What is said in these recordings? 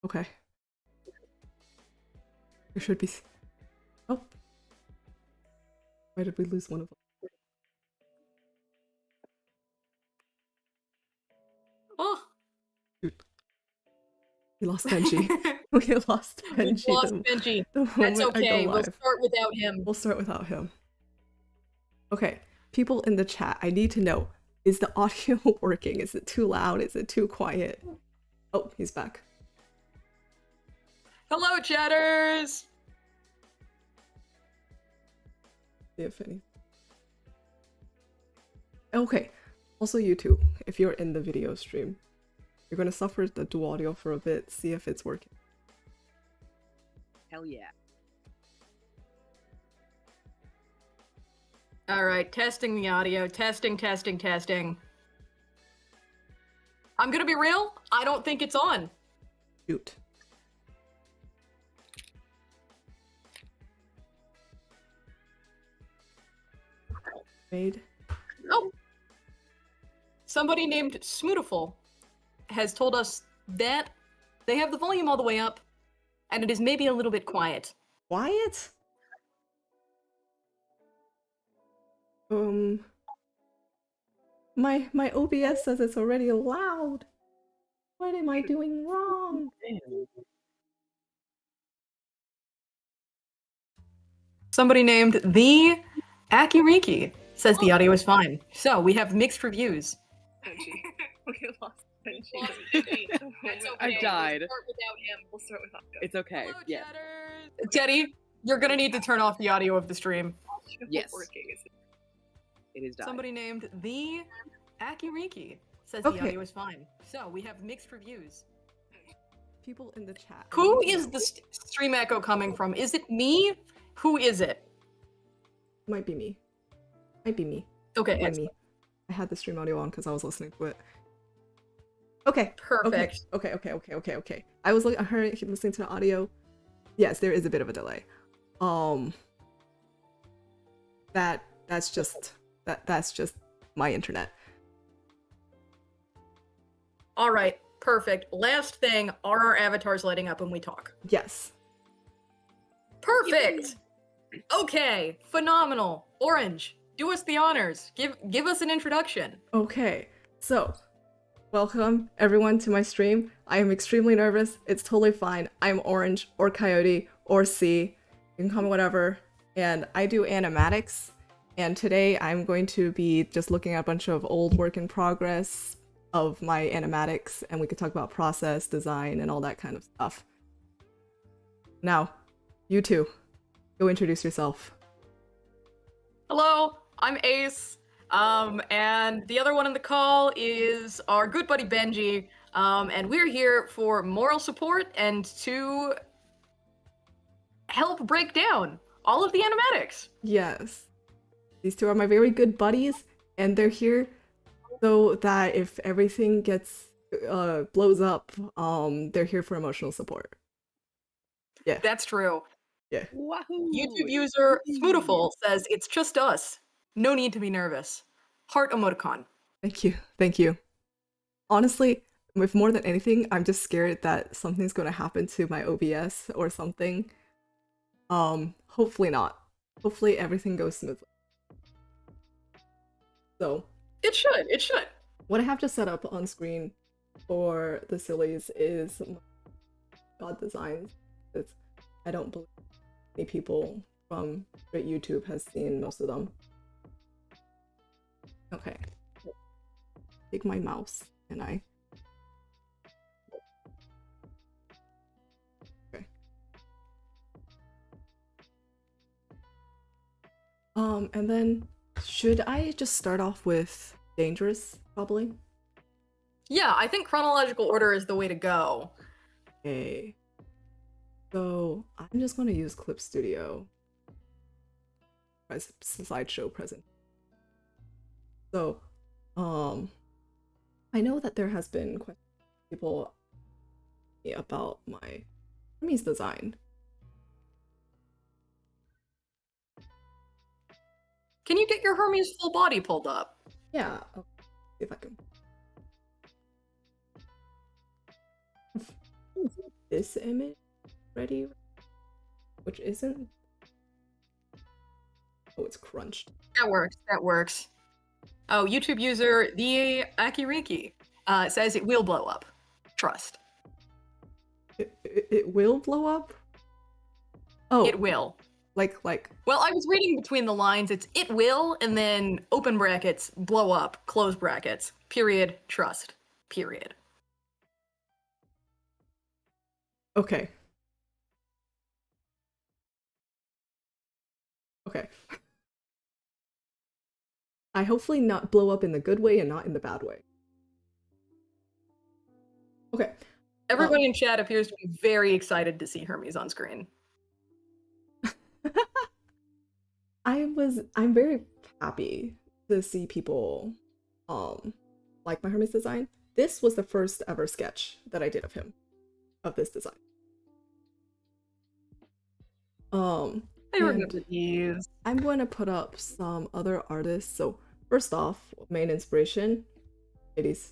Okay. There should be. Oh. Why did we lose one of them? Oh. Shoot. We lost Benji. We lost Benji. We lost Benji. That's okay. We'll start without him. We'll start without him. Okay. People in the chat, I need to know, is the audio working? Is it too loud? Is it too quiet? Oh, he's back. Hello, chatters! See if any. Okay. Also, you too, if you're in the video stream, you're gonna suffer the dual audio for a bit, see if it's working. Hell yeah. Alright, testing the audio. Testing. I'm gonna be real, I don't think it's on. Shoot. Made. Oh! Somebody named Smootiful has told us that they have the volume all the way up, and it is maybe a little bit quiet. Quiet? My OBS says it's already loud. What am I doing wrong? Somebody named the Akiriki says the audio is fine. So we have mixed reviews. We lost Benji. I died. We'll start without him. We'll start without him. It's okay. Hello, Yeah. chatters. Teddy, you're gonna need to turn off the audio of the stream. Yes. It is died. Somebody named the Akiriki says Okay. the audio is fine. So we have mixed reviews. People in the chat. Who is the stream echo coming from? Is it me? Who is it? Might be me. Might be me. Okay, Might be me. I had the stream audio on because I was listening to it. Okay. perfect. Okay. I was listening to the audio. Yes, there is a bit of a delay. That's just my internet. All right, perfect. Last thing, are our avatars lighting up when we talk? Yes. Perfect. Okay, phenomenal. Orange, do us the honors. Give us an introduction. Okay. So, welcome everyone to my stream. I am extremely nervous. It's totally fine. I'm Orange or Coyote or C. You can call me whatever. And I do animatics. And today I'm going to be just looking at a bunch of old work in progress of my animatics, and we could talk about process, design, and all that kind of stuff. Now, you two, go introduce yourself. Hello, I'm Ace. And the other one in the call is our good buddy Benji. And we're here for moral support and to help break down all of the animatics. Yes. These two are my very good buddies, and they're here so that if everything blows up, they're here for emotional support. Yeah. That's true. Yeah. Wahoo! YouTube user Smootiful says it's just us. No need to be nervous. Heart emoticon. Thank you. Honestly, with more than anything, I'm just scared that something's gonna happen to my OBS or something. Hopefully not. Hopefully everything goes smoothly. So, It should. what I have just set up on screen for the sillies is God designs. I don't believe many people from straight YouTube has seen most of them. Okay. Take my mouse and I. Okay. And then should I just start off with dangerous, probably? Yeah, I think chronological order is the way to go. Okay. So I'm just going to use Clip Studio as slideshow present. So, I know that there has been questions from people about my Hermes design. Can you get your Hermes full body pulled up? Yeah, I'll see if I can. this image ready, which isn't. Oh, it's crunched. That works. That works. Oh, YouTube user the Akiriki says it will blow up. Trust. It will blow up. Oh, It will. like. Well, I was reading between the lines. It's it will, and then open brackets, blow up, close brackets, period, trust, period. Okay. Okay. I hopefully not blow up in the good way and not in the bad way. Okay. Everybody in chat appears to be very excited to see Hermes on screen. I'm very happy to see people like my Hermes design. This was the first ever sketch that I did of him, of this design. I remember these. I'm going to put up some other artists. So first off, main inspiration, 80s.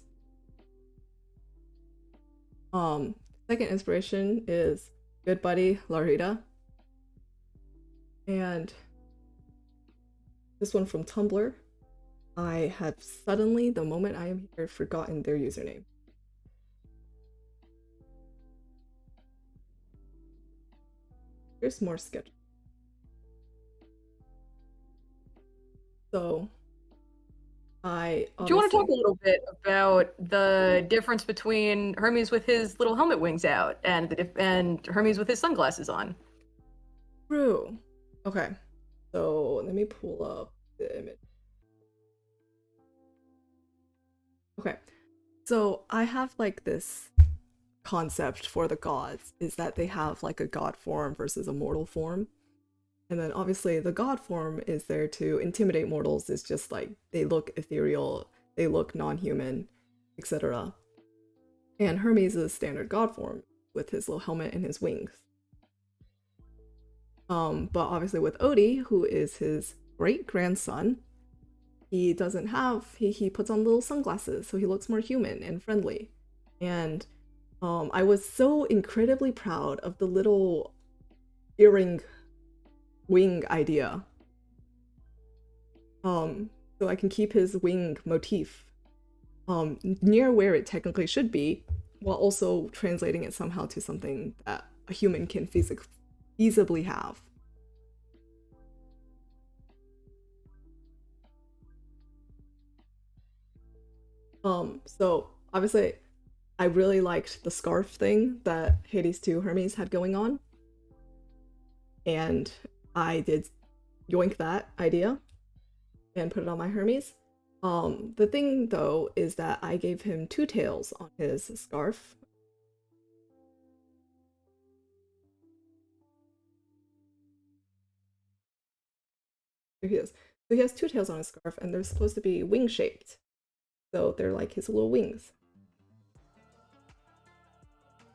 Second inspiration is good buddy Larita. And this one from Tumblr. I have suddenly, the moment I am here, forgotten their username. Here's more sketch. So I Do you want to talk a little bit about the difference between Hermes with his little helmet wings out and Hermes with his sunglasses on? True. Okay. So let me pull up the image. Okay. So I have like this concept for the gods is that they have like a god form versus a mortal form. And then obviously the god form is there to intimidate mortals. It's just like they look ethereal, they look non-human, etc. And Hermes is a standard god form with his little helmet and his wings. But obviously with Odie, who is his great-grandson, he doesn't have, he puts on little sunglasses, so he looks more human and friendly. And I was so incredibly proud of the little earring wing idea. So I can keep his wing motif near where it technically should be, while also translating it somehow to something that a human can feasibly have. So obviously I really liked the scarf thing that Hades 2 Hermes had going on. And I did yoink that idea and put it on my Hermes. The thing though is that I gave him two tails on his scarf. Here he is. So he has two tails on his scarf and they're supposed to be wing shaped. So they're like his little wings.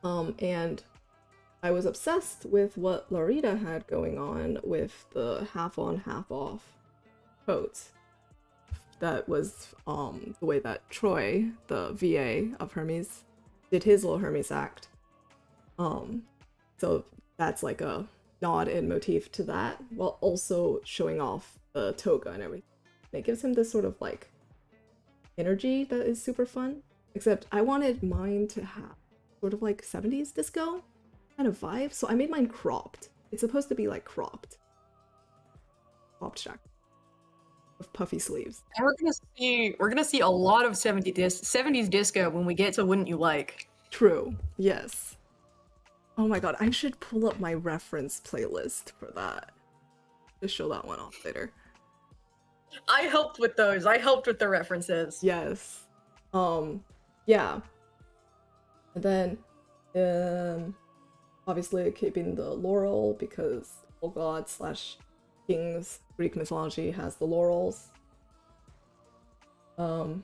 And I was obsessed with what Larita had going on with the half on, half off coats. That was the way that Troy, the VA of Hermes, did his little Hermes act. So that's like a nod and motif to that, while also showing off the toga and everything. And it gives him this sort of like energy that is super fun. Except I wanted mine to have sort of like 70s disco kind of vibe, so I made mine cropped. It's supposed to be like cropped jacket with puffy sleeves. And we're gonna see a lot of 70s disco when we get to Wouldn't You Like. True. Yes. Oh my god, I should pull up my reference playlist for that. Just show that one off later. I helped with those. I helped with the references. Yes. Yeah. And then obviously keeping the laurel because all gods / kings Greek mythology has the laurels. I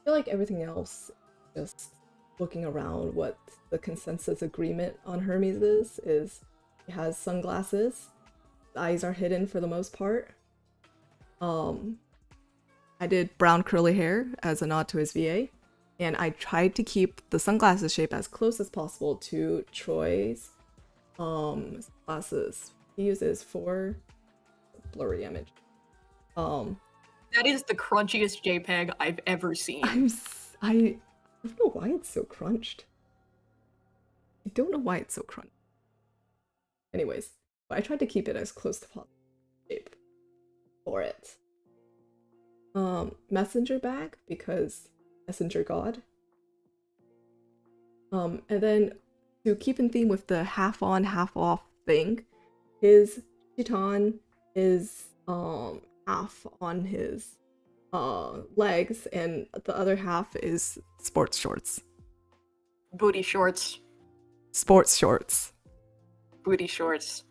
feel like everything else, just looking around, what the consensus agreement on Hermes is he has sunglasses. The eyes are hidden for the most part. I did brown curly hair as a nod to his VA. And I tried to keep the sunglasses shape as close as possible to Troy's glasses he uses for blurry image. That is the crunchiest JPEG I've ever seen. I don't know why it's so crunched. I don't know why it's so crunched. Anyways, but I tried to keep it as close to possible shape for it. Messenger bag, because messenger god. And then to keep in theme with the half on, half off thing, his chiton is half on his legs and the other half is sports shorts. Booty shorts. Sports shorts. Booty shorts.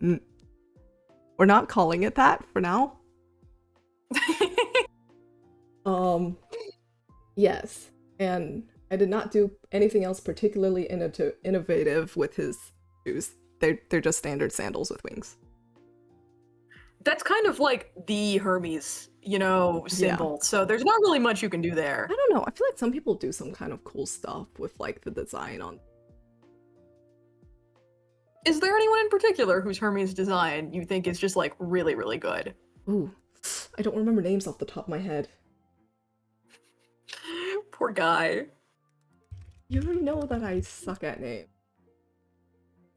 We're not calling it that for now. Yes, and I did not do anything else particularly innovative with his shoes. They're just standard sandals with wings. That's kind of like the Hermes, symbol. Yeah. So there's not really much you can do there. I don't know. I feel like some people do some kind of cool stuff with like the design on. Is there anyone in particular whose Hermes design you think is just like really, really good? Ooh, I don't remember names off the top of my head. Poor guy. You already know that I suck at names.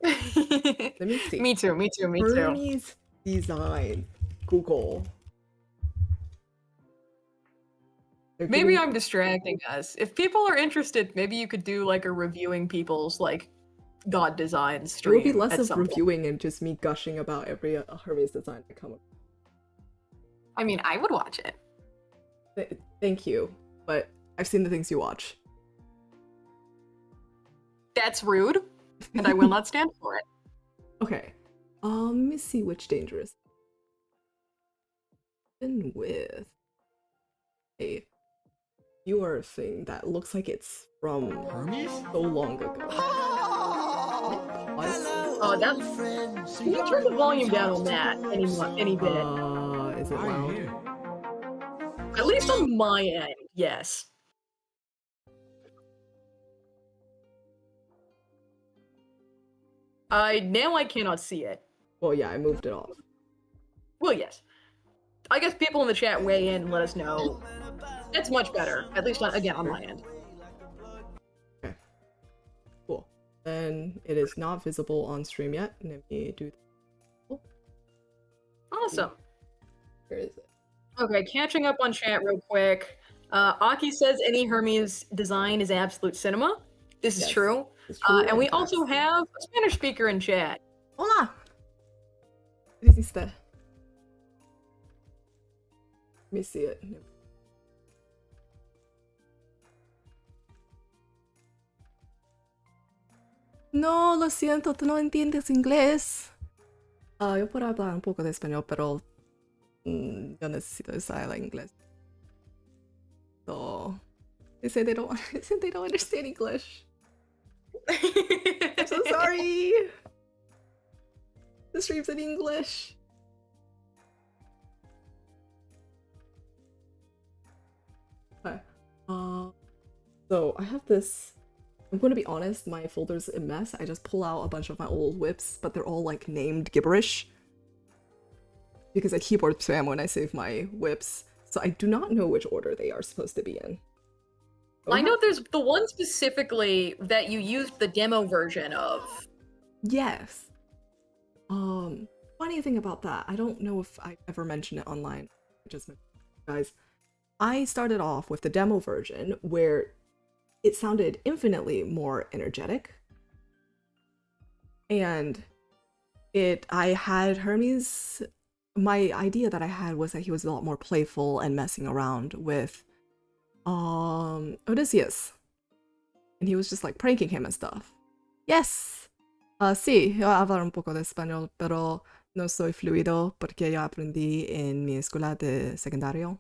Let me see. Me too. Hermes design. Google. Maybe I'm distracting us. If people are interested, maybe you could do like a reviewing people's like god design stream. It will be less of reviewing and just me gushing about every Hermes design I come up. I mean, I would watch it. Thank you, but I've seen the things you watch. That's rude, and I will not stand for it. Okay. Let me see which dangerous. Been with a viewer thing that looks like it's from Hermes so long ago. Oh, that's. Can you turn the volume down on that any bit? Is it loud? At least on my end, yes. Now I cannot see it. Well, yeah, I moved it off. Well, yes. I guess people in the chat weigh in and let us know. It's much better, at least on my end. Okay. Cool. Then it is not visible on stream yet. Let me do that. Awesome. Where is it? Okay, catching up on chat real quick. Aki says any Hermes design is absolute cinema. This is true. And we also have a Spanish speaker in chat. Hola! ¿Qué hiciste? Let me see it. No, lo siento, tú no entiendes inglés. Yo puedo hablar un poco de español, pero yo necesito usar el inglés. So, they say they don't understand English. I'm so sorry. The stream's in English. Okay. So I have this. I'm going to be honest, my folder's a mess. I just pull out a bunch of my old whips, but they're all like named gibberish. Because I keyboard spam when I save my whips. So I do not know which order they are supposed to be in. I know there's the one specifically that you used the demo version of. Yes. Funny thing about that, I don't know if I ever mentioned it online. Guys, I started off with the demo version where it sounded infinitely more energetic. And I had Hermes, my idea that I had was that he was a lot more playful and messing around with Odysseus. And he was just like pranking him and stuff. Yes. Sí, yo hablo un poco de español, pero no soy fluido porque yo aprendí en mi escuela de secundario.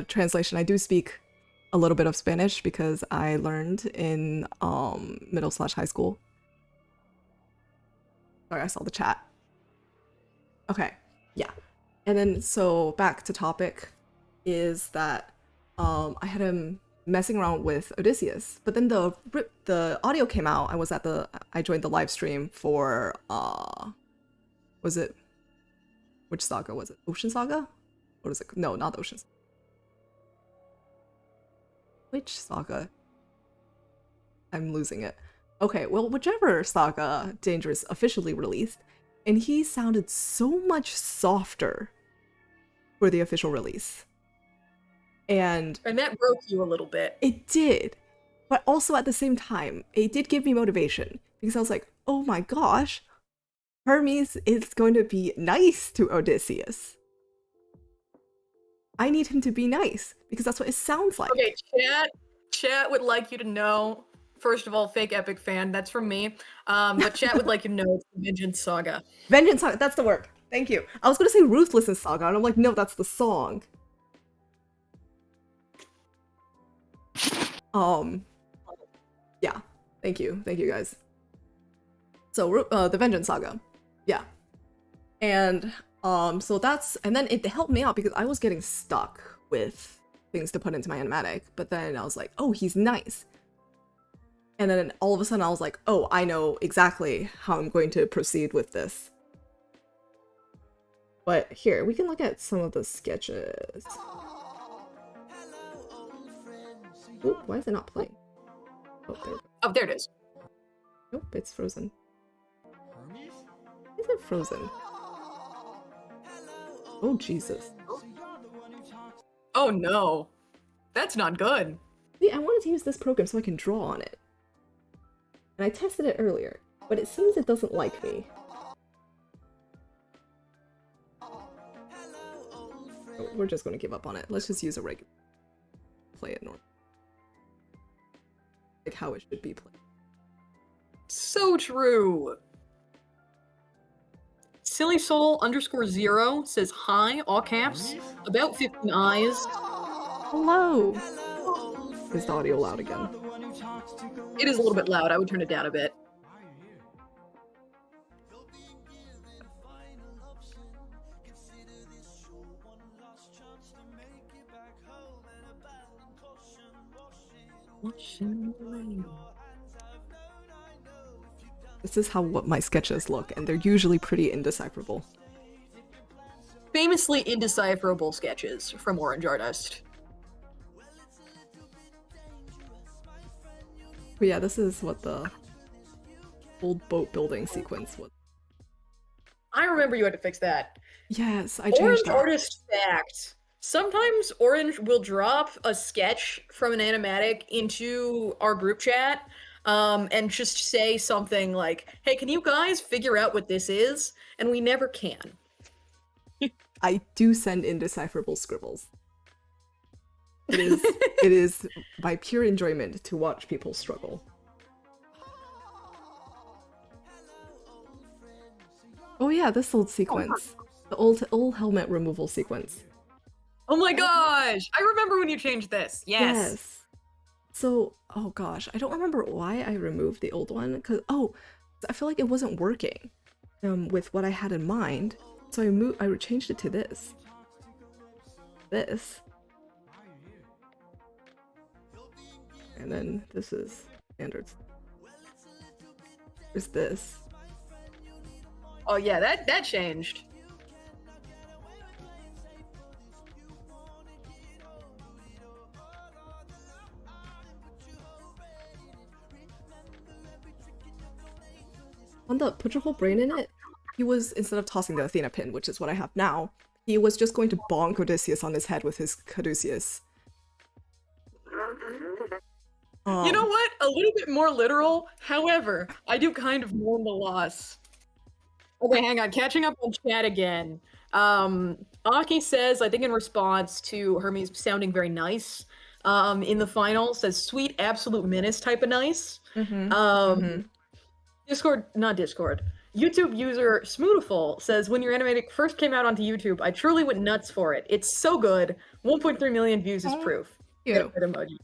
Translation, I do speak a little bit of Spanish because I learned in middle/high school. Sorry, I saw the chat. Okay, yeah. And then, so back to topic, is that I had him messing around with Odysseus, but then the audio came out. I joined the live stream for was it, which saga was it? Ocean Saga? What is it? No, not Ocean Saga. Which saga? I'm losing it. Okay, well, whichever saga Dangerous officially released, and he sounded so much softer for the official release. And that broke you a little bit. It did. But also at the same time, it did give me motivation because I was like, oh my gosh, Hermes is going to be nice to Odysseus. I need him to be nice because that's what it sounds like. Okay, chat would like you to know, first of all, fake epic fan, that's from me. But chat would like you to know it's the Vengeance Saga. Vengeance Saga, that's the word. Thank you. I was going to say Ruthlessness Saga, and I'm like, no, that's the song. Yeah. Thank you guys. So the Vengeance Saga, yeah, and and then it helped me out because I was getting stuck with things to put into my animatic, but then I was like, oh, he's nice, and then all of a sudden I was like, oh, I know exactly how I'm going to proceed with this. But here we can look at some of the sketches. Oh, why is it not playing? Oh, there it is. Nope, it's frozen. Is it frozen? Oh, Jesus. Oh no. That's not good. See, I wanted to use this program so I can draw on it. And I tested it earlier, but it seems it doesn't like me. Oh, we're just going to give up on it. Let's just use a regular. Play it normal. Like how it should be played. So true. Silly Soul _0 says hi, all caps, about 15 eyes. Hello. Is the audio loud again? It is a little bit loud. I would turn it down a bit. This is what my sketches look, and they're usually pretty indecipherable. Famously indecipherable sketches from Orange Artist. But yeah, this is what the old boat building sequence was. I remember you had to fix that. Yes, I changed Orange that. Artist fact. Sometimes Orange will drop a sketch from an animatic into our group chat and just say something like, hey, can you guys figure out what this is? And we never can. I do send indecipherable scribbles. It is my pure enjoyment to watch people struggle. Oh yeah, this old sequence. The old helmet removal sequence. Oh my gosh! I remember when you changed this. Yes. So, oh gosh, I don't remember why I removed the old one, because I feel like it wasn't working with what I had in mind. So I changed it to this. This. And then this is standards. There's this. Oh yeah, that changed. On the put your whole brain in it, he was, instead of tossing the Athena pin, which is what I have now, he was just going to bonk Odysseus on his head with his caduceus. You know what? A little bit more literal. However, I do kind of mourn the loss. Okay, hang on. Catching up on chat again. Aki says, I think in response to Hermes sounding very nice in the final, says sweet absolute menace type of nice. Discord. YouTube user Smootiful says, when your animatic first came out onto YouTube, I truly went nuts for it. It's so good. 1.3 million views is proof. Ew. Emoji.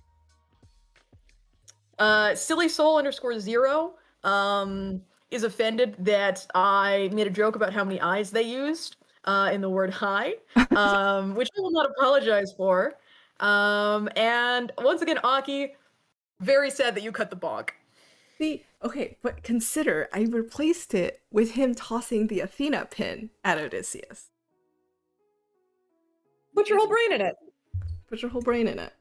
Silly Soul _0 is offended that I made a joke about how many eyes they used. in the word hi, which I will not apologize for. And once again, Aki, very sad that you cut the bonk. See, okay, but consider I replaced it with him tossing the Athena pin at Odysseus. Put your whole brain in it. Put your whole brain in it.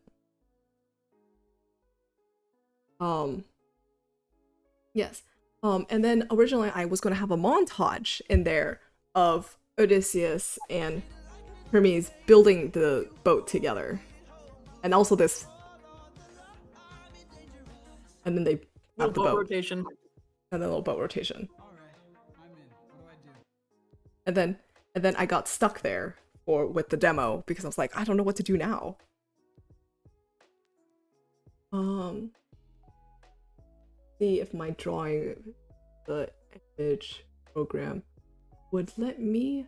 Yes. And then originally I was gonna have a montage in there of Odysseus and Hermes building the boat together. And also this. And then they have the boat rotation. and then a little boat rotation. And then I got stuck there with the demo because I was like, I don't know what to do now. See if my drawing the image program would let me.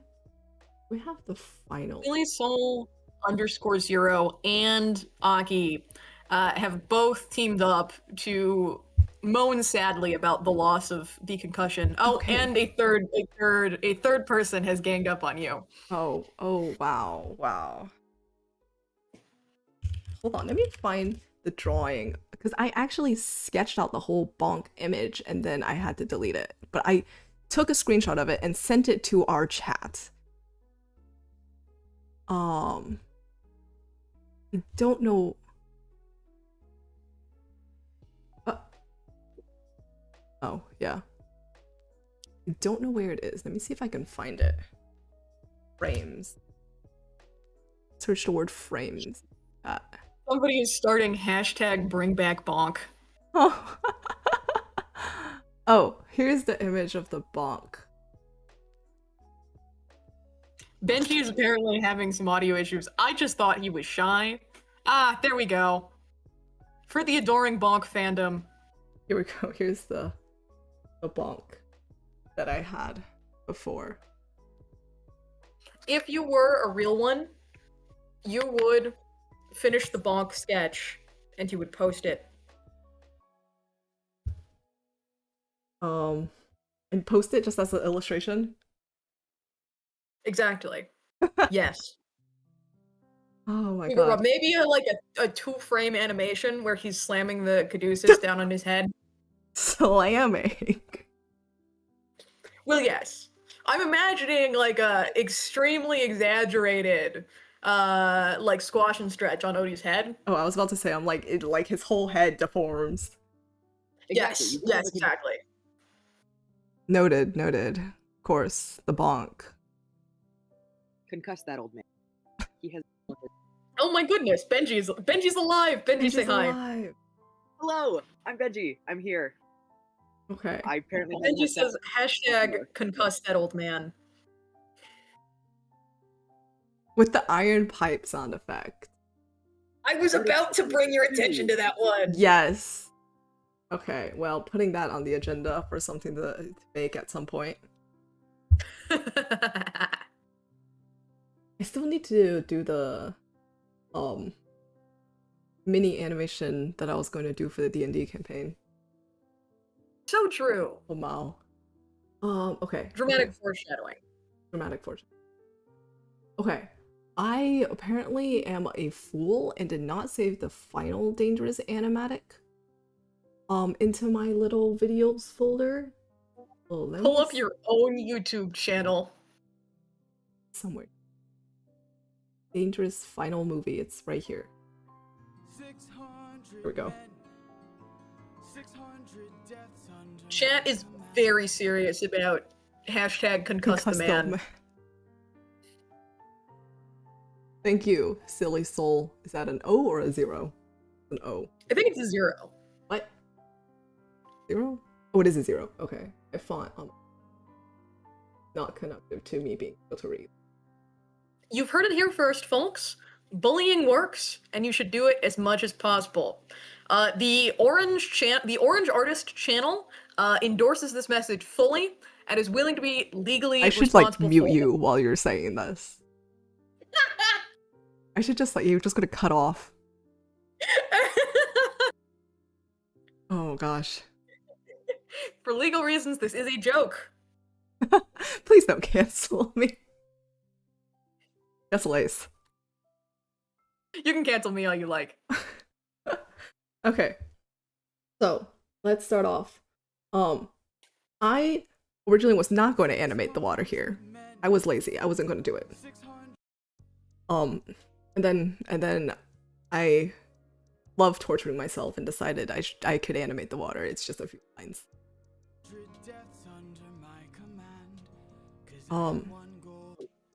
We have the final. Soul_0 and Aki have both teamed up to moan sadly about the loss of the concussion. Oh, okay. And a third person has ganged up on you. Oh, wow. Hold on, let me find the drawing because I actually sketched out the whole bonk image and then I had to delete it. But I took a screenshot of it and sent it to our chat. I don't know. Oh, yeah. I don't know where it is. Let me see if I can find it. Frames. Search the word frames. Somebody is starting #BringBackBonk. Oh. Oh, here's the image of the bonk. Benji is apparently having some audio issues. I just thought he was shy. Ah, there we go. For the adoring bonk fandom. Here we go. Here's the bonk that I had before. If you were a real one, you would finish the bonk sketch and you would post it. And post it just as an illustration? Exactly. Yes. Oh my god. Maybe a 2-frame animation where he's slamming the caduceus down on his head. Slamming. Well, yes. I'm imagining like a extremely exaggerated squash and stretch on Odie's head. Oh, I was about to say, I'm like, his whole head deforms. Exactly. Yes, exactly. Noted. Of course, the bonk. Concuss that old man. He has. Oh my goodness, Benji's alive. Benji, say hi. Alive. Hello, I'm Benji. I'm here. Okay. I apparently. Benji says #concuss that old man. With the iron pipe sound effect. I was about to bring your attention to that one. Yes. Okay, well, putting that on the agenda for something to make at some point. I still need to do the mini animation that I was going to do for the D&D campaign. So true. Oh wow. Okay. Dramatic foreshadowing. Okay. I apparently am a fool and did not save the final dangerous animatic into my little videos folder. Oh, pull up your own YouTube channel. Somewhere. Dangerous final movie. It's right here. Here we go. Chat is very serious about #concuss the man. Thank you, silly soul. Is that an O or a 0? An O. I think it's a 0. What? 0? Oh, it is a 0. Okay. I font not conducive to me being able to read. You've heard it here first, folks. Bullying works, and you should do it as much as possible. The Orange Artist channel endorses this message fully and is willing to be legally responsible. I should mute you while you're saying this. I should just you're just gonna cut off. Oh gosh. For legal reasons, this is a joke. Please don't cancel me. Yes, Lace. You can cancel me all you like. Okay. So, let's start off. I originally was not going to animate the water here. I was lazy. I wasn't going to do it. And then I love torturing myself and decided I could animate the water. It's just a few lines.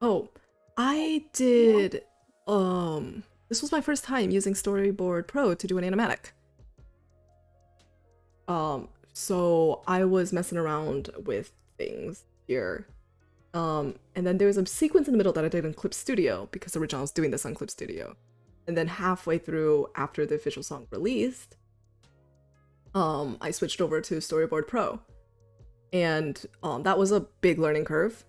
Oh, I did this was my first time using Storyboard Pro to do an animatic. So I was messing around with things here. And then there's a sequence in the middle that I did in Clip Studio because originally I was doing this on Clip Studio. And then halfway through, after the official song released, I switched over to Storyboard Pro. And that was a big learning curve,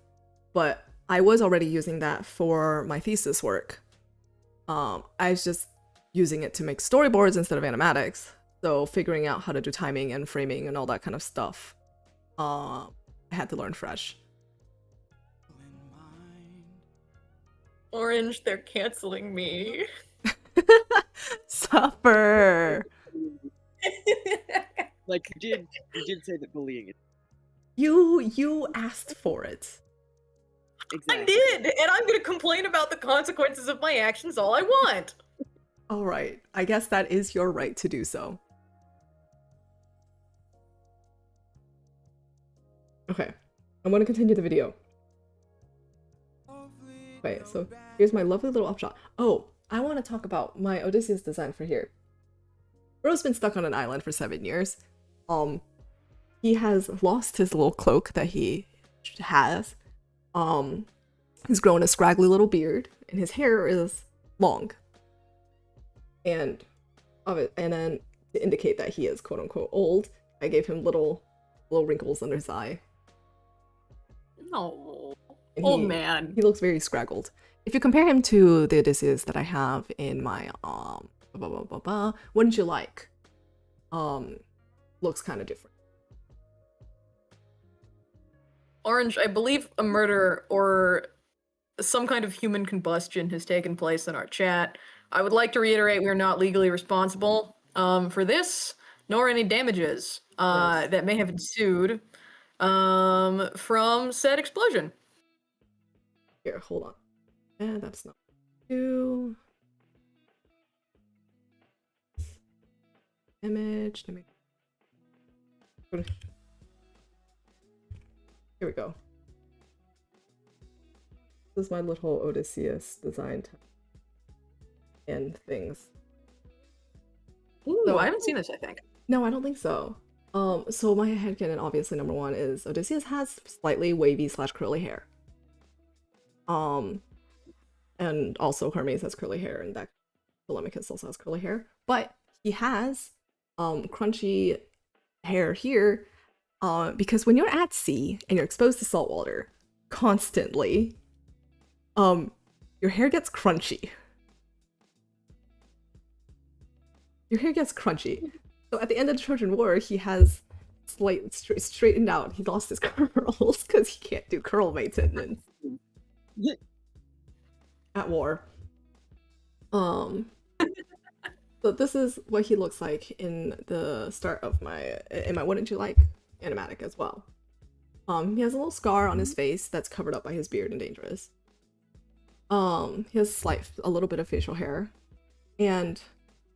but I was already using that for my thesis work. I was just using it to make storyboards instead of animatics. So figuring out how to do timing and framing and all that kind of stuff, I had to learn fresh. Orange, they're canceling me. Suffer. Like you did say that bullying is You asked for it. exactly. I did, and I'm gonna complain about the consequences of my actions all I want. All right, I guess that is your right to do so. Okay, I'm going to continue the video. Wait, so here's my lovely little upshot. Oh, I want to talk about my Odysseus design for here. Bro's been stuck on an island for 7 years. He has lost his little cloak that he has. He's grown a scraggly little beard, and his hair is long. And then to indicate that he is quote unquote old, I gave him little wrinkles under his eye. No, And old man. He looks very scraggled. If you compare him to the Odysseus that I have in my Wouldn't You Like? Looks kind of different. Orange, I believe a murder or some kind of human combustion has taken place in our chat. I would like to reiterate we are not legally responsible for this, nor any damages Yes. that may have ensued from said explosion. Here, hold on. And that's not you. Image. Here we go. This is my little Odysseus design and things. Ooh, So- I haven't seen this, I think. No, I don't think so. So my headcanon, obviously, number one is Odysseus has slightly wavy / curly hair. And also Hermes has curly hair, and that Telemachus also has curly hair. But he has crunchy hair here, because when you're at sea and you're exposed to salt water constantly, your hair gets crunchy. Your hair gets crunchy. So at the end of the Trojan War, he has straightened out. He lost his curls because he can't do curl maintenance at war. So this is what he looks like in the start of my Wouldn't You Like animatic as well. He has a little scar on his face that's covered up by his beard and dangerous. He has a little bit of facial hair, and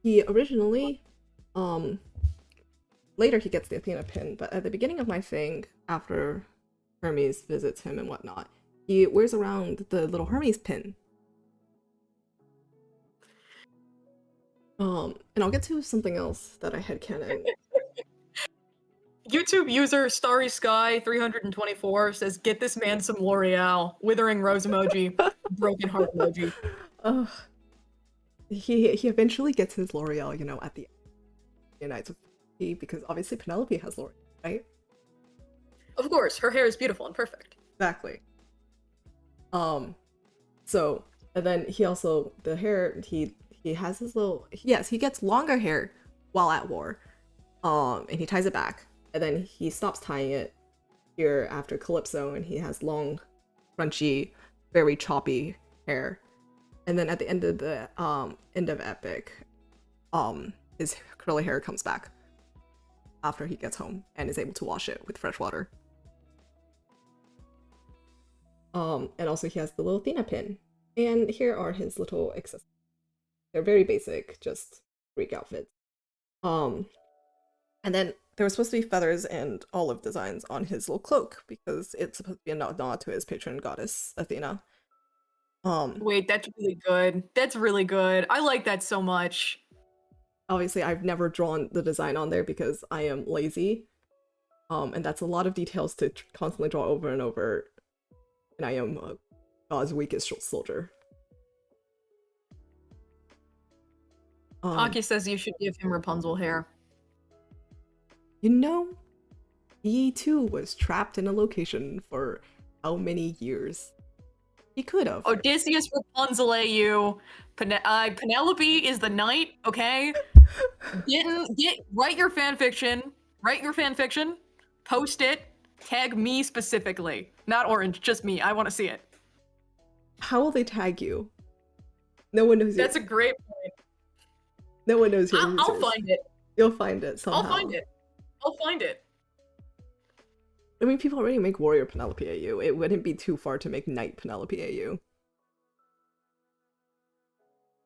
he originally, later he gets the Athena pin, but at the beginning of my thing, after Hermes visits him and whatnot, he wears around the little Hermes pin. And I'll get to something else that I had canon. YouTube user Starry Sky 324 says, "Get this man some L'Oreal." Withering rose emoji, broken heart emoji. Ugh. He eventually gets his L'Oreal, at the Unites with because obviously Penelope has L'Oreal, right? Of course, her hair is beautiful and perfect. Exactly. So, and then he also, the hair, he has his little, yes, he gets longer hair while at war. And he ties it back, and then he stops tying it here after Calypso, and he has long, crunchy, very choppy hair. And then at the end of Epic, his curly hair comes back after he gets home and is able to wash it with fresh water. And also he has the little Athena pin. And here are his little accessories. They're very basic, just Greek outfits. And then there were supposed to be feathers and olive designs on his little cloak because it's supposed to be a nod to his patron goddess Athena. Wait, that's really good. That's really good. I like that so much. Obviously, I've never drawn the design on there because I am lazy. And that's a lot of details to constantly draw over and over. And I am God's weakest soldier. Aki says you should give him Rapunzel hair. You know, he too was trapped in a location for how many years? He could have. Odysseus Rapunzel you. Penelope is the knight, okay? Write your fanfiction. Write your fanfiction. Post it. Tag me specifically. Not Orange, just me. I want to see it. How will they tag you? No one knows. That's a great point. No one knows your users. I'll find it. You'll find it somehow. I'll find it. I'll find it. I mean, people already make Warrior Penelope AU. It wouldn't be too far to make Knight Penelope AU.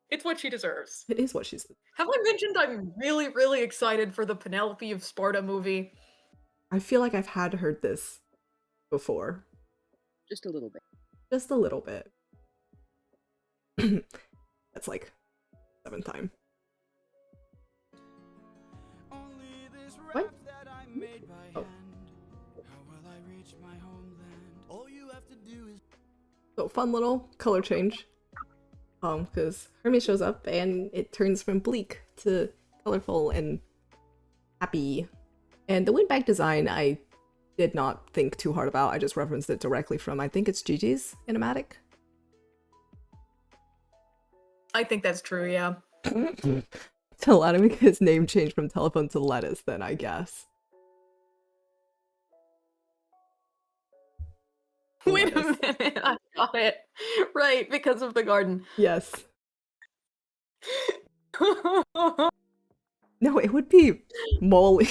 It's what she deserves. It is what she's. Have I mentioned I'm really, really excited for the Penelope of Sparta movie? I feel like I've had heard this before. Just a little bit. Just a little bit. That's like 7th time. What? Oh. So fun little color change. Because Hermes shows up and it turns from bleak to colorful and happy. And the windbag design I did not think too hard about. I just referenced it directly from, I think it's Gigi's Animatic. I think that's true, yeah. To let him get his name changed from telephone to lettuce, then I guess. Wait a minute, I got it. Right, because of the garden. Yes. No, it would be Molly.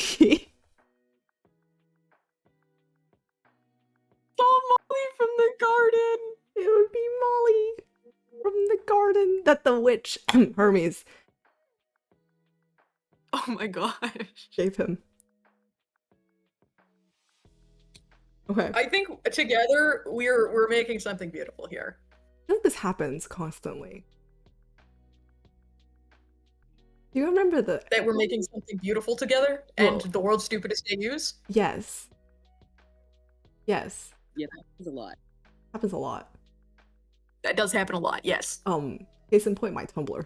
Oh, Molly from the garden! It would be Molly from the garden that the witch, Hermes, Oh my gosh. gave him. Okay. I think together we're making something beautiful here. I feel like this happens constantly. Do you remember the... That we're making something beautiful together and Whoa. the world's stupidest AUs? Yes. Yes. Yeah, that happens a lot. Happens a lot. That does happen a lot, yes. Case in point, my Tumblr.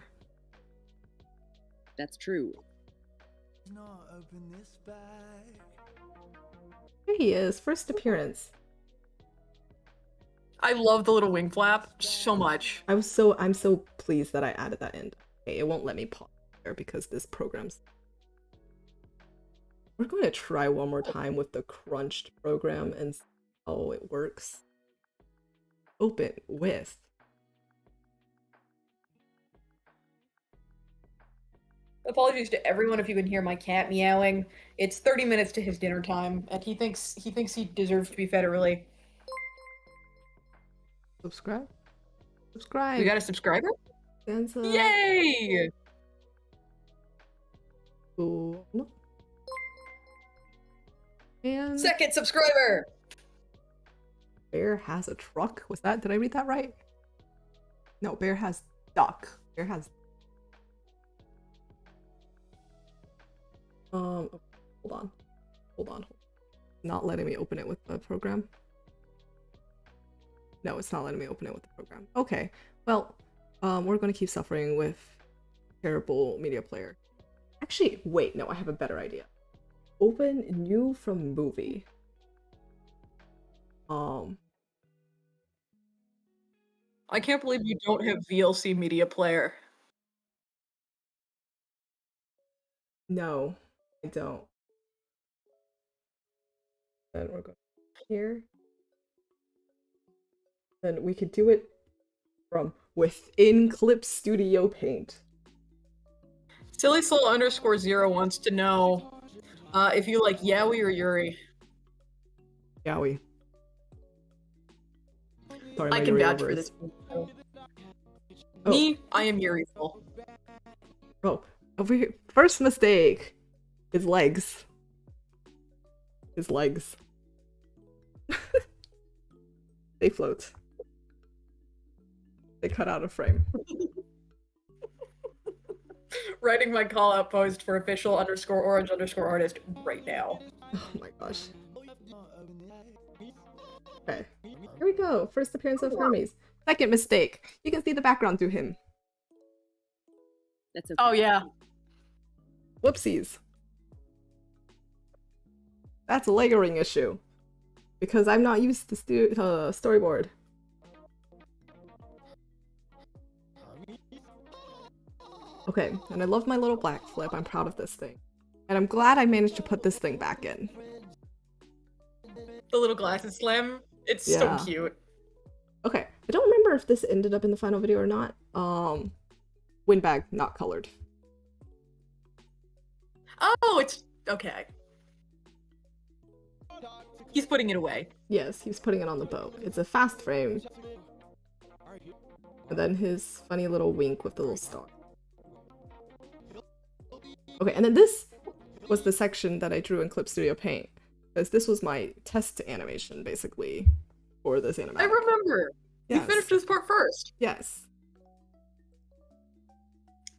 That's true. Here he is, first appearance. I love the little wing flap so much. I'm so pleased that I added that in. Okay, it won't let me pause there because this program's... We're going to try one more time with the crunched program and see how it works. Open with. Apologies to everyone if you can hear my cat meowing. It's 30 minutes to his dinner time, and he thinks he deserves to be fed early. Subscribe. Subscribe. We got a subscriber? Danza. Yay! Cool. And Second subscriber! Bear has a truck. Was that? Did I read that right? No, Bear has duck. Bear has... hold on. Hold on. Not letting me open it with the program. No, it's not letting me open it with the program. Okay. Well, we're going to keep suffering with terrible media player. Actually, wait. No, I have a better idea. Open new from movie. I can't believe you don't have VLC media player. No, I don't. Then we're going here. Then we could do it from within Clip Studio Paint. Silly Soul _0 wants to know if you like Yaoi or Yuri. Yowie. Sorry, I my can Yuri vouch over for is- this. Oh. Me, I am Yuri full. Oh, over here. First mistake. His legs. His legs. They float. They cut out a frame. Writing my call out post for official _orange_artist right now. Oh my gosh. Okay. Here we go. First appearance of Hermes. Second mistake. You can see the background through him. That's okay. Oh yeah. Whoopsies. That's a layering issue. Because I'm not used to storyboard. Okay, and I love my little black flip. I'm proud of this thing. And I'm glad I managed to put this thing back in. The little glasses slam. It's Yeah. so cute. Okay, I don't remember if this ended up in the final video or not. Windbag, not colored. Oh, it's okay. He's putting it away. Yes, he was putting it on the boat. It's a fast frame. And then his funny little wink with the little star. Okay, and then this was the section that I drew in Clip Studio Paint. Because this was my test animation, basically, for this animatic. I remember. Yes. You finished this part first. Yes.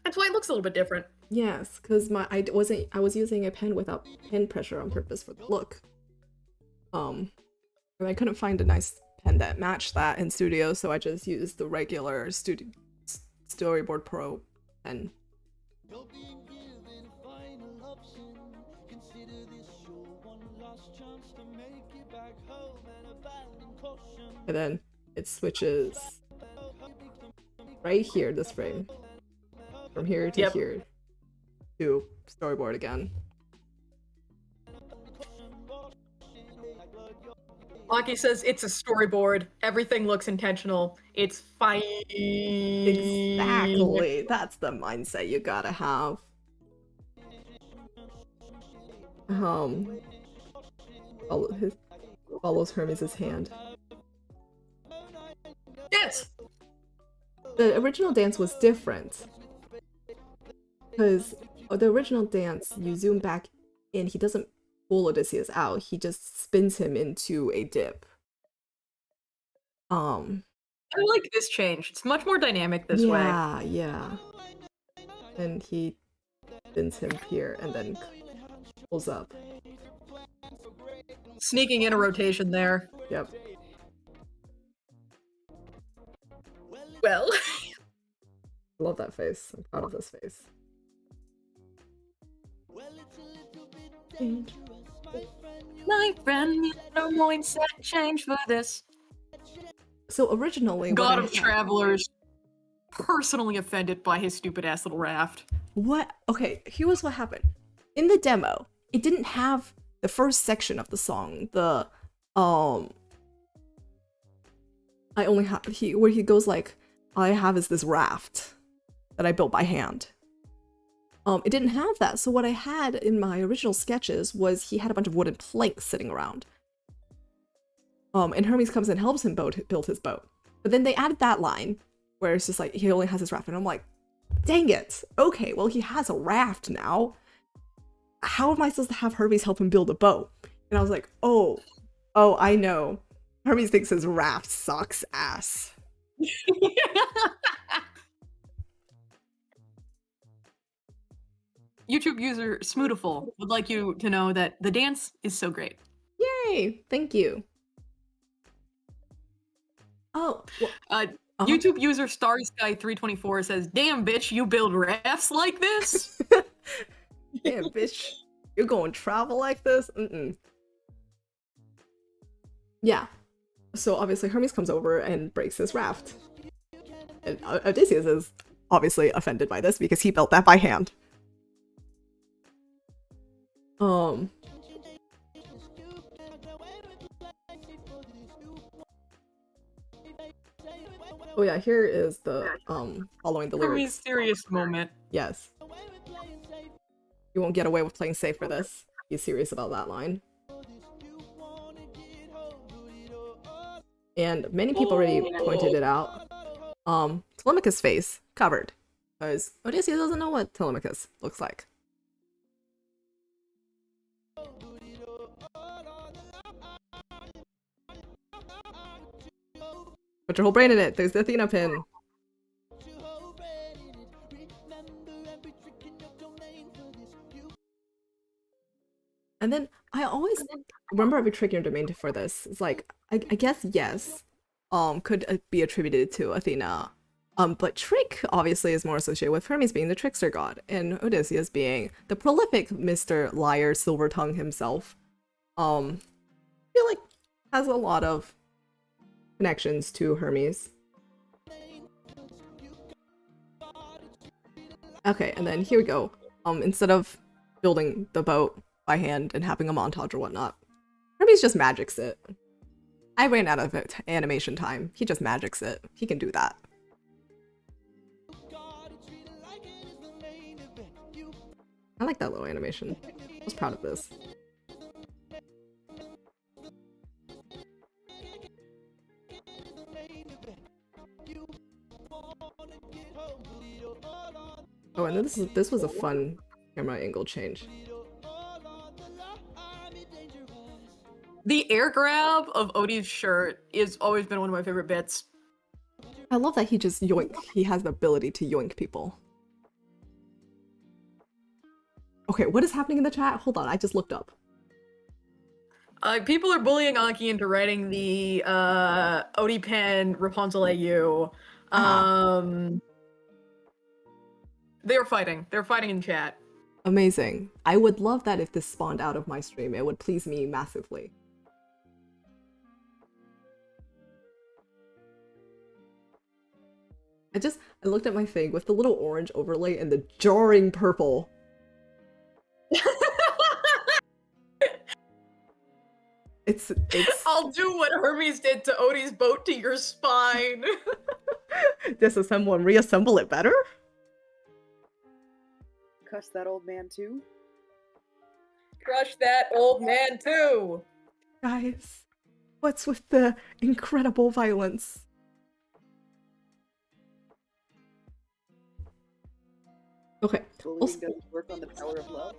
That's why it looks a little bit different. Yes, because I was using a pen without pen pressure on purpose for the look. And I couldn't find a nice pen that matched that in Studio, so I just used the regular Storyboard Pro pen. And then it switches right here, this frame. From here to here. To storyboard again. Aki says it's a storyboard. Everything looks intentional. It's fine. Exactly. That's the mindset you gotta have. Follows Hermes' hand. Yes. The original dance was different. Because the original dance, you zoom back in, he doesn't pull Odysseus out, he just spins him into a dip. I like this change. It's much more dynamic this way. Yeah. And he spins him here and then pulls up. Sneaking in a rotation there. Yep. Well. I love that face. I'm proud of this face. My friend, no mindset change for this. So originally, God of Travelers, personally offended by his stupid ass little raft. What? Okay, here was what happened. In the demo, it didn't have the first section of the song. The I only have where he goes like, all I have is this raft that I built by hand. It didn't have that. So what I had in my original sketches was he had a bunch of wooden planks sitting around. And Hermes comes and helps him build his boat. But then they added that line where it's just like, he only has his raft. And I'm like, dang it. Okay, well, he has a raft now. How am I supposed to have Hermes help him build a boat? And I was like, oh, I know. Hermes thinks his raft sucks ass. YouTube user Smootiful would like you to know that the dance is so great. Yay! Thank you. Oh, well, YouTube user StarSky324 says, "Damn bitch, you build rafts like this?" Damn bitch, you're going to travel like this? Yeah. So obviously Hermes comes over and breaks his raft. And Odysseus is obviously offended by this because he built that by hand. Oh yeah, here is the following the Hermes lyrics. serious moment. Yes. You won't get away with playing safe for this. He's serious about that line. And many people already pointed it out. Telemachus' face covered. Because Odysseus doesn't know what Telemachus looks like. Put your whole brain in it. There's the Athena pin. And then I always remember every trick your domain for this. It's like I guess yes, could be attributed to Athena. But trick obviously is more associated with Hermes being the trickster god and Odysseus being the prolific Mr. Liar Silver Tongue himself. I feel like has a lot of connections to Hermes. Okay, and then here we go. Instead of building the boat by hand and having a montage or whatnot, Hermes just magics it. I ran out of animation time. He just magics it. He can do that. I like that little animation. I was proud of this. Oh, and then this was a fun camera angle change. The air grab of Odie's shirt has always been one of my favorite bits. I love that he just yoink. He has the ability to yoink people. Okay, what is happening in the chat? Hold on, I just looked up. People are bullying Anki into writing the Odie pen Rapunzel AU. They're fighting. They're fighting in chat. Amazing. I would love that if this spawned out of my stream. It would please me massively. I looked at my thing with the little orange overlay and the jarring purple. It's I'll do what Hermes did to Odie's boat to your spine. Disassemble and reassemble it better? Cuss that old man too. Crush that old man too. Guys, what's with the incredible violence? Okay. Bullying doesn't work on the power of love.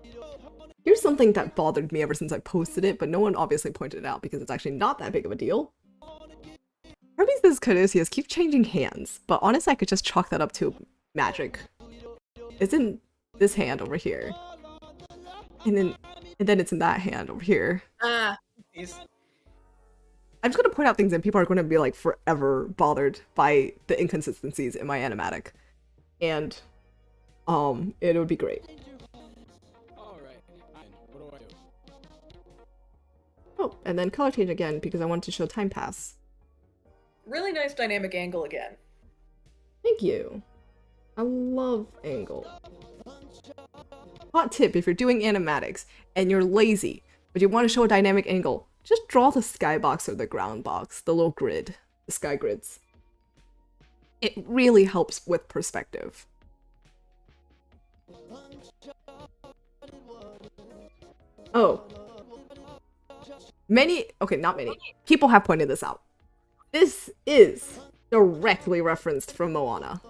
Here's something that bothered me ever since I posted it, but no one obviously pointed it out because it's actually not that big of a deal. Hermes' Caduceus keep changing hands, but honestly I could just chalk that up to magic. It's in this hand over here. And then it's in that hand over here. Geez. I'm just gonna point out things and people are gonna be like forever bothered by the inconsistencies in my animatic. And it would be great. Oh, and then color change again because I wanted to show time pass. Really nice dynamic angle again. Thank you. I love angle. Hot tip, if you're doing animatics and you're lazy, but you want to show a dynamic angle, just draw the skybox or the ground box, the little grid, the sky grids. It really helps with perspective. Oh. Not many. People have pointed this out. This is directly referenced from Moana.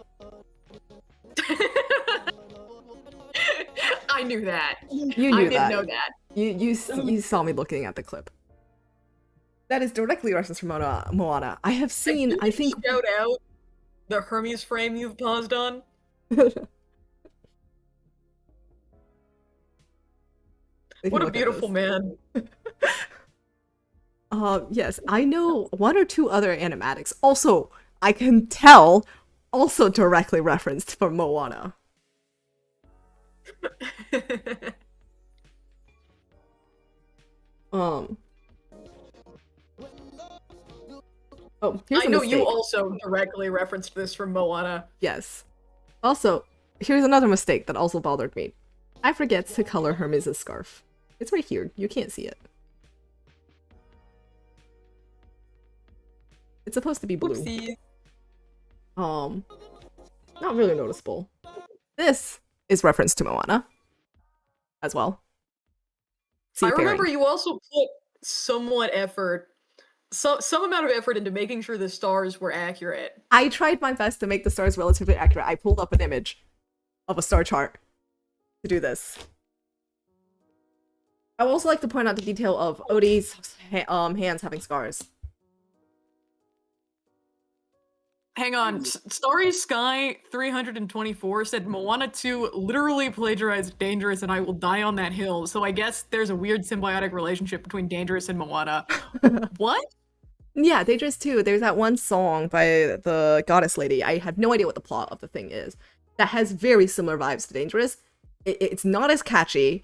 I knew that. You knew I didn't know that. You saw me looking at the clip. That is directly referenced from Moana. I have seen, I think... Shout out the Hermes frame you've paused on. What a beautiful man. Yes, I know one or two other animatics. Also, I can tell, also directly referenced from Moana. Oh, here's I a know mistake. you also directly referenced this from Moana. Yes. Also, here's another mistake that also bothered me. I forget to color Hermes' scarf. It's right here. You can't see it. It's supposed to be blue. Oopsies. Um, not really noticeable. This is reference to Moana as well. I remember Seafaring. you also put somewhat effort, some amount of effort into making sure the stars were accurate. I tried my best to make the stars relatively accurate. I pulled up an image of a star chart to do this. I would also like to point out the detail of Odie's hands having scars. Hang on, Starry Sky 324 said Moana 2 literally plagiarized Dangerous and I Will Die on That Hill, so I guess there's a weird symbiotic relationship between Dangerous and Moana. What? Yeah, Dangerous too. There's that one song by the goddess lady. I have no idea what the plot of the thing is. That has very similar vibes to Dangerous. It's not as catchy,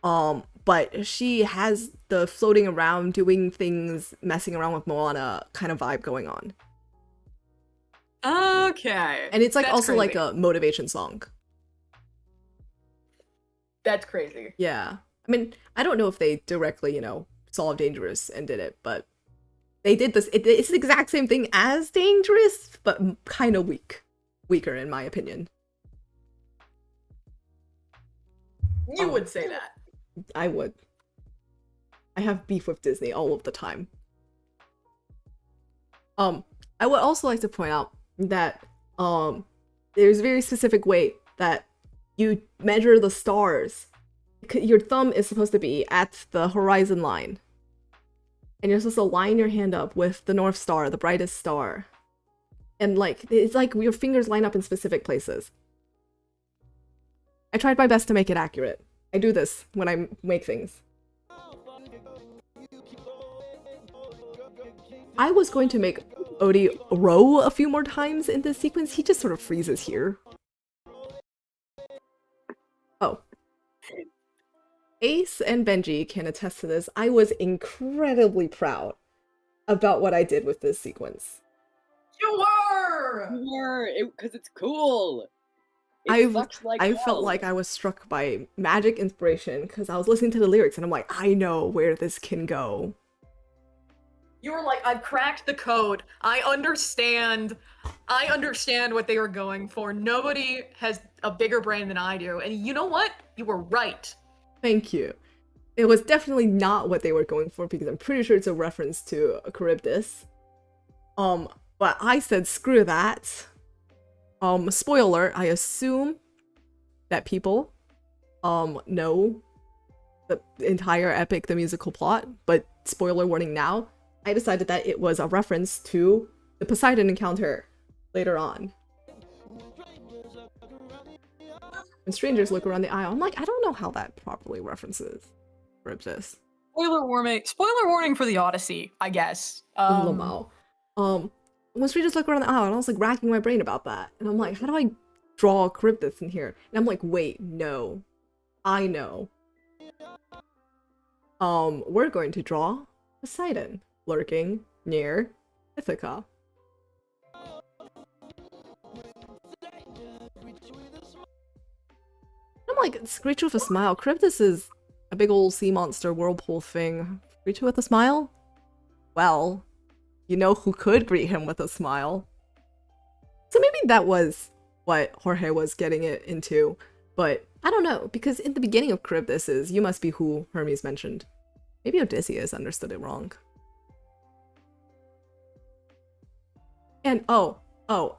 but she has the floating around, doing things, messing around with Moana kind of vibe going on. Okay. And it's like That's also crazy. like a motivation song. That's crazy. Yeah. I mean, I don't know if they directly, saw Dangerous and did it, but they did this. It's the exact same thing as Dangerous, but kind of weaker in my opinion. You would say that. I would. I have beef with Disney all of the time. I would also like to point out that there's a very specific way that you measure the stars. Your thumb is supposed to be at the horizon line. And you're supposed to line your hand up with the North Star, the brightest star. And it's like your fingers line up in specific places. I tried my best to make it accurate. I do this when I make things. I was going to make Odie row a few more times in this sequence. He just sort of freezes here. Oh. Ace and Benji can attest to this. I was incredibly proud about what I did with this sequence. You were! You were, because it's cool. I hell. felt like I was struck by magic inspiration because I was listening to the lyrics and I'm like, I know where this can go. You were like, I've cracked the code. I understand what they were going for. Nobody has a bigger brain than I do. And you know what? You were right. Thank you. It was definitely not what they were going for because I'm pretty sure it's a reference to Charybdis. But I said screw that. Spoiler, I assume that people know the entire epic, the musical plot, but spoiler warning now, I decided that it was a reference to the Poseidon encounter later on. When strangers look around the aisle, I'm like, I don't know how that properly references Charybdis. Spoiler warning for the Odyssey, I guess. Lamau. When strangers look around the aisle, and I was like racking my brain about that. And I'm like, how do I draw Charybdis in here? And I'm like, wait, no. I know. We're going to draw Poseidon lurking near Ithaca. I'm like, Screech with a smile. Charybdis is a big old sea monster whirlpool thing. Screech with a smile? Well, you know who could greet him with a smile. So maybe that was what Jorge was getting it into, but I don't know, because in the beginning of Charybdis is, you must be who Hermes mentioned. Maybe Odysseus understood it wrong. And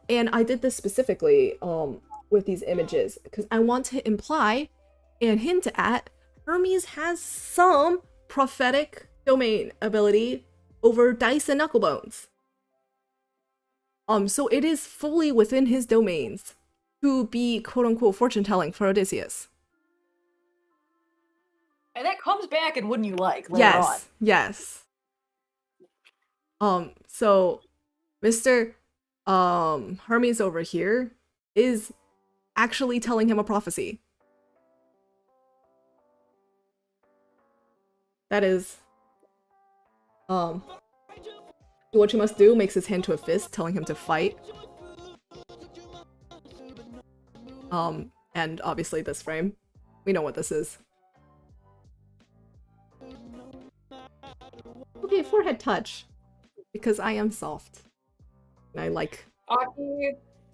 and I did this specifically with these images because I want to imply and hint at Hermes has some prophetic domain ability over dice and knucklebones. So it is fully within his domains to be quote-unquote fortune-telling for Odysseus. And that comes back and wouldn't you like later on. Yes. So Mr. Hermes over here is actually telling him a prophecy. That is do what you must do, makes his hand to a fist, telling him to fight. And obviously this frame. We know what this is. Okay, forehead touch. Because I am soft. And I like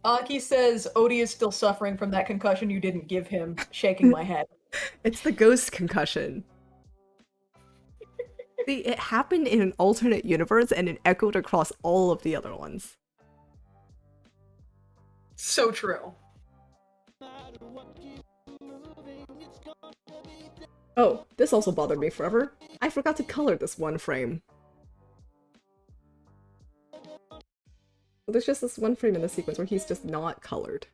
Aki says Odie is still suffering from that concussion you didn't give him, shaking my head. It's the ghost concussion. See, it happened in an alternate universe and it echoed across all of the other ones. So true. Oh, this also bothered me forever. I forgot to color this one frame. So there's just this one frame in the sequence where he's just not colored.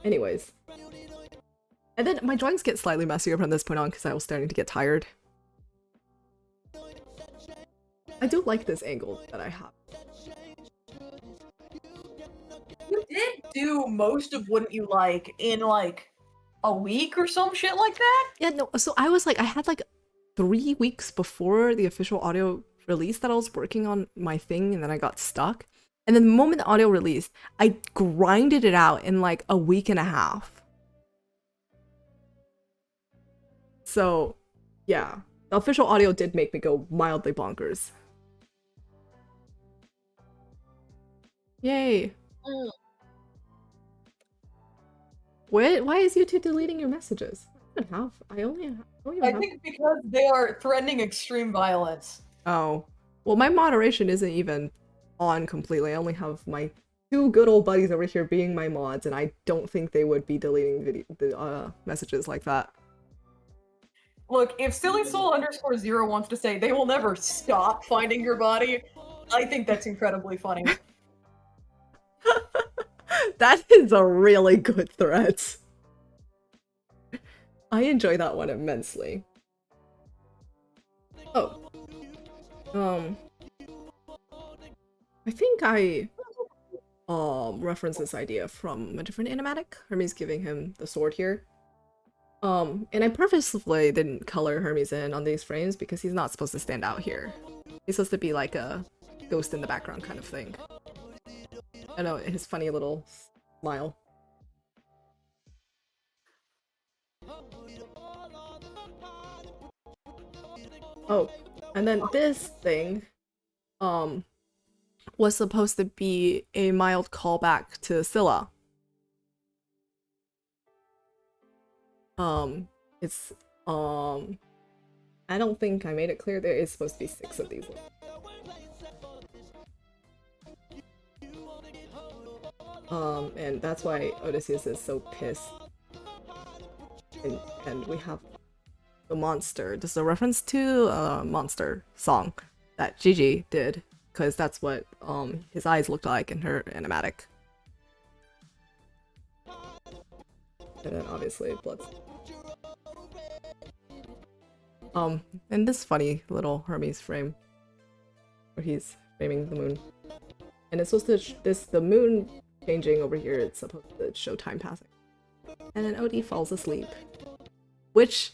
Anyways. And then my drawings get slightly messier from this point on because I was starting to get tired. I do like this angle that I have. You did do most of Wouldn't You Like in like a week or some shit like that? Yeah, no, so I was like, I had like 3 weeks before the official audio release that I was working on my thing and then I got stuck. And then the moment the audio released, I grinded it out in like a week and a half. So, yeah, the official audio did make me go mildly bonkers. Yay. Why is YouTube deleting your messages? I only have... think because they are threatening extreme violence. Oh. Well, my moderation isn't even on completely. I only have my 2 good old buddies over here being my mods, and I don't think they would be deleting messages like that. Look, if SillySoul_0 wants to say they will never stop finding your body, I think that's incredibly funny. That is a really good threat. I enjoy that one immensely. Oh. I think I referenced this idea from a different animatic. Hermes giving him the sword here. And I purposefully didn't color Hermes in on these frames because he's not supposed to stand out here. He's supposed to be like a ghost in the background kind of thing. I know, his funny little smile. Oh, and then this thing, was supposed to be a mild callback to Scylla. It's, I don't think I made it clear there is supposed to be 6 of these. And that's why Odysseus is so pissed. And we have the monster. This is a reference to a monster song that Gigi did, because that's what his eyes looked like in her animatic. And then obviously blood. And this funny little Hermes frame where he's framing the moon. And it's supposed to the moon changing over here, it's supposed to show time passing. And then Odie falls asleep. Which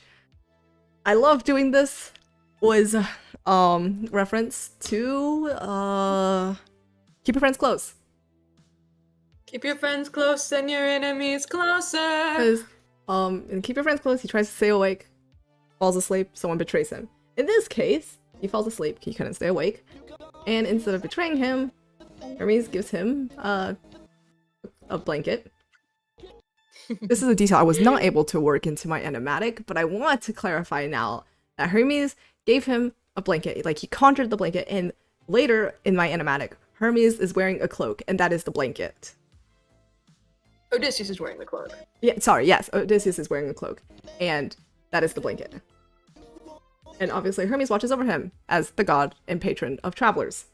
I love doing this was reference to Keep Your Friends Close. Keep your friends close and your enemies closer. Because in Keep Your Friends Close, he tries to stay awake, falls asleep, someone betrays him. In this case, he falls asleep, he couldn't stay awake, and instead of betraying him, Hermes gives him a blanket. This is a detail I was not able to work into my animatic, but I want to clarify now that Hermes gave him a blanket, like he conjured the blanket, and later in my animatic, Hermes is wearing a cloak, and that is the blanket. Odysseus is wearing the cloak. Yeah, sorry, yes, Odysseus is wearing a cloak, and that is the blanket. And obviously Hermes watches over him as the god and patron of travelers.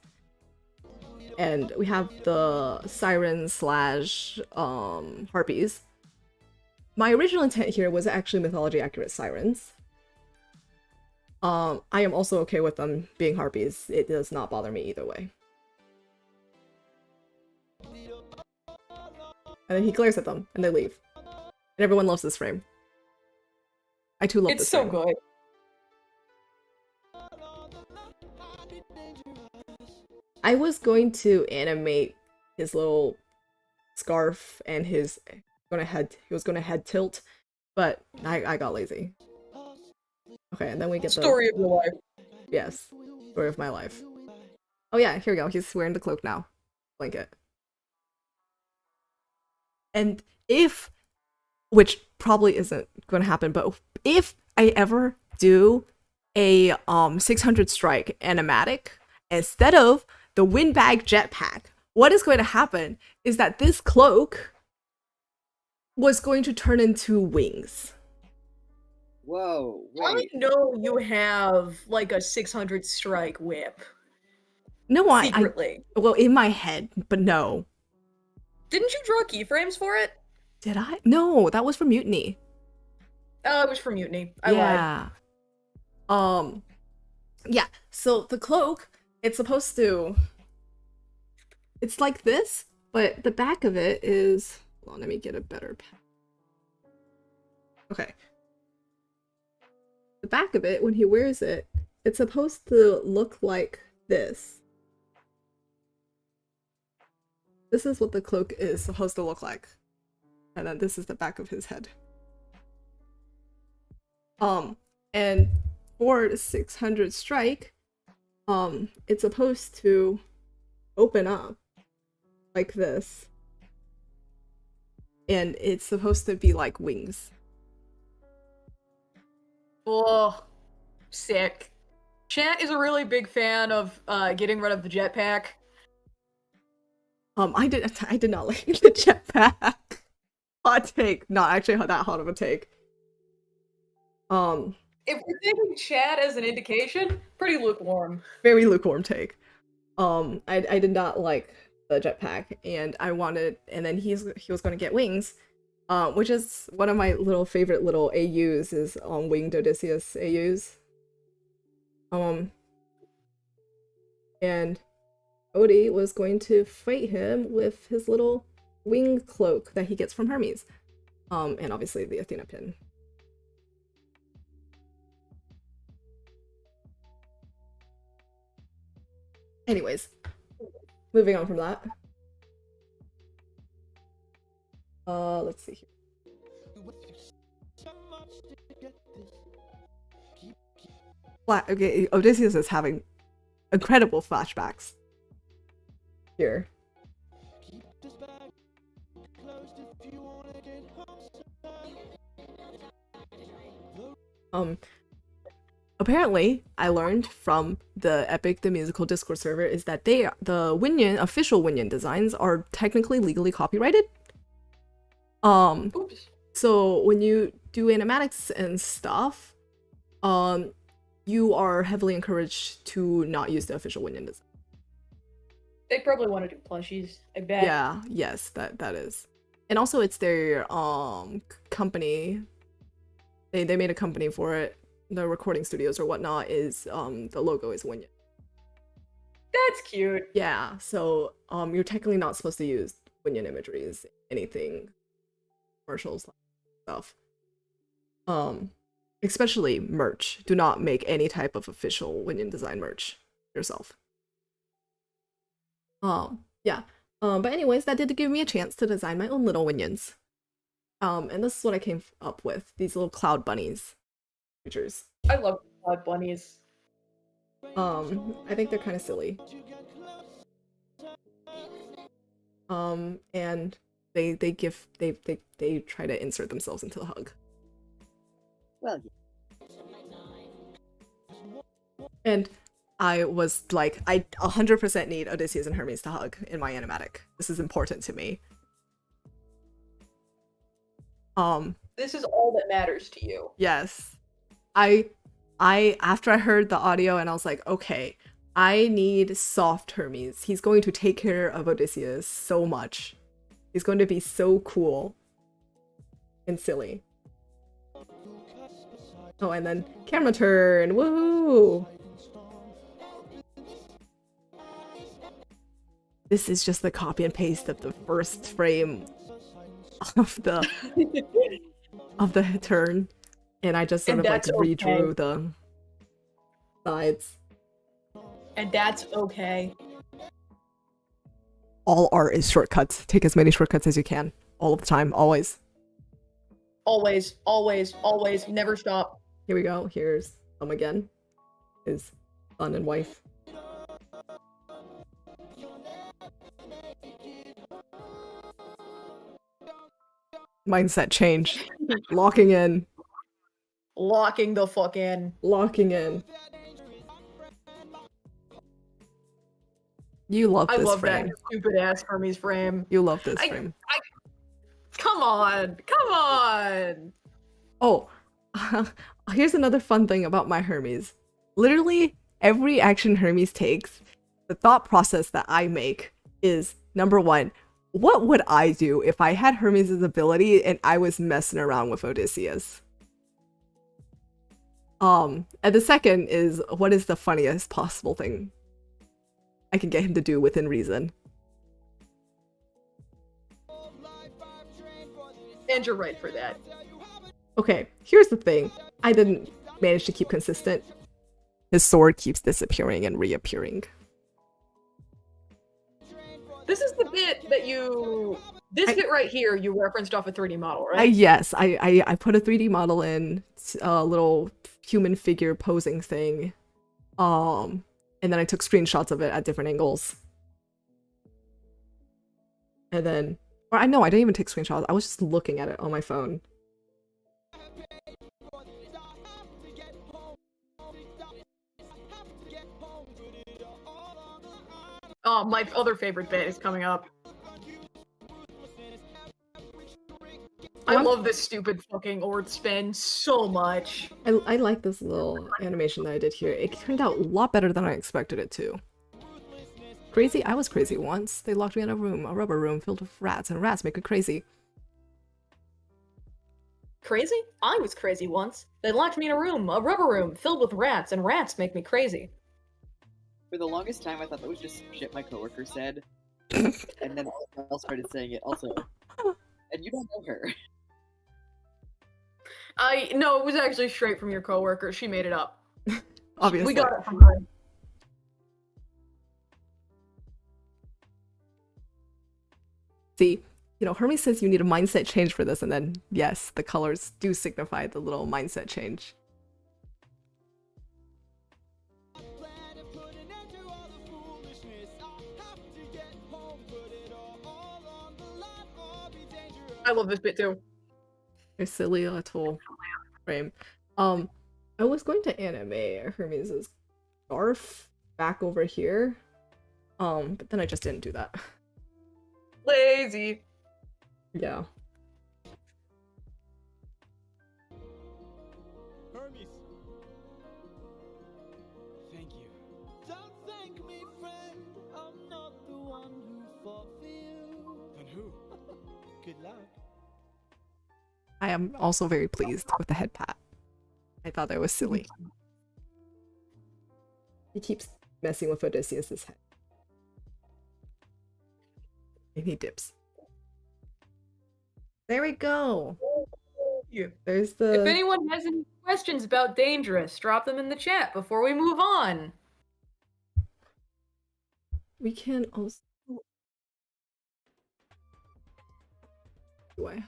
And we have the sirens slash harpies. My original intent here was actually mythology accurate sirens. I am also okay with them being harpies. It does not bother me either way. And then he glares at them, and they leave. And everyone loves this frame. I too love this frame. It's so good. I was going to animate his little scarf and he was gonna head tilt, but I got lazy. Okay, and then we get Story of your life. Yes, story of my life. Oh yeah, here we go. He's wearing the cloak now. Blanket. And if, which probably isn't going to happen, but if I ever do a 600 strike animatic instead of the windbag jetpack, what is going to happen is that this cloak was going to turn into wings. Whoa, I wait. know you have like a 600 strike whip. No, Secretly. Well, in my head, but no. Didn't you draw keyframes for it? Did I? No, that was for Mutiny. Oh, it was for Mutiny. I lied. Yeah. So the cloak, it's supposed to. It's like this, but the back of it is. Hold on, let me get a better. Okay. The back of it, when he wears it, it's supposed to look like this. This is what the cloak is supposed to look like. And then this is the back of his head. And for 600 strike, it's supposed to open up like this. And it's supposed to be like wings. Oh, sick. Chat is a really big fan of getting rid of the jetpack. I did not like the jetpack. Hot take. Not actually that hot of a take. If we're taking chat as an indication, pretty lukewarm. Very lukewarm take. I did not like the jetpack, and I wanted, and then he was going to get wings, which is one of my little favorite little AUs is winged Odysseus AUs. And Odie was going to fight him with his little wing cloak that he gets from Hermes, and obviously the Athena pin. Anyways, moving on from that. Let's see here. Okay, Odysseus is having incredible flashbacks here. Apparently, I learned from the Epic the Musical Discord server is that the Winyan official Winyan designs are technically legally copyrighted. Oops. So when you do animatics and stuff, you are heavily encouraged to not use the official Winyan design. They probably want to do plushies, I bet. Yeah, yes, that is. And also it's their company. They made a company for it. The recording studios or whatnot is the logo is Winyan. That's cute. Yeah, so you're technically not supposed to use Winyan imageries, anything commercials stuff. Especially merch. Do not make any type of official Winyan design merch yourself. Yeah. But anyways, that did give me a chance to design my own little Winyans. And this is what I came up with. These little cloud bunnies. Creatures. I love cloud bunnies. I think they're kind of silly. And they try to insert themselves into the hug. Well, And I was like, I 100% need Odysseus and Hermes to hug in my animatic. This is important to me. This is all that matters to you. Yes. I after I heard the audio and I was like, okay, I need soft Hermes. He's going to take care of Odysseus so much. He's going to be so cool and silly. Oh, and then camera turn. Woohoo! This is just the copy and paste of the first frame of the turn. And I just sort of like redrew the sides. And that's okay. All art is shortcuts. Take as many shortcuts as you can. All of the time. Always. Always, always, always. Never stop. Here we go. Here's again. His son and wife. Mindset change. Locking in. Locking the fuck in. Locking in. You love I this love frame. that stupid ass Hermes frame. You love this frame. Come on, come on. Oh, here's another fun thing about my Hermes. Literally, every action Hermes takes, the thought process that I make is, number one, what would I do if I had Hermes' ability and I was messing around with Odysseus? And the second is, what is the funniest possible thing I can get him to do within reason? And you're right for that. Okay, here's the thing. I didn't manage to keep consistent. His sword keeps disappearing and reappearing. This is the bit that this bit right here you referenced off a 3D model, right? Yes, I put a 3D model in, a little human figure posing thing. And then I took screenshots of it at different angles. And then, or I know, I didn't even take screenshots. I was just looking at it on my phone. Oh, my other favorite bit is coming up. I love this stupid fucking Ord spin so much. I like this little animation that I did here. It turned out a lot better than I expected it to. Crazy? I was crazy once. They locked me in a room, a rubber room filled with rats, and rats make me crazy. Crazy? I was crazy once. They locked me in a rubber room filled with rats, and rats make me crazy. For the longest time, I thought that was just shit my coworker said. And then someone else started saying it also. And you don't know her. No, it was actually straight from your coworker. She made it up. Obviously. We got it from her. See, you know, Hermes says you need a mindset change for this, and then, yes, the colors do signify the little mindset change. I love this bit too. A silly little frame. I was going to animate Hermes' scarf back over here. But then I just didn't do that. Lazy. Yeah. Hermes. Thank you. Don't thank me, friend. I'm not the one who fought for you. Then who? Good luck. I am also very pleased with the head pat. I thought that was silly. He keeps messing with Odysseus' head. And he dips. There we go. Yeah. There's the... If anyone has any questions about Dangerous, drop them in the chat before we move on. We can also... Do I...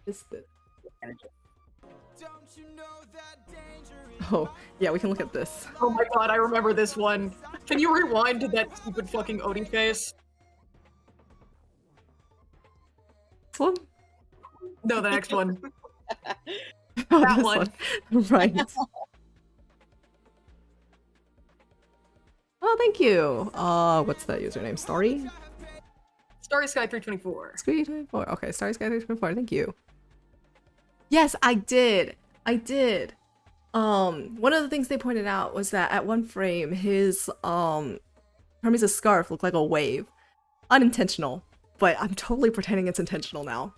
Is this... Oh, yeah, we can look at this. Oh my god, I remember this one. Can you rewind to that stupid fucking Odie face? This one? No, the next one. Oh, That this one. Right. Oh, thank you. What's that username? Story? Starry Sky 324. Squeeze 24. Okay, Starry Sky 324. Thank you. Yes, I did. I did. One of the things they pointed out was that at one frame, his Hermes' scarf looked like a wave. Unintentional, but I'm totally pretending it's intentional now.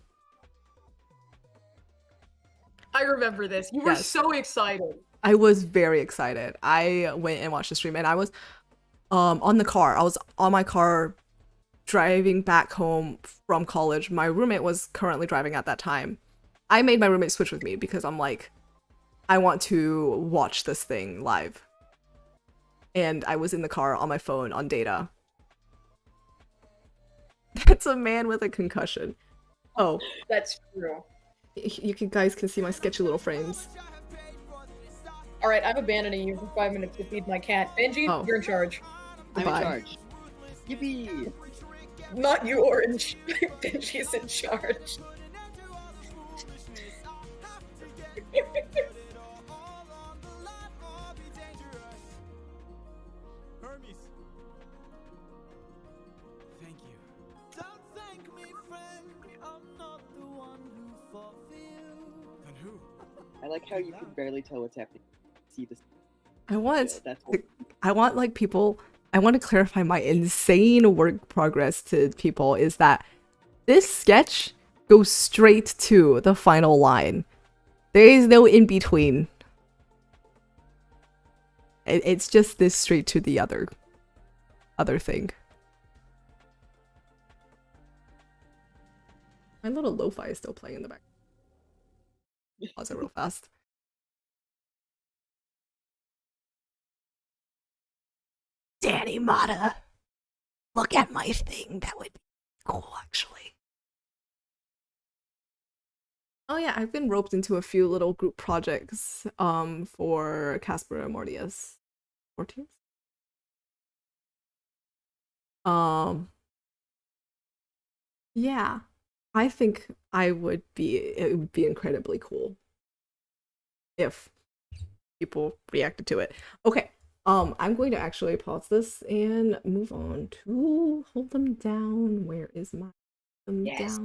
I remember this. You were Yes. so excited. I was very excited. I went and watched the stream, and I was on the car. I was on my car driving back home from college. My roommate was currently driving at that time. I made my roommate switch with me because I'm like, I want to watch this thing live. And I was in the car on my phone on data. That's a man with a concussion. Oh, That's true. guys can see my sketchy little frames. Alright, I'm abandoning you for 5 minutes to feed my cat. Benji, Oh. you're in charge. I'm in Goodbye. charge. Yippee! Not you, Orange. Benji's in charge. Hermes. Thank you. Don't thank me, friend. I'm not the one who fought for you. Then who? I like how you can barely tell what's happening. See this? I want That's what. I want like people I want to clarify my insane work progress to people is that this sketch goes straight to the final line. There is no in between. It's just this straight to the other thing. My little lo-fi is still playing in the back. Pause it real fast. Danny Mata, look at my thing. That would be cool, actually. Oh yeah, I've been roped into a few little group projects for Casper and Mortius. Mortius? Yeah. I think it would be incredibly cool if people reacted to it. Okay. I'm going to actually pause this and move on to hold them down. Where is my Yes.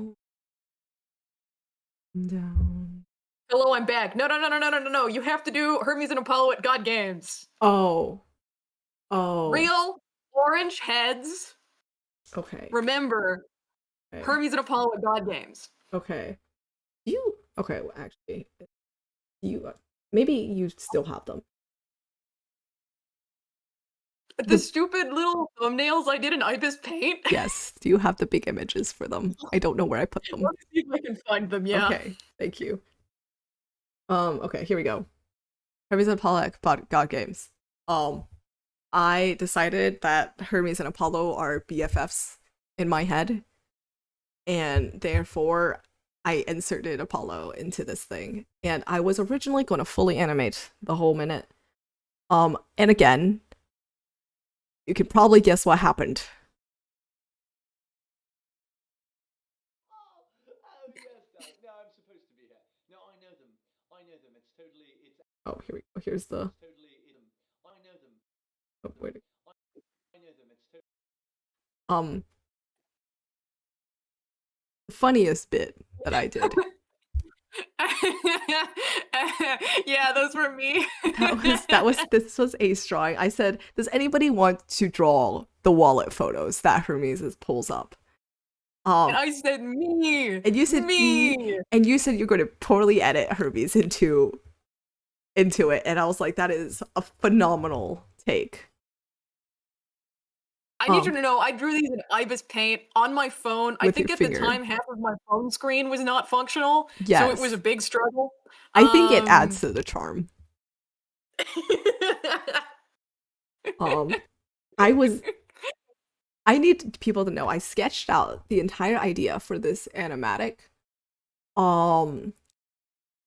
down? Hello, I'm back. No. You have to do Hermes and Apollo at God Games. Oh. Real orange heads. Okay. Remember, Okay. Hermes and Apollo at God Games. Okay. Okay, well, actually, maybe you still have them. The stupid little thumbnails I did in Ibis Paint. Yes. Do you have the big images for them? I don't know where I put them. Let's see if I can find them, yeah. Okay, thank you. Okay, here we go. Hermes and Apollo at God Games. I decided that Hermes and Apollo are BFFs in my head, and therefore I inserted Apollo into this thing. And I was originally going to fully animate the whole minute. And again, you can probably guess what happened. Oh, yes, darling. No, I'm supposed to be here. No, I know them. I know them. It's totally. It's Oh, here we go. Here's the. totally. I know them. Oh, wait. I know them. It's totally. The funniest bit that I did. Yeah, those were me. This was Ace drawing. I said, does anybody want to draw the wallet photos that Hermes pulls up? And I said me. And you said me. And you said you're going to poorly edit Hermes into it. And I was like, that is a phenomenal take. I need you to know, I drew these in Ibis Paint on my phone. I think at the time, half of my phone screen was not functional. Yes. So it was a big struggle. I think it adds to the charm. I need people to know I sketched out the entire idea for this animatic while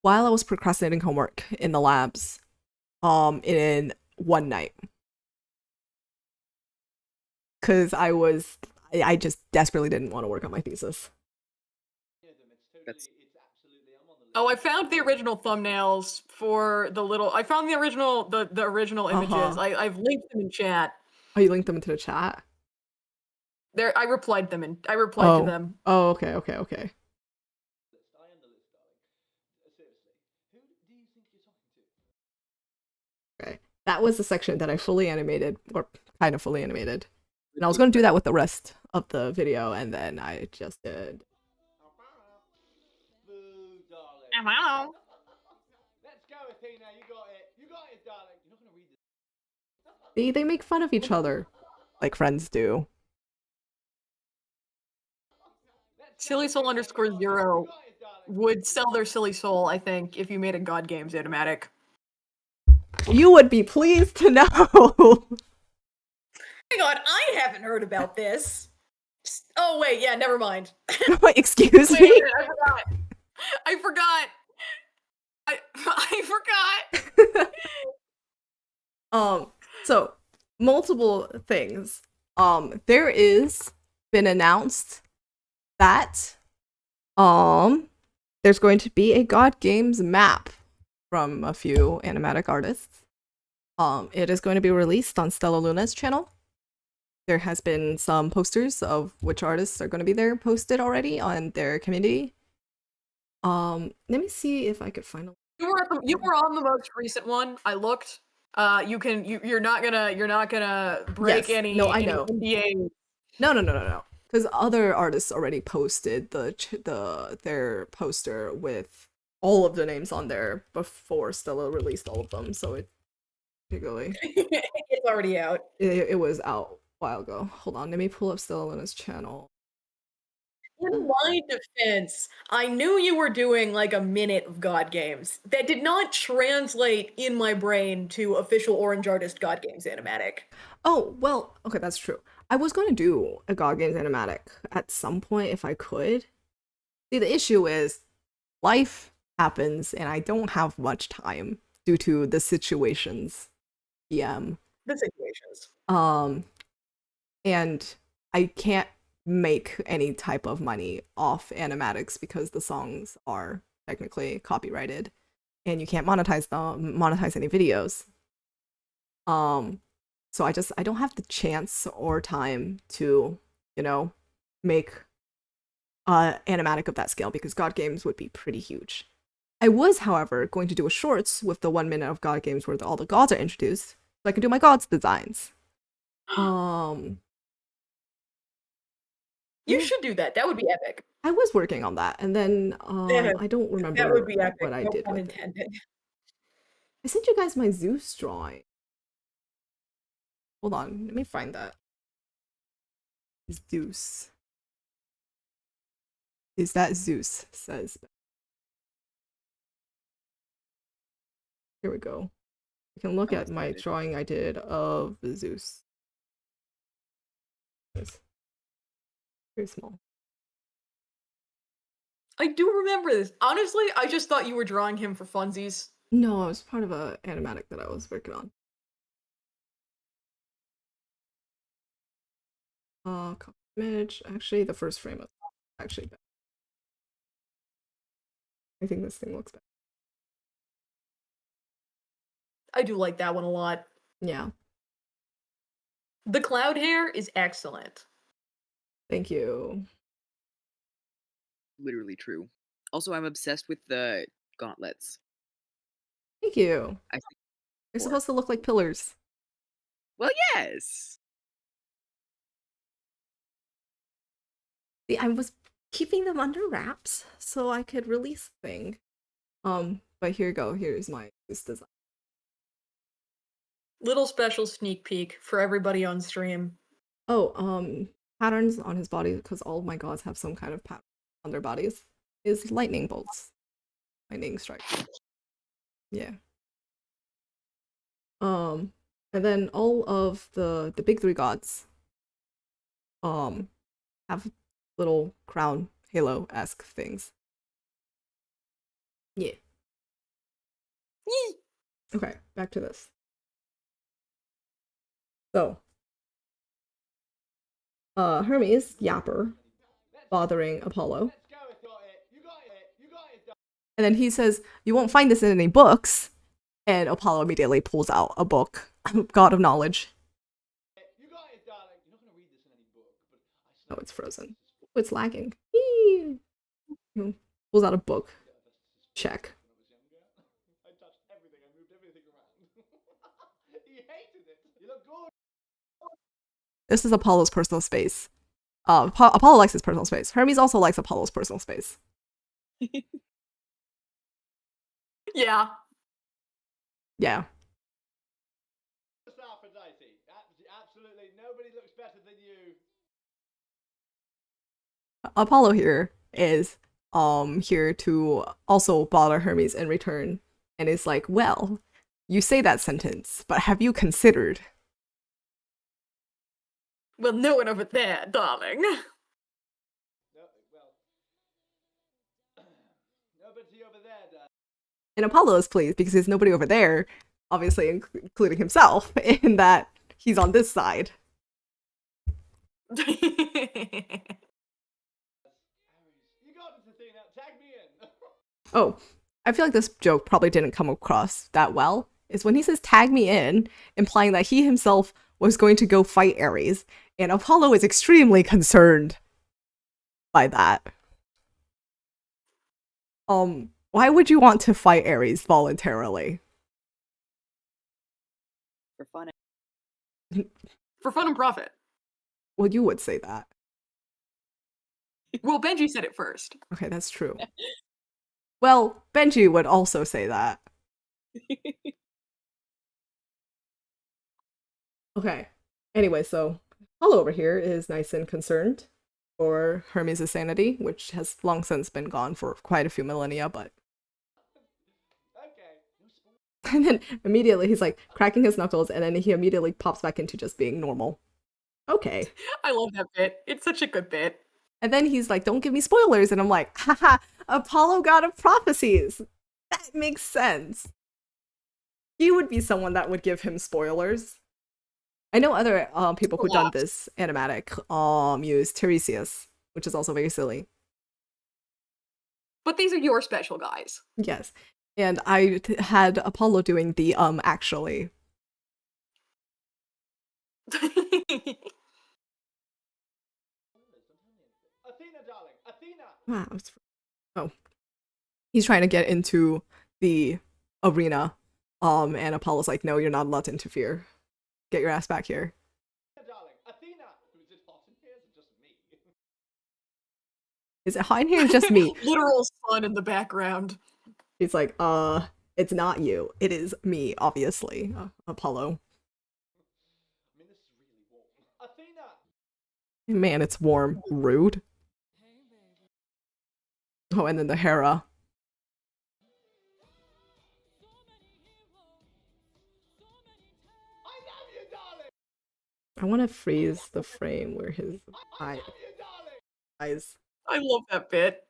I was procrastinating homework in the labs in one night. Because I just desperately didn't want to work on my thesis. Oh, I found the original thumbnails for the little. I found the original images. I've linked them in chat. Oh, you linked them into the chat? There, I replied to them. Oh, okay. Okay, that was the section that I fully animated, or kind of fully animated. And I was going to do that with the rest of the video, and then I just did. Hello. Let's go, Athena. You got it. You got it, darling. You're not gonna read this. They make fun of each other, like friends do. Silly Soul _0 would sell their silly soul, I think, if you made a God Games animatic. You would be pleased to know. Hang on, I haven't heard about this. Oh wait, yeah, never mind. Excuse me. Wait, I forgot. I forgot. So multiple things. There is been announced that there's going to be a God Games map from a few animatic artists. It is going to be released on Stella Luna's channel. There has been some posters of which artists are going to be there posted already on their community. Let me see if I could find a. You were on the most recent one. I looked. You're not gonna break Yes. any No, I know. NDA. No. Because other artists already posted their poster with all of the names on there before Stella released all of them. So it particularly It's already out. it was out a while ago. Hold on, let me pull up Stella Luna's channel. In my defense, I knew you were doing like a minute of God Games. That did not translate in my brain to official Orange Artist God Games animatic. Oh, well, okay, that's true. I was going to do a God Games animatic at some point if I could. See, the issue is life happens and I don't have much time due to the situations. PM. The situations. And I can't make any type of money off animatics because the songs are technically copyrighted and you can't monetize any videos. So I don't have the chance or time to, make animatic of that scale because God Games would be pretty huge. I was, however, going to do a shorts with the 1 minute of God Games where all the gods are introduced, so I can do my gods designs. You should do that. That would be epic. I was working on that, and then I don't remember that would be epic. what I No did pun with it. intended. I sent you guys my Zeus drawing. Hold on, let me find that. Zeus. Is that Zeus? Says. Here we go. You can look at my drawing I did of Zeus. It's very small. I do remember this. Honestly, I just thought you were drawing him for funsies. No, it was part of a animatic that I was working on. Copy image. Actually, the first frame was actually bad. I think this thing looks bad. I do like that one a lot. Yeah. The cloud hair is excellent. Thank you. Literally true. Also, I'm obsessed with the gauntlets. Thank you. I think They're supposed to look like pillars. Well, yes. See, I was keeping them under wraps so I could release the thing. But here you go. Here's my design. Little special sneak peek for everybody on stream. Oh, patterns on his body, because all of my gods have some kind of pattern on their bodies, is lightning bolts. Lightning strikes. Yeah. And then all of the big three gods have little crown halo-esque things. Yeah. Okay, back to this. So, Hermes, Yapper, bothering Apollo. And then he says, "You won't find this in any books." And Apollo immediately pulls out a book, God of Knowledge. Oh, it's frozen. Oh, it's lagging. Eee. Pulls out a book. Check. This is Apollo's personal space. Apollo likes his personal space. Hermes also likes Apollo's personal space. Yeah. Yeah. Absolutely, nobody looks better than you. Apollo here is here to also bother Hermes in return, and is like, "Well, you say that sentence, but have you considered?" Well, no one over there, darling. No, well, nobody over there, Dad. And Apollo is pleased because there's nobody over there, obviously including himself, in that he's on this side. Ares, you got it, Athena. Tag me in. Oh, I feel like this joke probably didn't come across that well. Is when he says tag me in, implying that he himself was going to go fight Ares, and Apollo is extremely concerned by that. Why would you want to fight Ares voluntarily? For fun. For fun and profit. Well, you would say that. Well, Benji said it first. Okay, that's true. Well, Benji would also say that. Okay. Anyway, so Apollo over here is nice and concerned for Hermes' sanity, which has long since been gone for quite a few millennia, but Okay. and then immediately he's like cracking his knuckles, and then he immediately pops back into just being normal. Okay. I love that bit. It's such a good bit. And then he's like, don't give me spoilers. And I'm like, haha, Apollo, god of prophecies. That makes sense. He would be someone that would give him spoilers. I know other people who done this animatic use Tiresias, which is also very silly. But these are your special guys. Yes. And I had Apollo doing the actually. Athena, darling. Athena. Wow. Oh. He's trying to get into the arena. And Apollo's like, no, you're not allowed to interfere. Get your ass back here. Darling. Athena. Is it hot in here? Is it just me? Is it hot in here or just me? Literal sun in the background. He's like, it's not you. It is me, obviously. Apollo. I mean, this is really warm. Athena. Man, it's warm. Rude. Oh, and then the Hera. I love you, darling. I want to freeze the frame where his I love you, darling. eyes. I love that bit.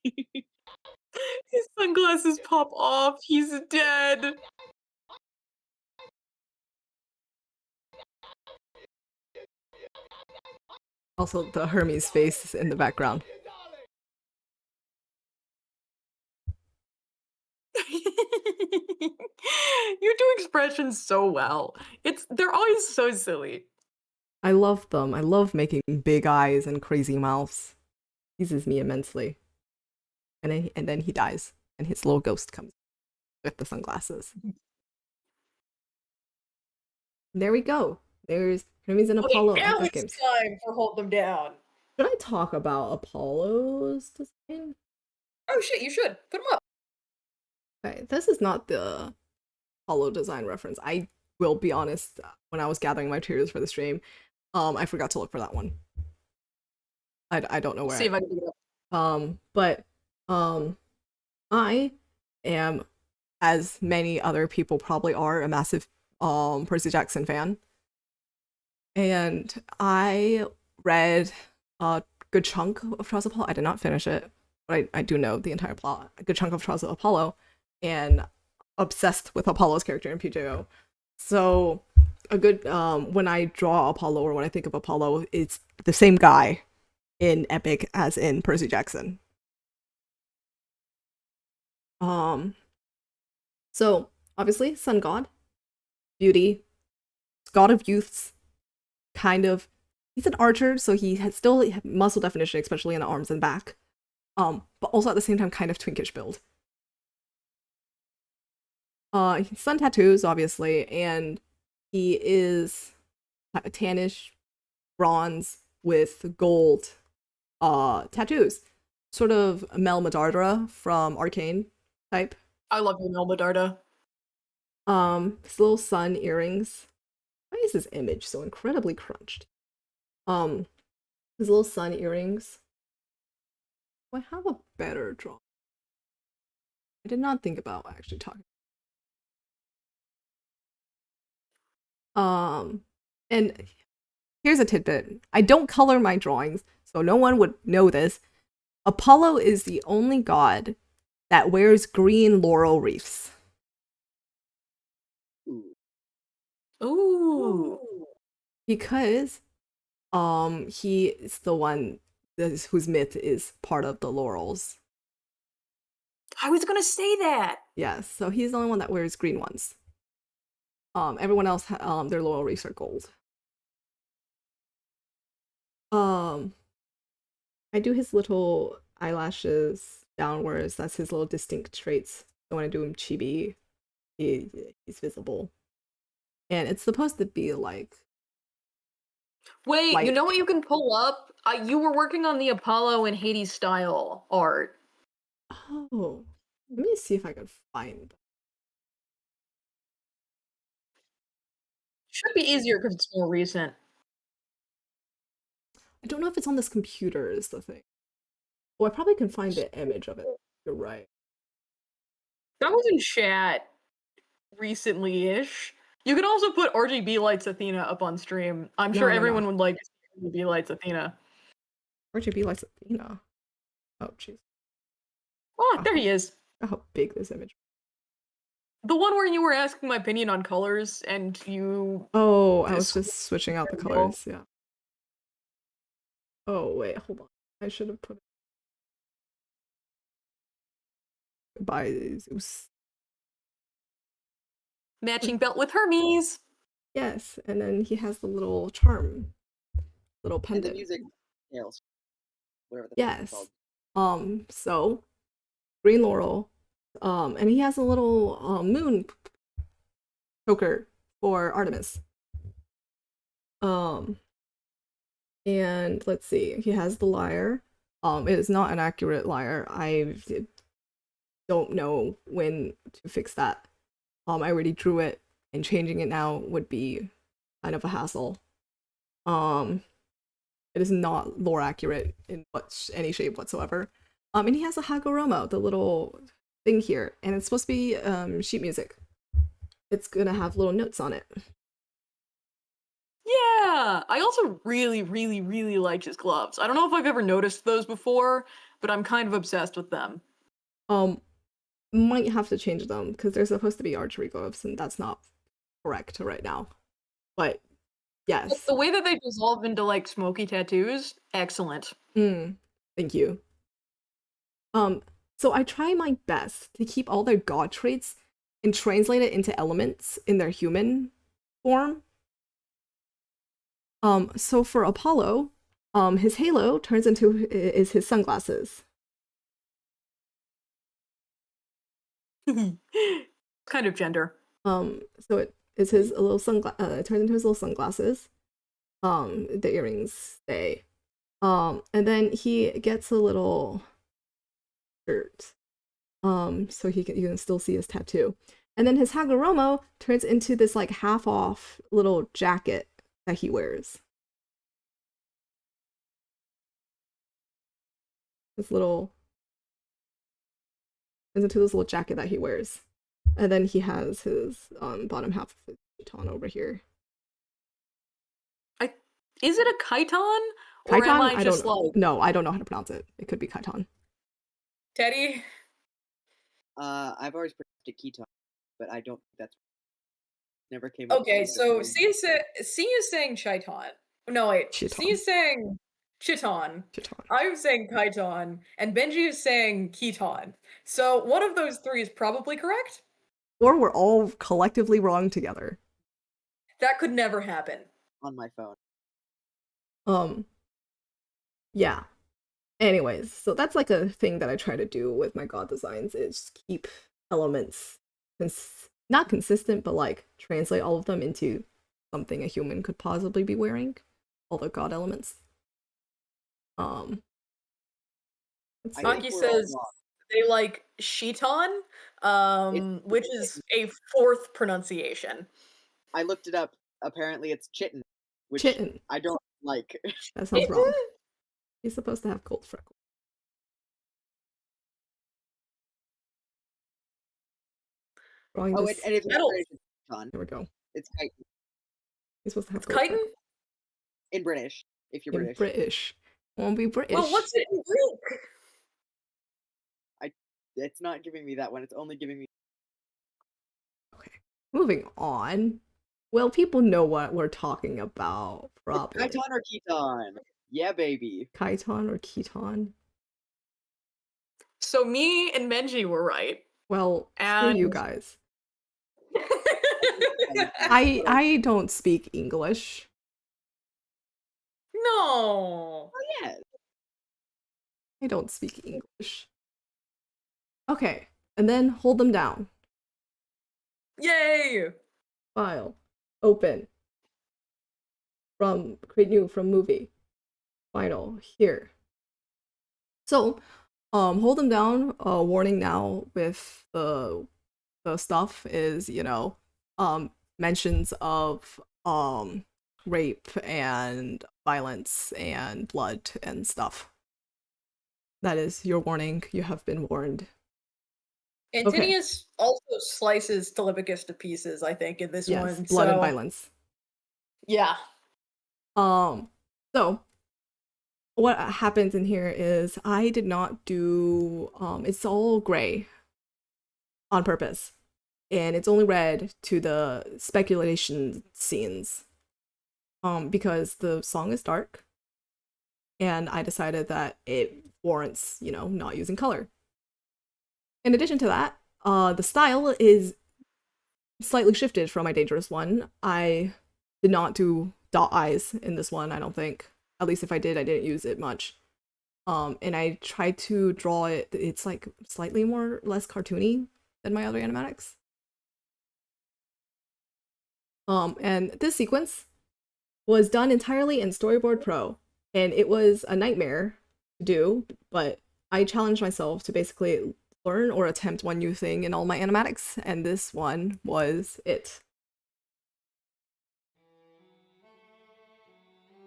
His sunglasses pop off. He's dead. Also, the Hermes face in the background. You do expressions so well. They're always so silly. I love them. I love making big eyes and crazy mouths. Teases me immensely. And then he dies, and his little ghost comes with the sunglasses. There we go. There's Hermes and Apollo. Okay, now Epic it's Games. time for Hold Them Down. Should I talk about Apollo's design? Oh shit, you should. Put them up. Okay, this is not the Apollo design reference. I will be honest, when I was gathering my materials for the stream, I forgot to look for that one. I don't know where. See if I can pick it up. But I am, as many other people probably are, a massive Percy Jackson fan. And I read a good chunk of Trials of Apollo. I did not finish it, but I do know the entire plot. A good chunk of Trials of Apollo, and obsessed with Apollo's character in PJO. So a good when I draw Apollo, or when I think of Apollo, it's the same guy in Epic as in Percy Jackson. So obviously sun god, beauty, god of youths, kind of. He's an archer, so he has still muscle definition, especially in the arms and back. But also at the same time, kind of twinkish build. Sun tattoos, obviously, and he is tannish bronze with gold tattoos. Sort of Mel Medarda from Arcane type. I love you, Melba Darda. His little sun earrings. Why is his image so incredibly crunched? His little sun earrings. Do I have a better drawing? I did not think about actually talking. And here's a tidbit. I don't color my drawings, so no one would know this. Apollo is the only god that wears green laurel wreaths. Ooh. because he is the one whose myth is part of the laurels. I was gonna say that. Yes, so he's the only one that wears green ones. Everyone else, their laurel wreaths are gold. I do his little eyelashes downwards. That's his little distinct traits. So when I do him chibi, he's visible. And it's supposed to be like Wait, you light. know what you can pull up? You were working on the Apollo and Hades style art. Oh, let me see if I can find. Should be easier because it's more recent. I don't know if it's on this computer is the thing. Well, I probably can find the image of it. You're right. That was in chat recently-ish. You can also put RGB Lights Athena up on stream. I'm sure everyone would like to see RGB Lights Athena. RGB Lights Athena. Oh, jeez. Oh, there he is. How big this image. The one where you were asking my opinion on colors and you... Oh, I was just switching out the colors, yeah. Oh, wait, hold on. I should have put it. Goodbye, Zeus. Matching belt with Hermes. Yes, and then he has the little charm. Little pendant. And the music tails. Whatever the fuck it's Yes. called. So green laurel. And he has a little moon choker for Artemis. And let's see, he has the lyre. It is not an accurate lyre. I don't know when to fix that. I already drew it, and changing it now would be kind of a hassle. It is not lore accurate in any shape whatsoever. And he has a Hagoromo, the little thing here, and it's supposed to be sheet music. It's gonna have little notes on it. Yeah, I also really, really, really like his gloves. I don't know if I've ever noticed those before, but I'm kind of obsessed with them. Might have to change them because they're supposed to be archery gloves, and that's not correct right now. But yes. But the way that they dissolve into like smoky tattoos, excellent. Thank you. So I try my best to keep all their god traits and translate it into elements in their human form. So for Apollo, his halo turns into is his sunglasses. Kind of gender. So it is his little it turns into his little sunglasses. The earrings stay. And then he gets a little shirt. So you can still see his tattoo. And then his Hagoromo turns into this like half off little jacket that he wears. This little turns into this little jacket that he wears. And then he has his bottom half of his chiton over here. Is it a chiton? Or Chiton? am I just like... No, I don't know how to pronounce it. It could be chiton. Teddy? I've always pronounced it keton, but I don't think that's never came up. Okay, so C is saying chiton. No, wait. Chiton. C is saying chiton. I'm saying chiton, and Benji is saying keton. So one of those three is probably correct? Or we're all collectively wrong together. That could never happen. On my phone. Yeah. Anyways, so that's like a thing that I try to do with my god designs is keep elements not consistent, but like translate all of them into something a human could possibly be wearing. All the god elements. Aki says they like chiton, which is a fourth pronunciation. I looked it up. Apparently it's chitin, which I don't like. That sounds wrong. He's supposed to have gold freckles. And if it's British, it's chiton. There we go. It's chitin. He's supposed to have gold freckles. In British, if you're British. British. Won't be British. Well, what's it in Greek? It's not giving me that one. It's only giving me... Okay. Moving on. Well, people know what we're talking about, probably. Kaiton or Keaton? Yeah, baby. Kaiton or Keaton? So me and Menji were right. Well, screw And you guys. I don't speak English. No. Yeah. I don't speak English. Okay, and then hold them down. Yay! File. Open. From create new from movie. Final. Here. So, hold them down. Warning now with the stuff is, you know, mentions of rape and violence and blood and stuff. That is your warning. You have been warned. Antinius also slices Telemachus to pieces, I think, in this Yes, one. blood and So violence. yeah. So what happens in here is I did not do it's all gray on purpose. And it's only red to the speculation scenes. Because the song is dark. And I decided that it warrants, you know, not using color. In addition to that, the style is slightly shifted from my dangerous one. I did not do dot eyes in this one, I don't think. At least if I did, I didn't use it much. And I tried to draw it, it's like slightly less cartoony than my other animatics. And this sequence was done entirely in Storyboard Pro, and it was a nightmare to do, but I challenged myself to basically learn or attempt one new thing in all my animatics, and this one was it.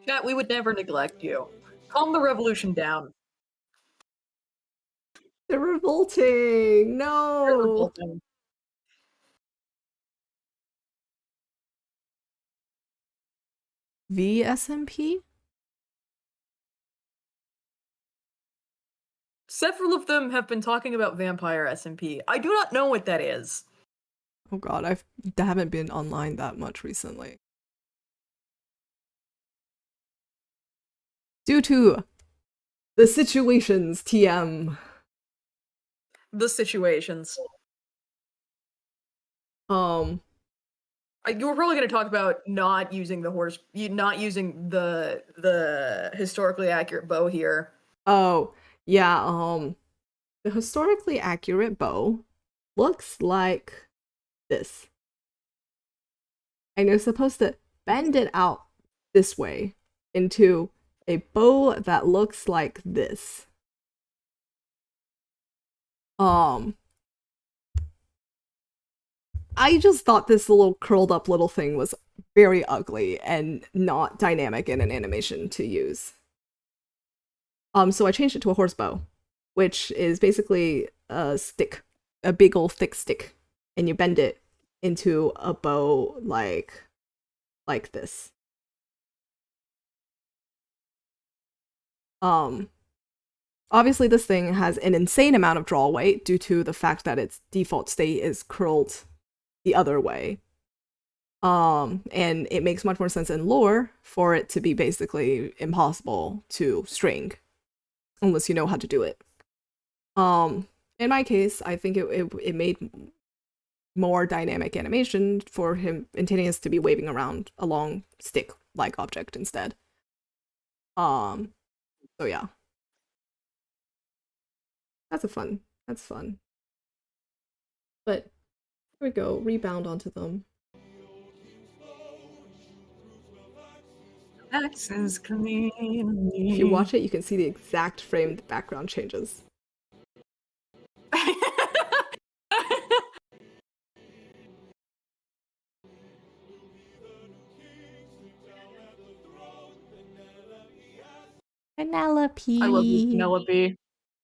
Chat, we would never neglect you. Calm the revolution down. They're revolting! They're No! revolting. VSMP? Several of them have been talking about Vampire SMP. I do not know what that is. Oh god, I haven't been online that much recently. Due to the situations, TM. The situations. You were probably going to talk about not using the historically accurate bow here. Oh, yeah, the historically accurate bow looks like this. And you're supposed to bend it out this way into a bow that looks like this. I just thought this little curled up little thing was very ugly and not dynamic in an animation to use. So I changed it to a horse bow, which is basically a stick, a big old thick stick, and you bend it into a bow like this. Obviously this thing has an insane amount of draw weight due to the fact that its default state is curled the other way. And it makes much more sense in lore for it to be basically impossible to string unless you know how to do it. In my case, I think it made more dynamic animation for him Antinius to be waving around a long stick-like object instead. So yeah. That's fun. But here we go, rebound onto them. Access clean. If you watch it, you can see the exact frame the background changes. Penelope. I love you, Penelope.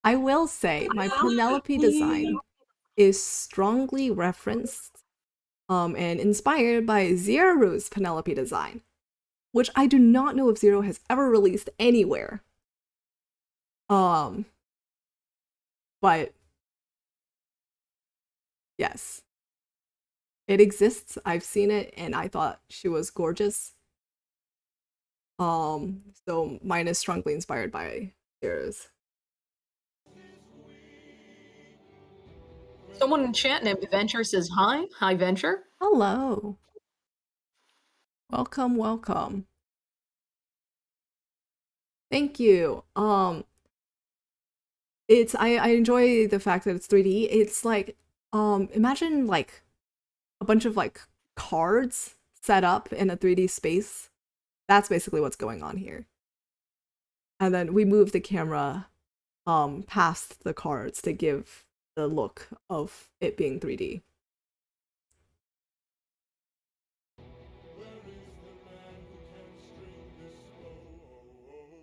I will say my Penelope design is strongly referenced and inspired by Zero's Penelope design, which I do not know if Zero has ever released anywhere. But yes. It exists. I've seen it, and I thought she was gorgeous. So mine is strongly inspired by Sarah's. Someone in chat named Venture says hi. Hi, Venture. Hello. Welcome, welcome. Thank you. I enjoy the fact that it's 3D. It's like imagine like a bunch of like cards set up in a 3D space. That's basically what's going on here. And then we move the camera past the cards to give the look of it being 3D.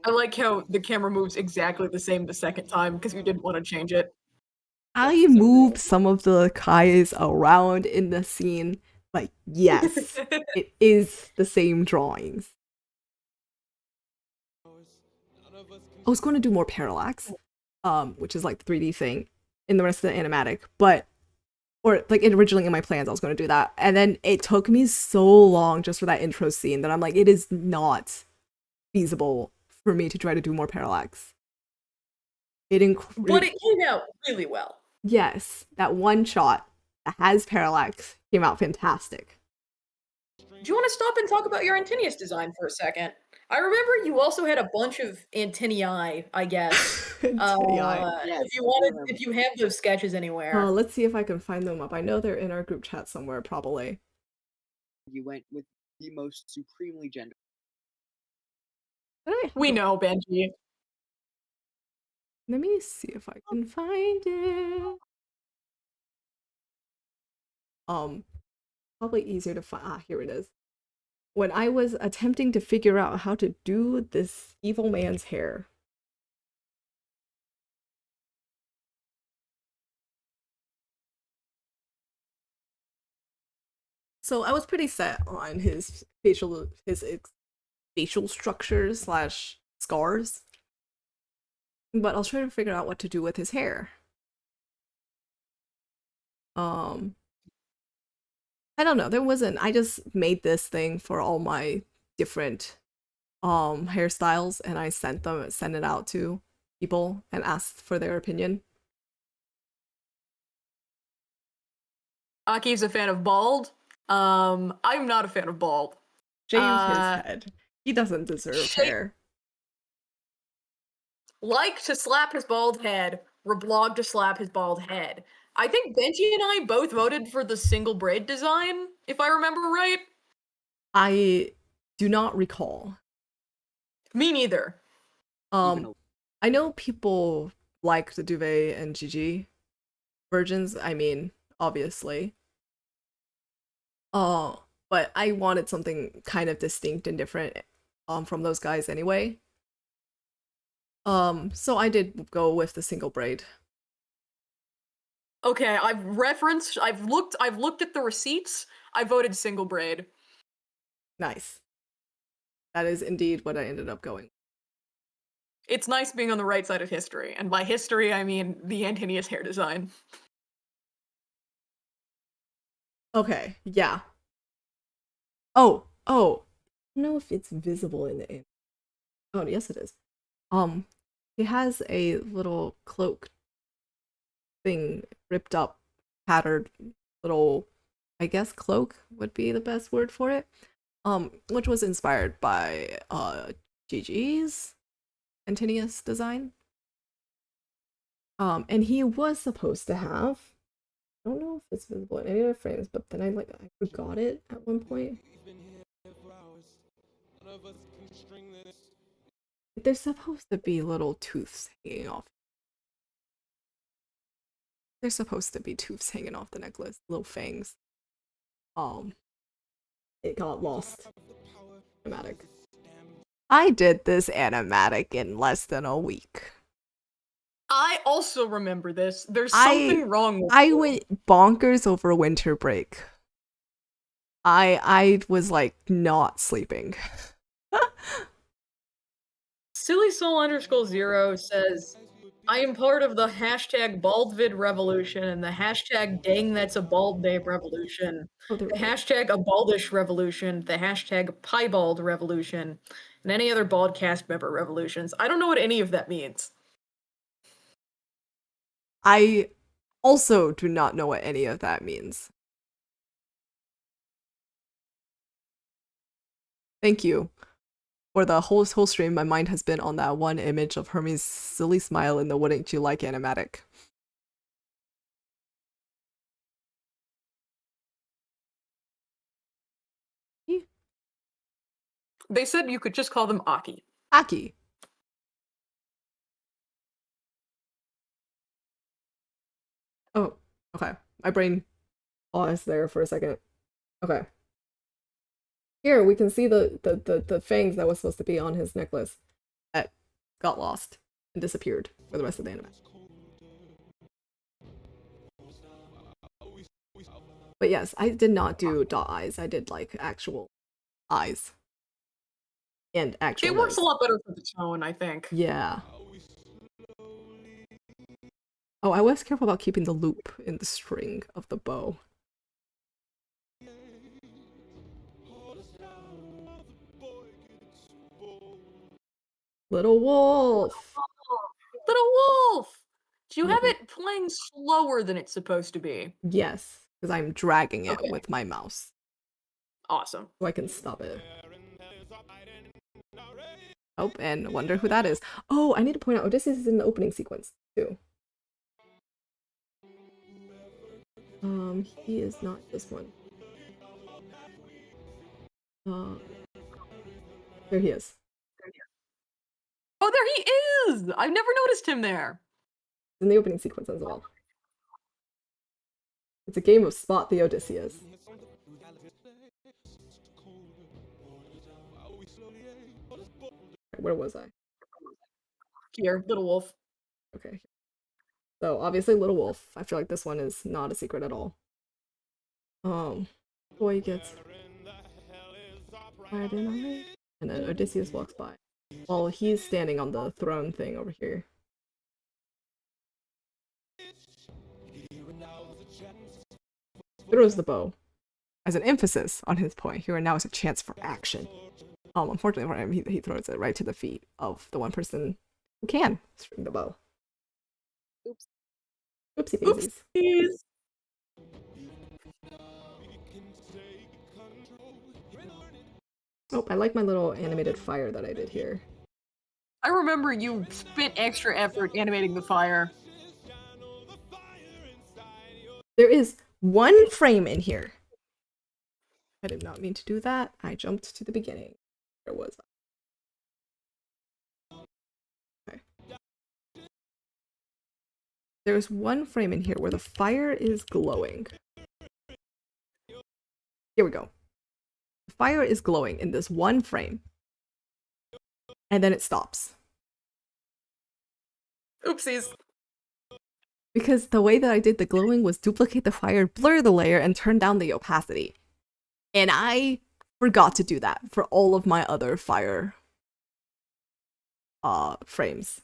I like how the camera moves exactly the same the second time because we didn't want to change it. I That's so moved real. some of the Kais around in the scene, but yes, it is the same drawings. I was going to do more parallax, which is like the 3D thing in the rest of the animatic, but or like originally in my plans I was going to do that, and then it took me so long just for that intro scene that I'm like, it is not feasible for me to try to do more parallax. But it came out really well. Yes, that one shot that has parallax came out fantastic. Do you want to stop and talk about your Antinius design for a second? I remember you also had a bunch of antennae, I guess. Antennae. Yes, If you have those sketches anywhere. Let's see if I can find them up. I know they're in our group chat somewhere, probably. you went with the most supremely gender. We know, Benji. Let me see if I can find it. Probably easier to find. Ah, here it is. When I was attempting to figure out how to do this evil man's hair. So I was pretty set on his facial structures slash scars, but I was trying to figure out what to do with his hair. I don't know. There wasn't. I just made this thing for all my different hairstyles, and I sent it out to people and asked for their opinion. Aki's a fan of bald. I'm not a fan of bald. Shave his head. He doesn't deserve hair. Like to slap his bald head, reblog to slap his bald head. I think Benji and I both voted for the single braid design, if I remember right. I do not recall. Me neither. I know people like the duvet and GG versions. I mean, obviously. But I wanted something kind of distinct and different from those guys anyway. So I did go with the single braid. Okay, I've looked at the receipts. I voted single braid. Nice. That is indeed what I ended up going. It's nice being on the right side of history, and by history I mean the Antinius hair design. Okay, yeah. Oh, I don't know if it's visible in the. Oh, yes, it is. He has a little cloak thing ripped up, patterned little, I guess cloak would be the best word for it. Which was inspired by GG's Antinius design. And he was supposed to have, I don't know if it's visible in any of the frames, but then I forgot it at one point. There's supposed to be little tooths hanging off. There's supposed to be tooths hanging off the necklace, little fangs. It got lost. Animatic. I did this animatic in less than a week. I also remember this. There's something wrong with I went bonkers over winter break. I was like not sleeping. Silly Soul _0 says, I am part of the hashtag baldvid revolution and the hashtag dang that's a bald babe revolution, Oh, there the we go. hashtag a baldish revolution, the hashtag piebald revolution, and any other bald cast member revolutions. I don't know what any of that means. I also do not know what any of that means. Thank you. For the whole stream, my mind has been on that one image of Hermes' silly smile in the Wouldn't You Like animatic. They said you could just call them Aki. Aki. Oh, okay. My brain paused there for a second. Okay. Here we can see the fangs that was supposed to be on his necklace that got lost and disappeared for the rest of the anime. But yes, I did not do dot eyes. I did like actual eyes and actual It works nose. a lot better for the tone, I think. Yeah. Oh, I was careful about keeping the loop in the string of the bow. Little wolf! Little wolf! Do you have it playing slower than it's supposed to be? Yes, because I'm dragging it Okay. with my mouse. Awesome. So I can stop it. Oh, and wonder who that is. Oh, I need to point out Odysseus is in the opening sequence, too. He is not this one. There he is. Oh, there he is! I've never noticed him there. In the opening sequence as well. It's a game of Spot the Odysseus. Where was I? Here, little wolf. Okay. So obviously Little Wolf. I feel like this one is not a secret at all. Boy gets fired in on me, and then Odysseus walks by. While he's standing on the throne thing over here. Throws the bow as an emphasis on his point. Here and now is a chance for action. Unfortunately for him, he throws it right to the feet of the one person who can string the bow. Oops. Oopsie daisies. Oopsies. Oh, I like my little animated fire that I did here. I remember you spent extra effort animating the fire. There is one frame in here. I did not mean to do that. I jumped to the beginning. Where was I? Okay. There's one frame in here where the fire is glowing. Here we go. The fire is glowing in this one frame. And then it stops. Oopsies. Because the way that I did the glowing was duplicate the fire, blur the layer, and turn down the opacity. And I forgot to do that for all of my other fire frames.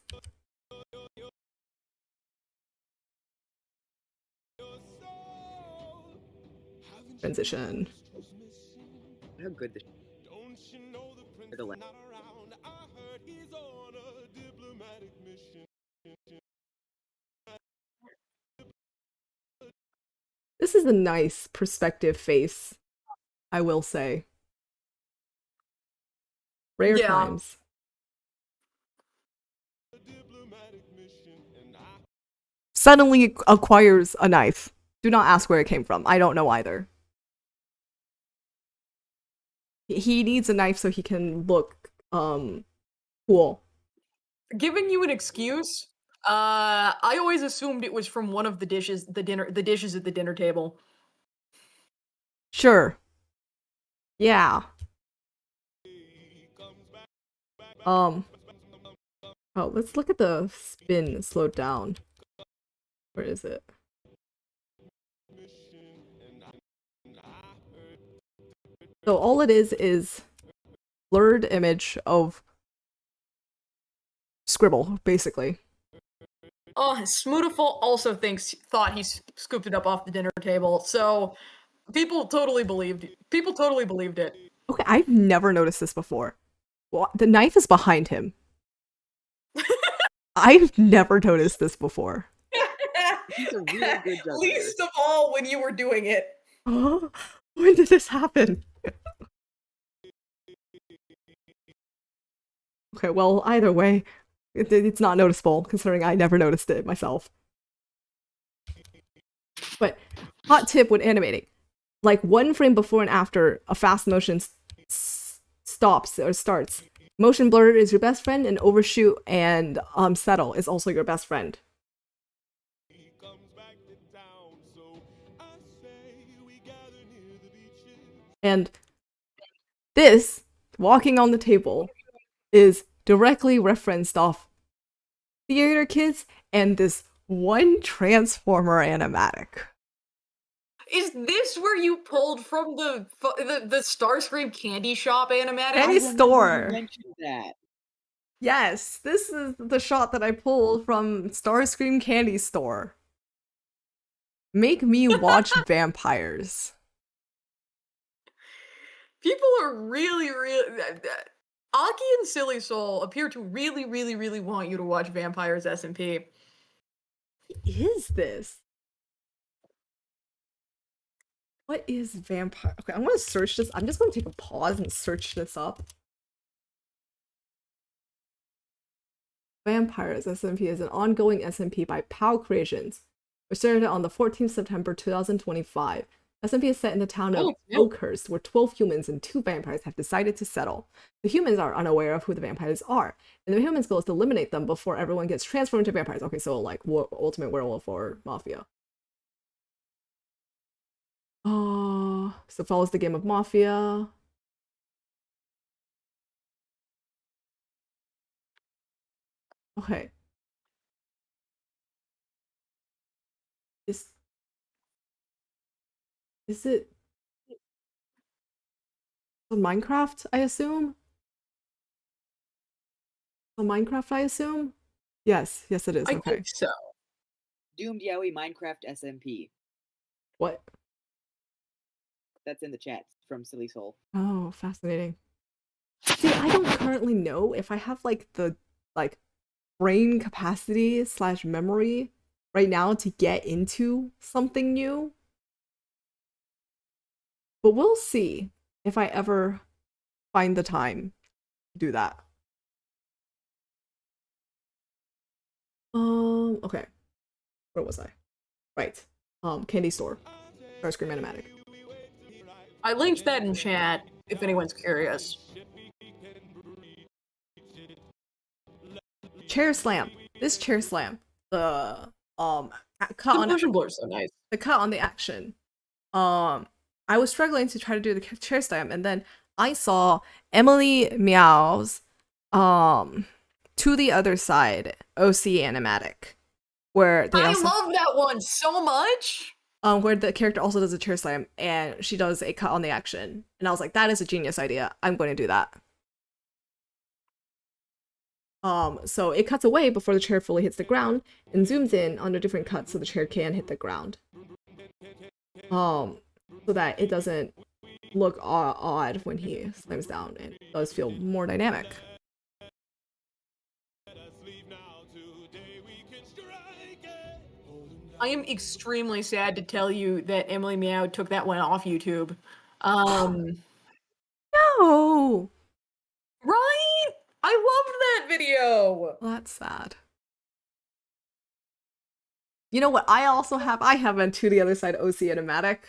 Transition. How good this the la- This is a nice perspective face, I will say. Rare times. Suddenly acquires a knife. Do not ask where it came from. I don't know either. He needs a knife so he can look cool. Giving you an excuse, I always assumed it was from one of the dishes, the dishes at the dinner table. Sure. Yeah. Oh, let's look at the spin slowed down. Where is it? So all it is blurred image of scribble, basically. Oh, Smootaful also thought he scooped it up off the dinner table. So people totally believed it. Okay, I've never noticed this before. Well, the knife is behind him. I've never noticed this before. He's a really good juggler. Least of all when you were doing it. Oh, when did this happen? Okay, well, either way, it's not noticeable, considering I never noticed it myself. But, hot tip with animating. Like, 1 frame before and after a fast motion stops or starts. Motion blur is your best friend, and overshoot and settle is also your best friend. And this, walking on the table, is directly referenced off Theater Kids and this one Transformer animatic. Is this where you pulled from the Starscream candy shop animatic? Candy store. You mentioned that. Yes, this is the shot that I pulled from Starscream Candy Store. Make me watch vampires. People are really Aki and Silly Soul appear to really want you to watch Vampires SMP. What is this? What is vampire? Okay, I'm gonna search this. I'm just gonna take a pause and search this up. Vampires SMP is an ongoing SMP by POW Creations, which started on the 14th September 2025. SMP is set in the town of Oakhurst, where 12 humans and 2 vampires have decided to settle. The humans are unaware of who the vampires are, and the humans' goal is to eliminate them before everyone gets transformed into vampires. Okay, so like Ultimate Werewolf or Mafia. Oh, so follows the game of Mafia. Okay. Is it on Minecraft, I assume? On Minecraft, I assume? Yes, yes it is. I Okay. think so. Doomed Yowie Minecraft SMP. What? That's in the chat from Silly Soul. Oh, fascinating. See, I don't currently know if I have like the brain capacity / memory right now to get into something new. But we'll see if I ever find the time to do that. Okay. Where was I? Right. Candy store. Starscream Animatic. I linked that in chat if anyone's curious. Chair slam. This chair slam. The cut on motion blur is so nice. The cut on the action. I was struggling to try to do the chair slam, and then I saw Emily Meow's To the Other Side OC Animatic, where they I love that one so much. Where the character also does a chair slam and she does a cut on the action, and I was like, that is a genius idea. I'm going to do that. So it cuts away before the chair fully hits the ground and zooms in on a different cut so the chair can hit the ground. So that it doesn't look odd when he slams down, and it does feel more dynamic. I am extremely sad to tell you that Emily Meow took that one off YouTube. No! Right? I loved that video! Well, that's sad. You know what I also have? I have a To the Other Side OC Animatic.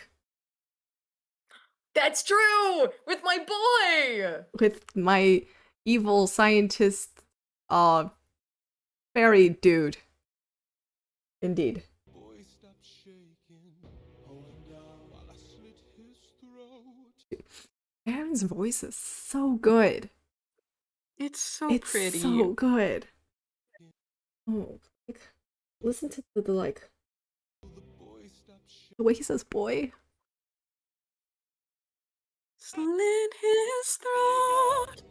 That's true! With my boy! With my evil scientist, fairy dude. Indeed. Aaron's voice is so good. It's so it's pretty. So good. Oh, like, listen to the way he says boy. Slit his throat.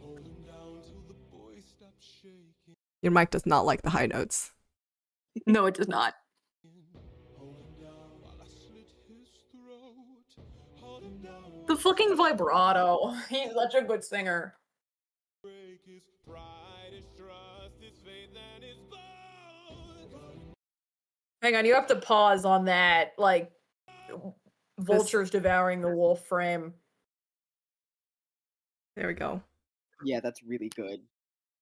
Your mic does not like the high notes. No, it does not. The fucking vibrato. He's such a good singer. Hang on, you have to pause on that, like, vultures devouring the wolf frame. There we go. Yeah, that's really good.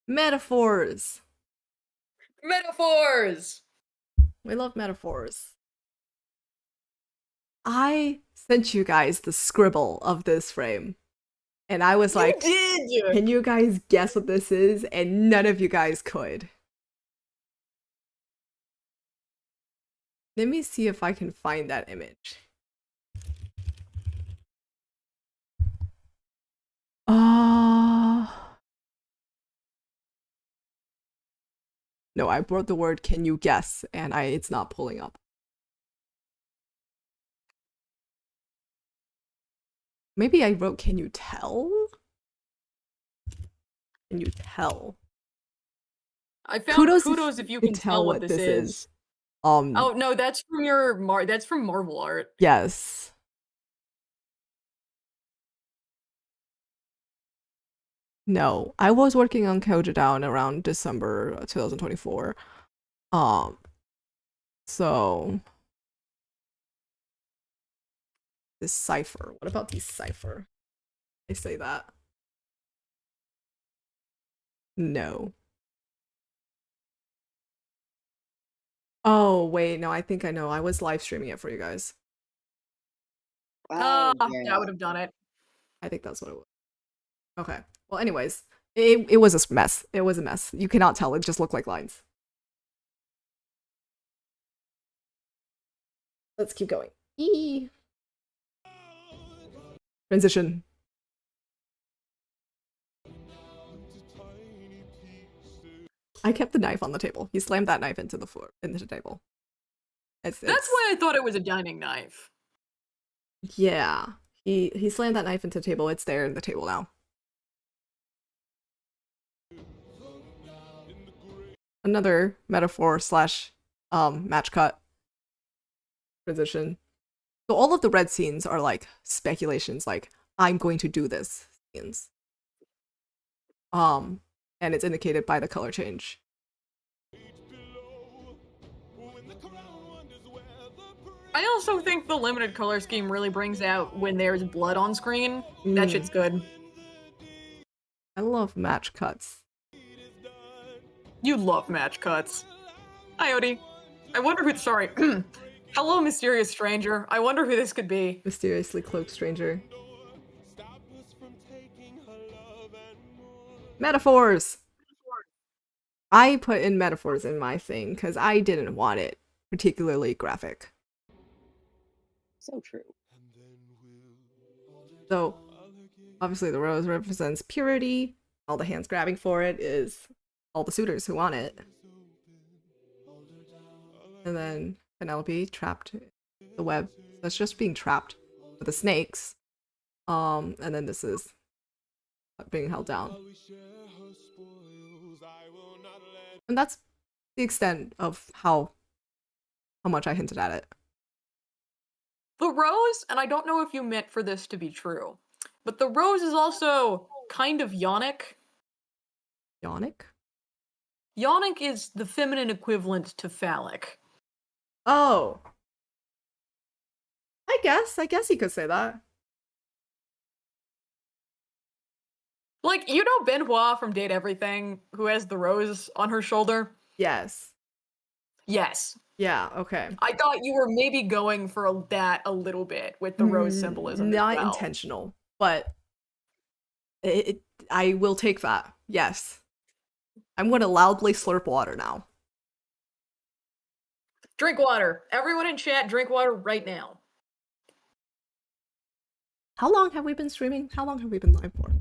Metaphors. Metaphors! We love metaphors. I sent you guys the scribble of this frame. And I was like, You did! can you guys guess what this is? And none of you guys could. Let me see if I can find that image. No, I wrote the word can you guess and it's not pulling up. Maybe I wrote can you tell? Can you tell? I found kudos if you can tell what this is. Oh no, that's from that's from Marvel art. Yes. No, I was working on Koja Down around December 2024. So this cipher. What about these cipher? I say that. No. Oh, wait, no, I think I know. I was live streaming it for you guys. Oh, That yeah. would have done it. I think that's what it was. Okay. Well, anyways, it was a mess. It was a mess. You cannot tell. It just looked like lines. Let's keep going. Eee. Transition. I kept the knife on the table. He slammed that knife into the floor, into the table. That's why I thought it was a dining knife. Yeah. He slammed that knife into the table. It's there in the table now. Another metaphor slash match cut transition. So all of the red scenes are like speculations, like I'm going to do this scenes. And it's indicated by the color change. I also think the limited color scheme really brings out when there's blood on screen. That shit's good. I love match cuts. You love match cuts. Hi, Odie. I wonder who. Sorry. Hello, mysterious stranger. I wonder who this could be. Mysteriously cloaked stranger. Metaphors! I put in metaphors in my thing because I didn't want it particularly graphic. So true. So, obviously the rose represents purity. All the hands grabbing for it is all the suitors who want it. And then Penelope trapped in the web. That's just being trapped with the snakes. And then this is being held down. And that's the extent of how much I hinted at it. The rose, and I don't know if you meant for this to be true, but the rose is also kind of yonic. Yonic? Yonic is the feminine equivalent to phallic. Oh. I guess you could say that. Like, you know Benoit from Date Everything, who has the rose on her shoulder? Yes. Yes. Yeah, okay. I thought you were maybe going for that a little bit with the rose symbolism. Not as well. intentional, but I will take that. Yes. I'm going to loudly slurp water now. Drink water. Everyone in chat, drink water right now. How long have we been streaming? How long have we been live for?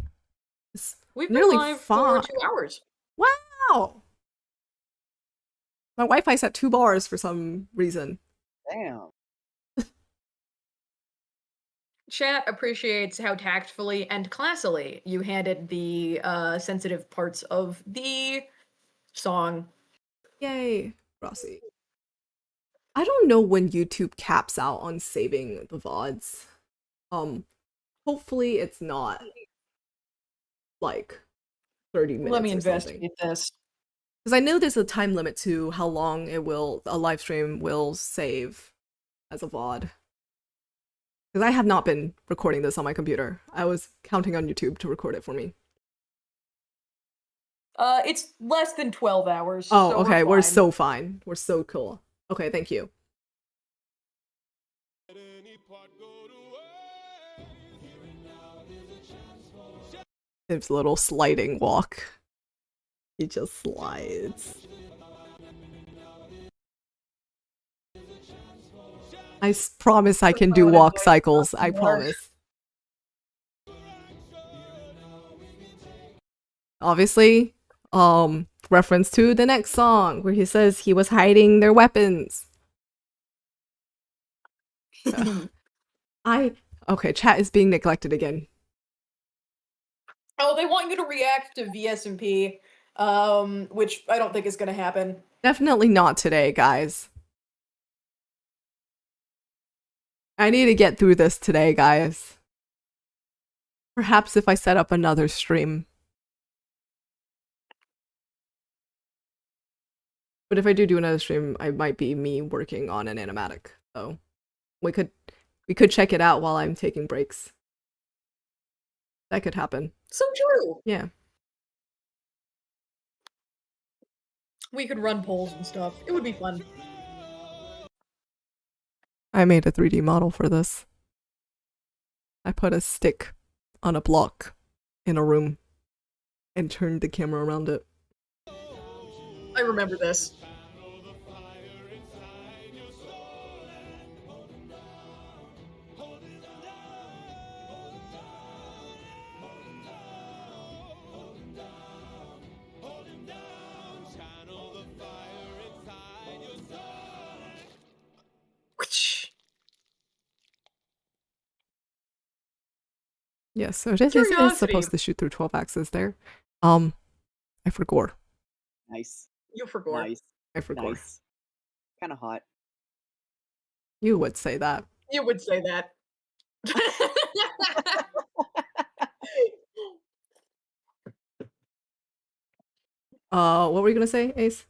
We've nearly been live 5. for 2 hours. Wow! My Wi-Fi's at 2 bars for some reason. Damn. Chat appreciates how tactfully and classily you handed the sensitive parts of the song. Yay, Rossi. I don't know when YouTube caps out on saving the VODs. Hopefully it's not like 30 Let me minutes or something. investigate this. Because I know there's a time limit to how long a live stream will save as a VOD. Because I have not been recording this on my computer. I was counting on YouTube to record it for me. It's less than 12 hours. Oh, so okay, we're we're fine. so fine. We're so cool. Okay, thank you. It's a little sliding walk. He just slides. I promise I can do walk cycles. I promise. Obviously, reference to the next song where he says he was hiding their weapons. Okay, chat is being neglected again. Oh, they want you to react to VSMP, which I don't think is gonna happen. Definitely not today, guys. I need to get through this today, guys. Perhaps if I set up another stream. But if I do another stream, I might be me working on an animatic. So we could check it out while I'm taking breaks. That could happen. So true. Yeah. We could run polls and stuff. It would be fun. I made a 3D model for this. I put a stick on a block in a room and turned the camera around it. I remember this. Yes, so it is supposed to shoot through 12 axes there. I forgot. Nice. You forgot. Nice. I forgot. Nice. Kind of hot. You would say that. You would say that. What were you gonna say, Ace?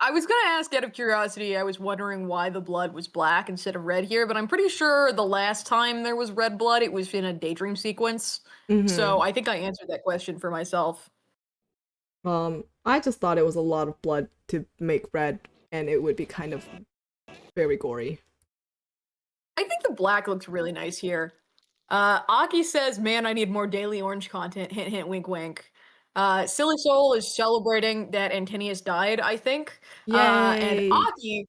I was gonna ask out of curiosity, I was wondering why the blood was black instead of red here, but I'm pretty sure the last time there was red blood, it was in a daydream sequence. So I think I answered that question for myself. I just thought it was a lot of blood to make red, and it would be kind of very gory. I think the black looks really nice here. Aki says, man, I need more Daily Orange content. Hint, hint, wink, wink. Silly Soul is celebrating that Antinius died, I think. And Aki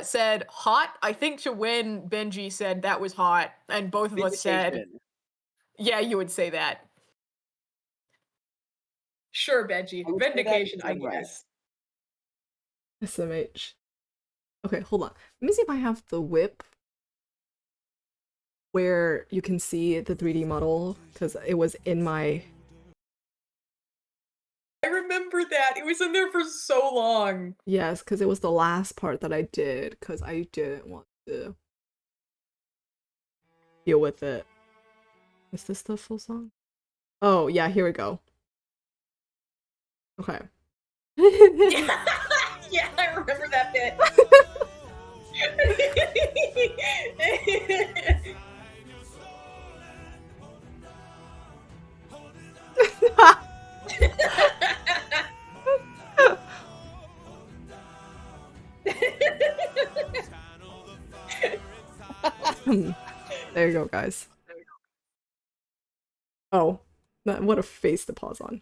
said, hot, I think to when Benji said that was hot. And both of us said, yeah, you would say that. Sure, Benji. Vindication, I guess. SMH. Okay, hold on. Let me see if I have the whip where you can see the 3D model, because it was in my... I remember that. It was in there for so long. Yes, because it was the last part that I did, because I didn't want to deal with it. Is this the full song? Oh, yeah, here we go. Okay. Yeah, I remember that bit. There you go, guys. Oh, what a face to pause on.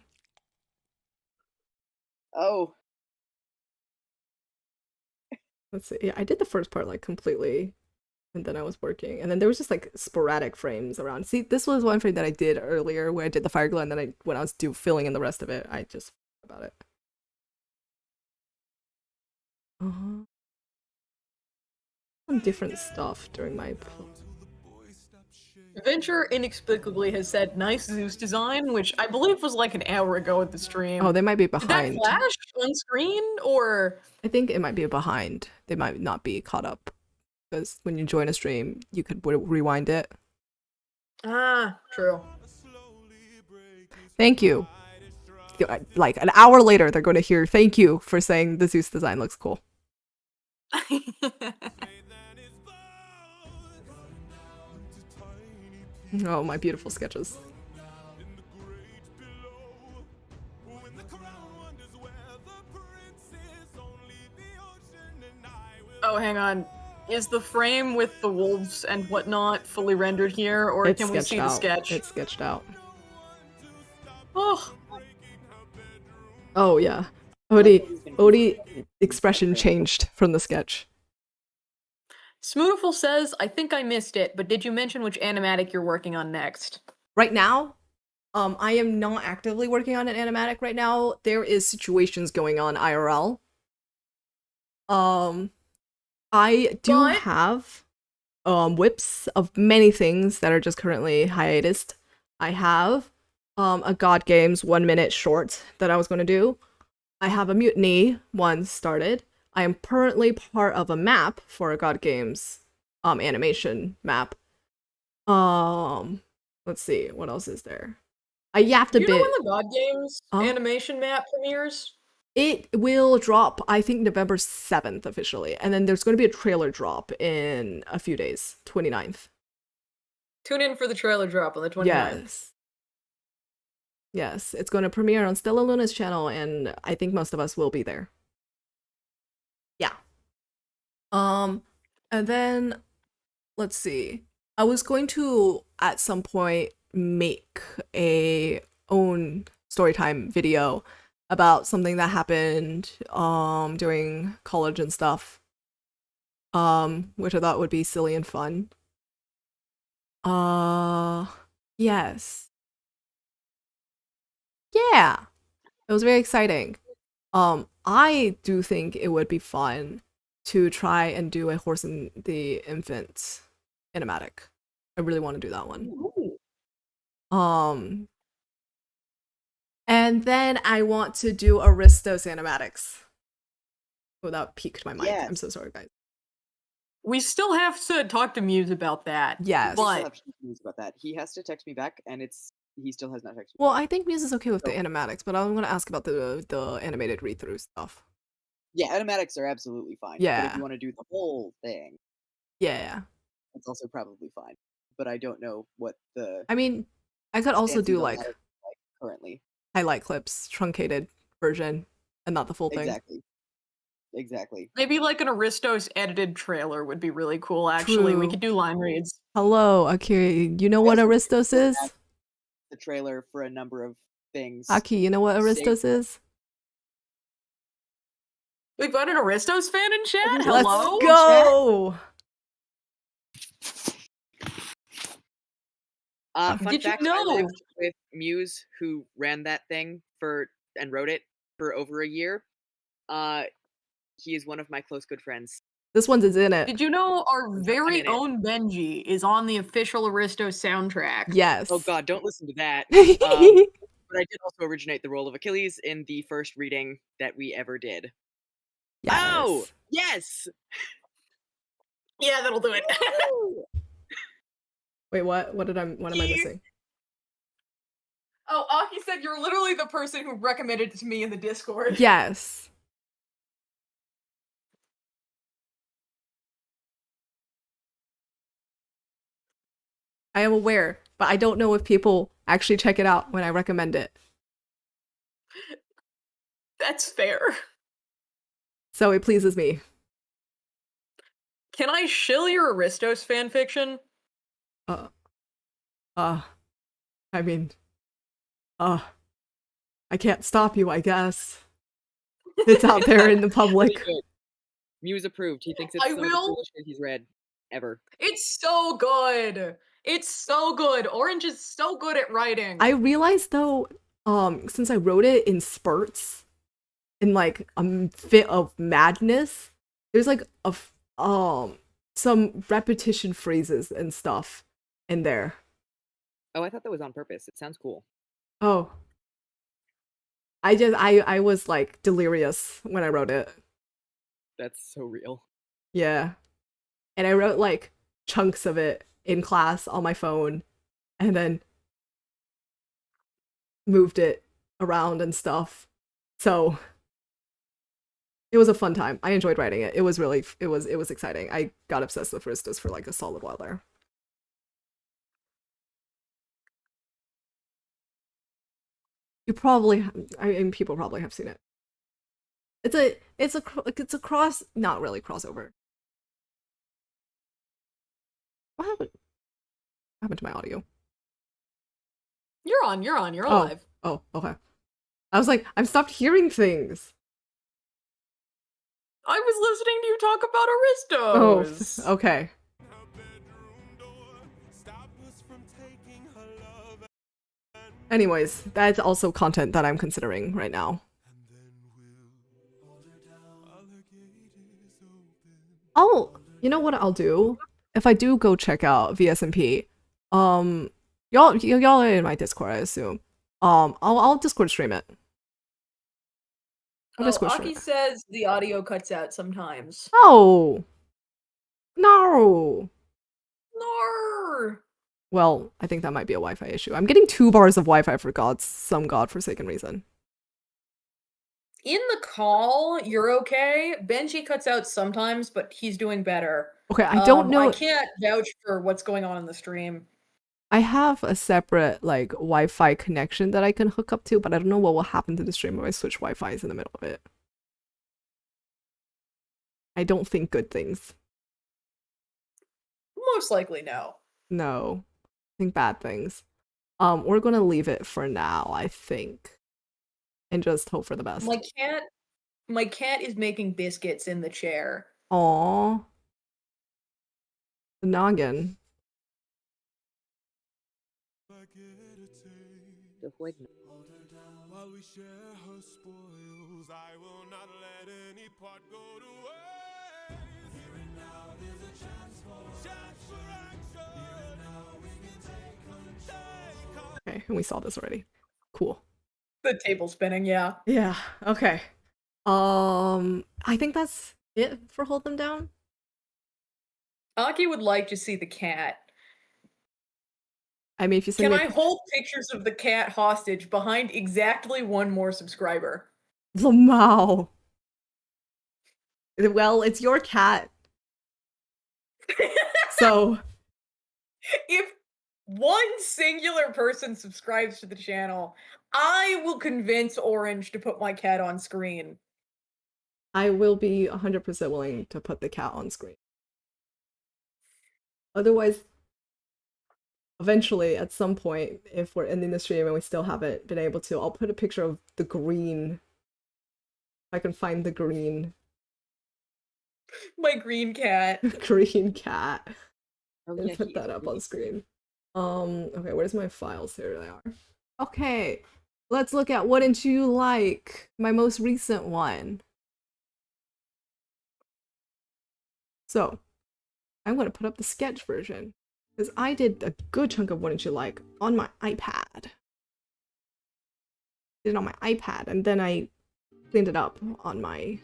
Oh. Let's see. Yeah, I did the first part like completely, and then I was working, and then there was just like sporadic frames around. See, this was one frame that I did earlier where I did the fire glow, and then when I was filling in the rest of it, I just forgot about it. Some different stuff during my Venture inexplicably has said nice Zeus design, which I believe was like an hour ago at the stream. Oh, they might be Did that behind. flash on screen or? I think it might be behind. They might not be caught up because when you join a stream, you could rewind it. Ah, true. Thank you. Like an hour later, they're going to hear thank you for saying the Zeus design looks cool. Oh, my beautiful sketches. Oh, hang on. Is the frame with the wolves and whatnot fully rendered here, or It's can we sketched see out. the sketch? It's sketched out. Oh, Oh yeah. Odie expression changed from the sketch. Smootiful says, I think I missed it, but did you mention which animatic you're working on next? Right now, I am not actively working on an animatic right now. There is situations going on IRL. I do But- have whips of many things that are just currently hiatus. I have a God Games 1 minute short that I was going to do. I have a Mutiny one started. I am currently part of a map for a God Games animation map. Let's see, what else is there? I yapped a Do you know bit. when the God Games Huh? animation map premieres? It will drop, I think, November 7th officially. And then there's going to be a trailer drop in a few days, 29th. Tune in for the trailer drop on the 29th. Yes. Yes, it's going to premiere on Stella Luna's channel, and I think most of us will be there. Yeah. And then, let's see. I was going to, at some point, make a own storytime video about something that happened during college and stuff, which I thought would be silly and fun. Yes. Yeah, it was very exciting. I do think it would be fun to try and do a Horse and the Infant animatic. I really want to do that one. Ooh. And then I want to do Aristos animatics. Oh, that peaked my mic. Yes. I'm so sorry, guys. We still have to talk to Muse about that. Yes. I still But- have news about that. He has to text me back, and he still has not texted me. Well, I think Muse is okay with the Oh. animatics, but I'm gonna ask about the animated read-through stuff. Yeah, animatics are absolutely fine. But Yeah. if you want to do the whole thing, Yeah. it's also probably fine. But I don't know what the I mean, I could also stances do on like that are like currently. highlight clips, truncated version, and not the full thing. Exactly. Maybe like an Aristos edited trailer would be really cool, actually. We True. could do line reads. Hello, Akiri. You know what Yes, Aristos is? The trailer for a number of things. Aki, you know what Aristos is? We've got an Aristos fan in chat. Let's Hello. Let's go! Fun Did you fact, I know? lived with Muse, who ran that thing and wrote it for over a year. He is one of my close good friends. This one's is in it. Did you know our very in it. own Benji is on the official Aristos soundtrack? Yes. Oh god, don't listen to that. But I did also originate the role of Achilles in the first reading that we ever did. Yes. Oh! Yes! Yeah, that'll do it. Wait, what? What am I missing? Oh, Aki said you're literally the person who recommended it to me in the Discord. Yes. I am aware, but I don't know if people actually check it out when I recommend it. That's fair. So it pleases me. Can I shill your Aristos fanfiction? I mean, I can't stop you, I guess. It's out there in the public. Really good. Muse approved. He thinks it's I some of the will- coolest shit he's read ever. It's so good. It's so good. Orange is so good at writing. I realized though, since I wrote it in spurts, in like a fit of madness, there's like some repetition phrases and stuff in there. Oh, I thought that was on purpose. It sounds cool. Oh. I was like delirious when I wrote it. That's so real. Yeah. And I wrote like chunks of it in class on my phone and then moved it around and stuff. So it was a fun time. I enjoyed writing it. It was really it was exciting. I got obsessed with Ristas for like a solid while there. You probably I mean people probably have seen it. It's a cross, not really crossover. What happened to my audio? You're you're alive. Oh, okay. I was like, I've stopped hearing things. I was listening to you talk Oh, about Aristos. okay. Anyways, that's also content that I'm considering right now. You know what I'll do? If I do go check out VSMP, y'all are in my Discord, I assume. I'll Discord stream it. I'll Discord stream Aki it. says the audio cuts out sometimes. Oh! No! No. Well, I think that might be a Wi-Fi issue. I'm getting 2 bars of Wi-Fi for some godforsaken reason. In the call, you're okay. Benji cuts out sometimes, but he's doing better. Okay, I don't know. I can't vouch for what's going on in the stream. I have a separate like Wi-Fi connection that I can hook up to, but I don't know what will happen to the stream if I switch Wi-Fi's in the middle of it. I don't think good things. Most likely no. No. I think bad things. We're gonna leave it for now, I think. And just hope for the best. My cat is making biscuits in the chair. Aww. The noggin. While we share her spoils, I will not let any part go to waste. Here and now there's a chance for action. Here and now we can take control. Okay, and we saw this already. Cool. The table spinning, yeah. Yeah, okay. I think that's it for Hold Them Down. Aki would like to see the cat. I mean, if you send Can me I hold pictures of the cat hostage behind exactly one more subscriber? Lamau. Well, it's your cat. So if one singular person subscribes to the channel, I will convince Orange to put my cat on screen. I will be 100% willing to put the cat on screen. Otherwise, eventually, at some point, if we're ending the stream and we still haven't been able to, I'll put a picture of the green. If I can find the green. My green cat. Green cat. Oh, And yeah, put he that is up really on screen. Okay, where's my files? Here they are. Okay, let's look at Wouldn't You Like, my most recent one. So, I'm going to put up the sketch version, because I did a good chunk of Wouldn't You Like on my iPad. Did it on my iPad, and then I cleaned it up on my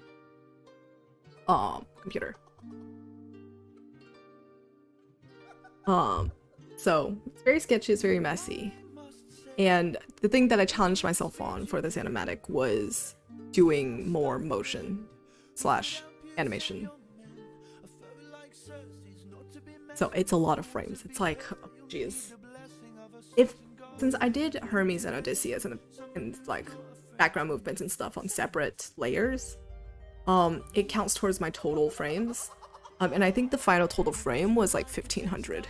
computer. So it's very sketchy, it's very messy. And the thing that I challenged myself on for this animatic was doing more motion / animation. So it's a lot of frames. It's like, oh, geez. Since I did Hermes and Odysseus and like background movements and stuff on separate layers, it counts towards my total frames. And I think the final total frame was like 1500.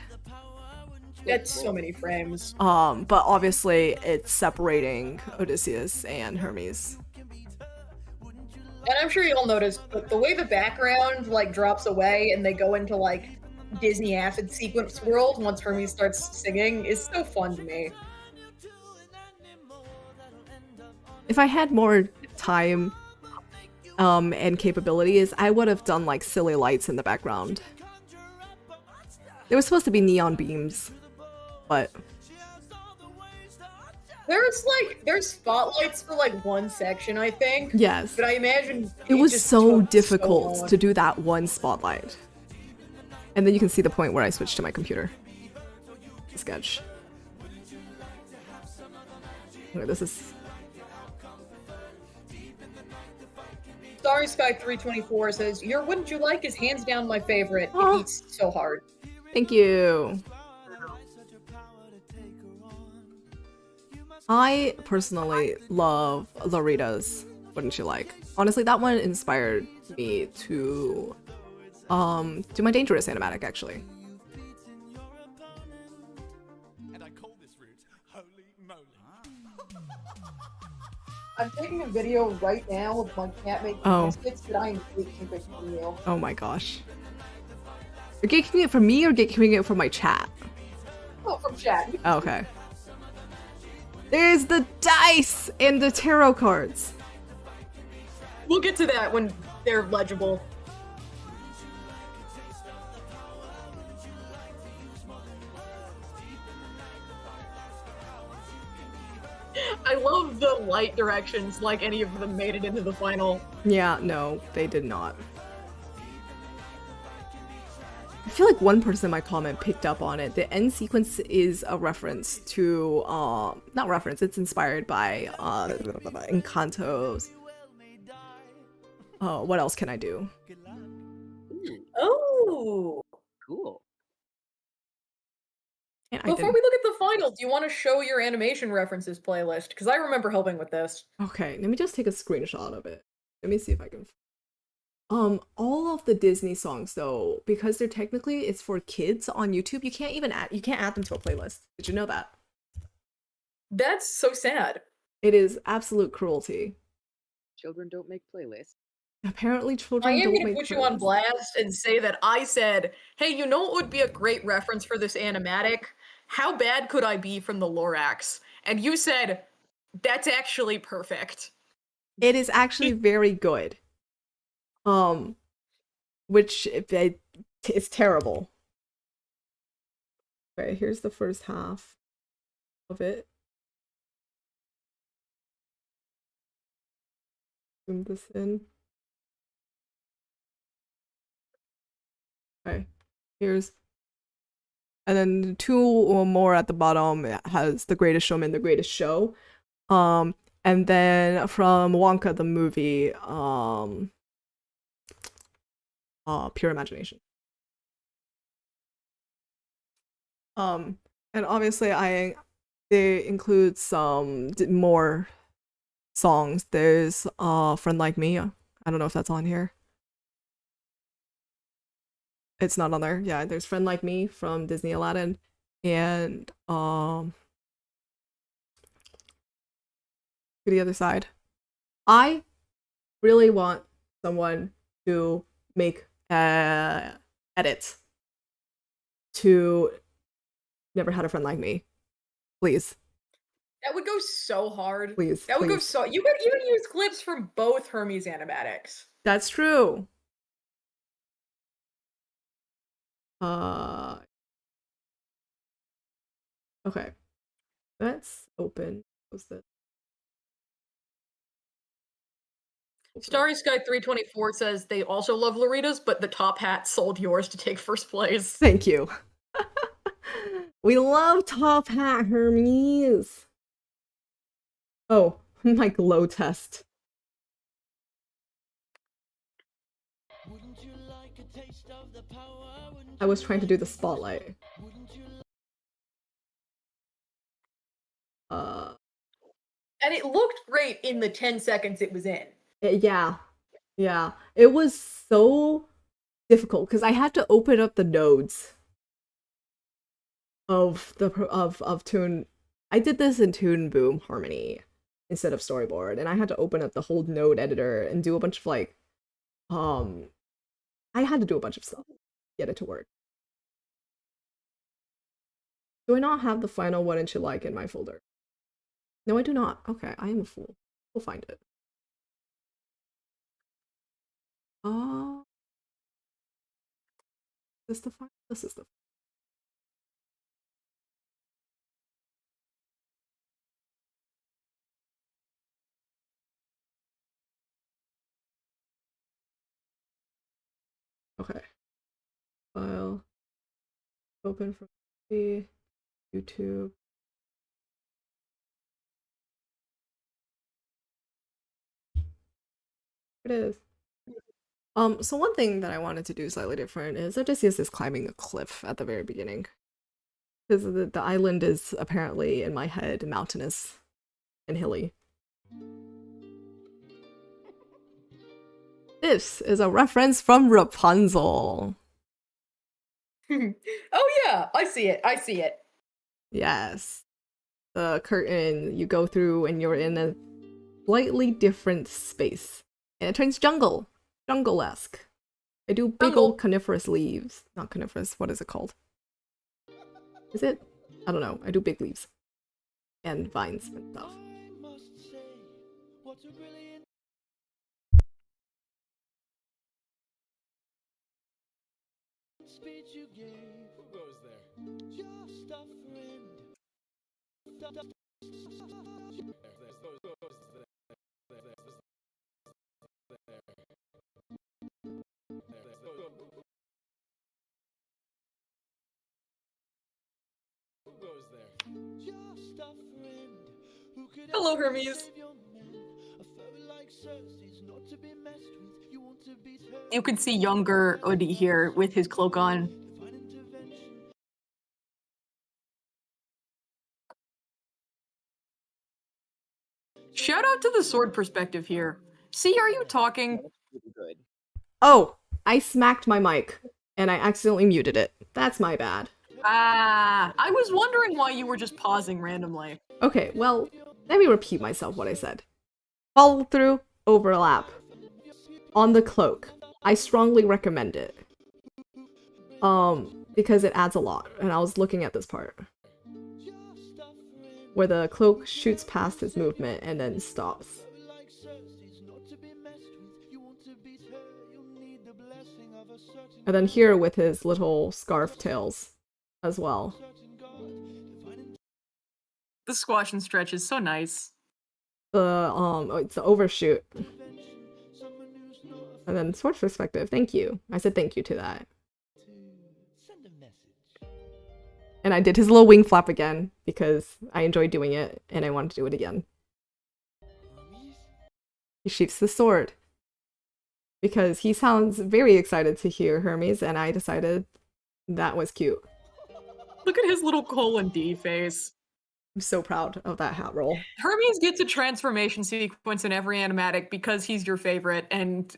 That's so many frames. But obviously it's separating Odysseus and Hermes. And I'm sure you'll notice, but the way the background like drops away and they go into like Disney acid sequence world once Hermes starts singing is so fun to me. If I had more time and capabilities, I would have done like silly lights in the background. There was supposed to be neon beams, but There's spotlights for like one section, I think. Yes. But I imagine It was just so took difficult long. to do that one spotlight. And then you can see the point where I switched to my computer. Sketch. Okay, this is... Starry Sky 324 says, "Your Wouldn't You Like is hands down my favorite. Aw. It eats so hard." Thank you. I personally love Lorita's Wouldn't You Like. Honestly, that one inspired me to do my Dangerous animatic, actually. And I call this route Holy Moly. I'm taking a video right now of my cat making biscuits that I am gatekeeping from you. Oh my gosh. You're gatekeeping it from me or gatekeeping it from my chat? Oh, from chat. Oh, okay. There's the dice and the tarot cards. We'll get to that when they're legible. I love the light directions, like any of them made it into the final. Yeah, no, they did not. I feel like one person in my comment picked up on it. The end sequence is a reference to, not reference, it's inspired by, Encanto's. What else can I do? Oh! Cool. And Before we look at the final, do you want to show your animation references playlist? Because I remember helping with this. Okay, let me just take a screenshot of it. Let me see if I can. All of the Disney songs though, because they're technically it's for kids on YouTube, you can't add them to a playlist. Did you know that? That's so sad. It is absolute cruelty. Children don't make playlists. Apparently, I children am don't going to make put you on playlists. blast and say that I said, hey, you know what would be a great reference for this animatic? How bad could I be from the Lorax? And you said, that's actually perfect. It is actually very good. Which it's terrible. Okay, here's the first half of it. Zoom this in. Okay, here's, and then two or more at the bottom has The Greatest Showman, The Greatest Show. And then from Wonka the movie, Pure Imagination. And obviously they include some more songs. There's Friend Like Me. I don't know if that's on here. It's not on there. Yeah, there's Friend Like Me from Disney Aladdin, and to the other side. I really want someone to make edits to Never Had a Friend Like Me. Please. That would go so hard. Please. That would go please. so. You could even use clips from both Hermes animatics. That's true. Okay. Let's open. What's this? Starry Sky 324 says they also love Loritas, but the top hat sold yours to take first place. Thank you. We love Top Hat Hermes. Oh, my glow test. I was trying to do the spotlight. And it looked great in the 10 seconds it was in. Yeah. Yeah. It was so difficult because I had to open up the nodes of Toon. I did this in Toon Boom Harmony instead of Storyboard, and I had to open up the whole node editor and do a bunch of like I had to do a bunch of stuff to get it to work. Do I not have the final Wouldn't You Like in my folder? No, I do not. Okay, I am a fool. We'll find it. Is this the final? This is the Okay. File. Open from the YouTube. It is. So one thing that I wanted to do slightly different is I just used this climbing a cliff at the very beginning. Because the island is apparently, in my head, mountainous and hilly. This is a reference from Rapunzel. Oh yeah, I see it. I see it. Yes. The curtain you go through and you're in a slightly different space. And it turns jungle-esque. I do big Jungle. old coniferous leaves. Not coniferous, what is it called? Is it? I don't know. I do big leaves. And vines and stuff. I must say, what a brilliant speech you gave. Who goes there? Just a friend. Who goes there? Just a friend who could Hello, ever Hermes. save your man. A fairy like Cersei's not to be messed with. You want to beat her. You can see younger Udi here with his cloak on. Divine intervention. Shout out to the sword perspective here. See, are you talking? That's pretty good. Oh! I smacked my mic. And I accidentally muted it. That's my bad. Ah, I was wondering why you were just pausing randomly. Okay, well, let me repeat myself what I said. Follow through, overlap. On the cloak. I strongly recommend it. Because it adds a lot, and I was looking at this part. Where the cloak shoots past his movement and then stops. Like Cersei's not to be messed with. You want to beat her. You'll need the blessing of a certain And then here with his little scarf tails as well. certain god. Divine The squash and stretch is so nice. It's the overshoot. intervention. Someone who's not afraid And then sword perspective, thank you. I said thank you to that. to send a message. And I did his little wing flap again, because I enjoyed doing it, and I wanted to do it again. Hermes? He sheaths the sword. Because he sounds very excited to hear Hermes, and I decided that was cute. Look at his little colon D face. I'm so proud of that hat roll. Hermes gets a transformation sequence in every animatic because he's your favorite and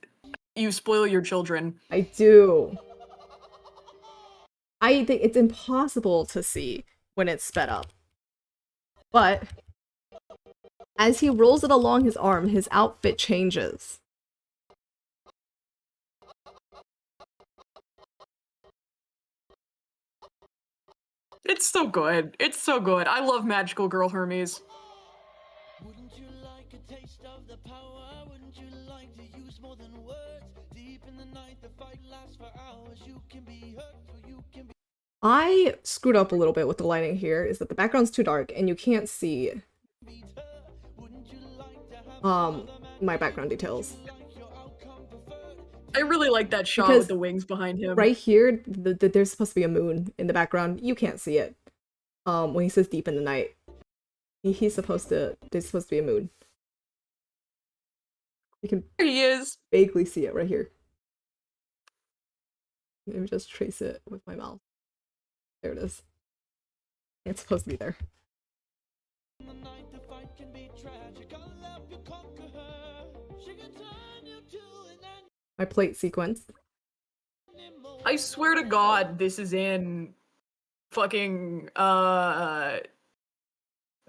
you spoil your children. I do. I think it's impossible to see when it's sped up. But as he rolls it along his arm, his outfit changes. It's so good. It's so good. I love Magical Girl Hermes. Wouldn't you like a taste of the power? Wouldn't you like to use more than words? Deep in the night, the fight lasts for hours. You can be hurt, or you can be I screwed up a little bit with the lighting here, is that the background's too dark and you can't see beat her. Wouldn't you like to have my background details. like your outcome preferred? I really like that shot Because with the wings behind him. Right here, there's supposed to be a moon in the background. You can't see it. When he says deep in the night. There's supposed to be a moon. You can There he is. vaguely see it right here. Let me just trace it with my mouse. There it is. It's supposed to be there. In the night, the fight can be tragic. I'll help you conquer her. She can turn you to an My plate sequence. animal. I swear to God, this is in fucking the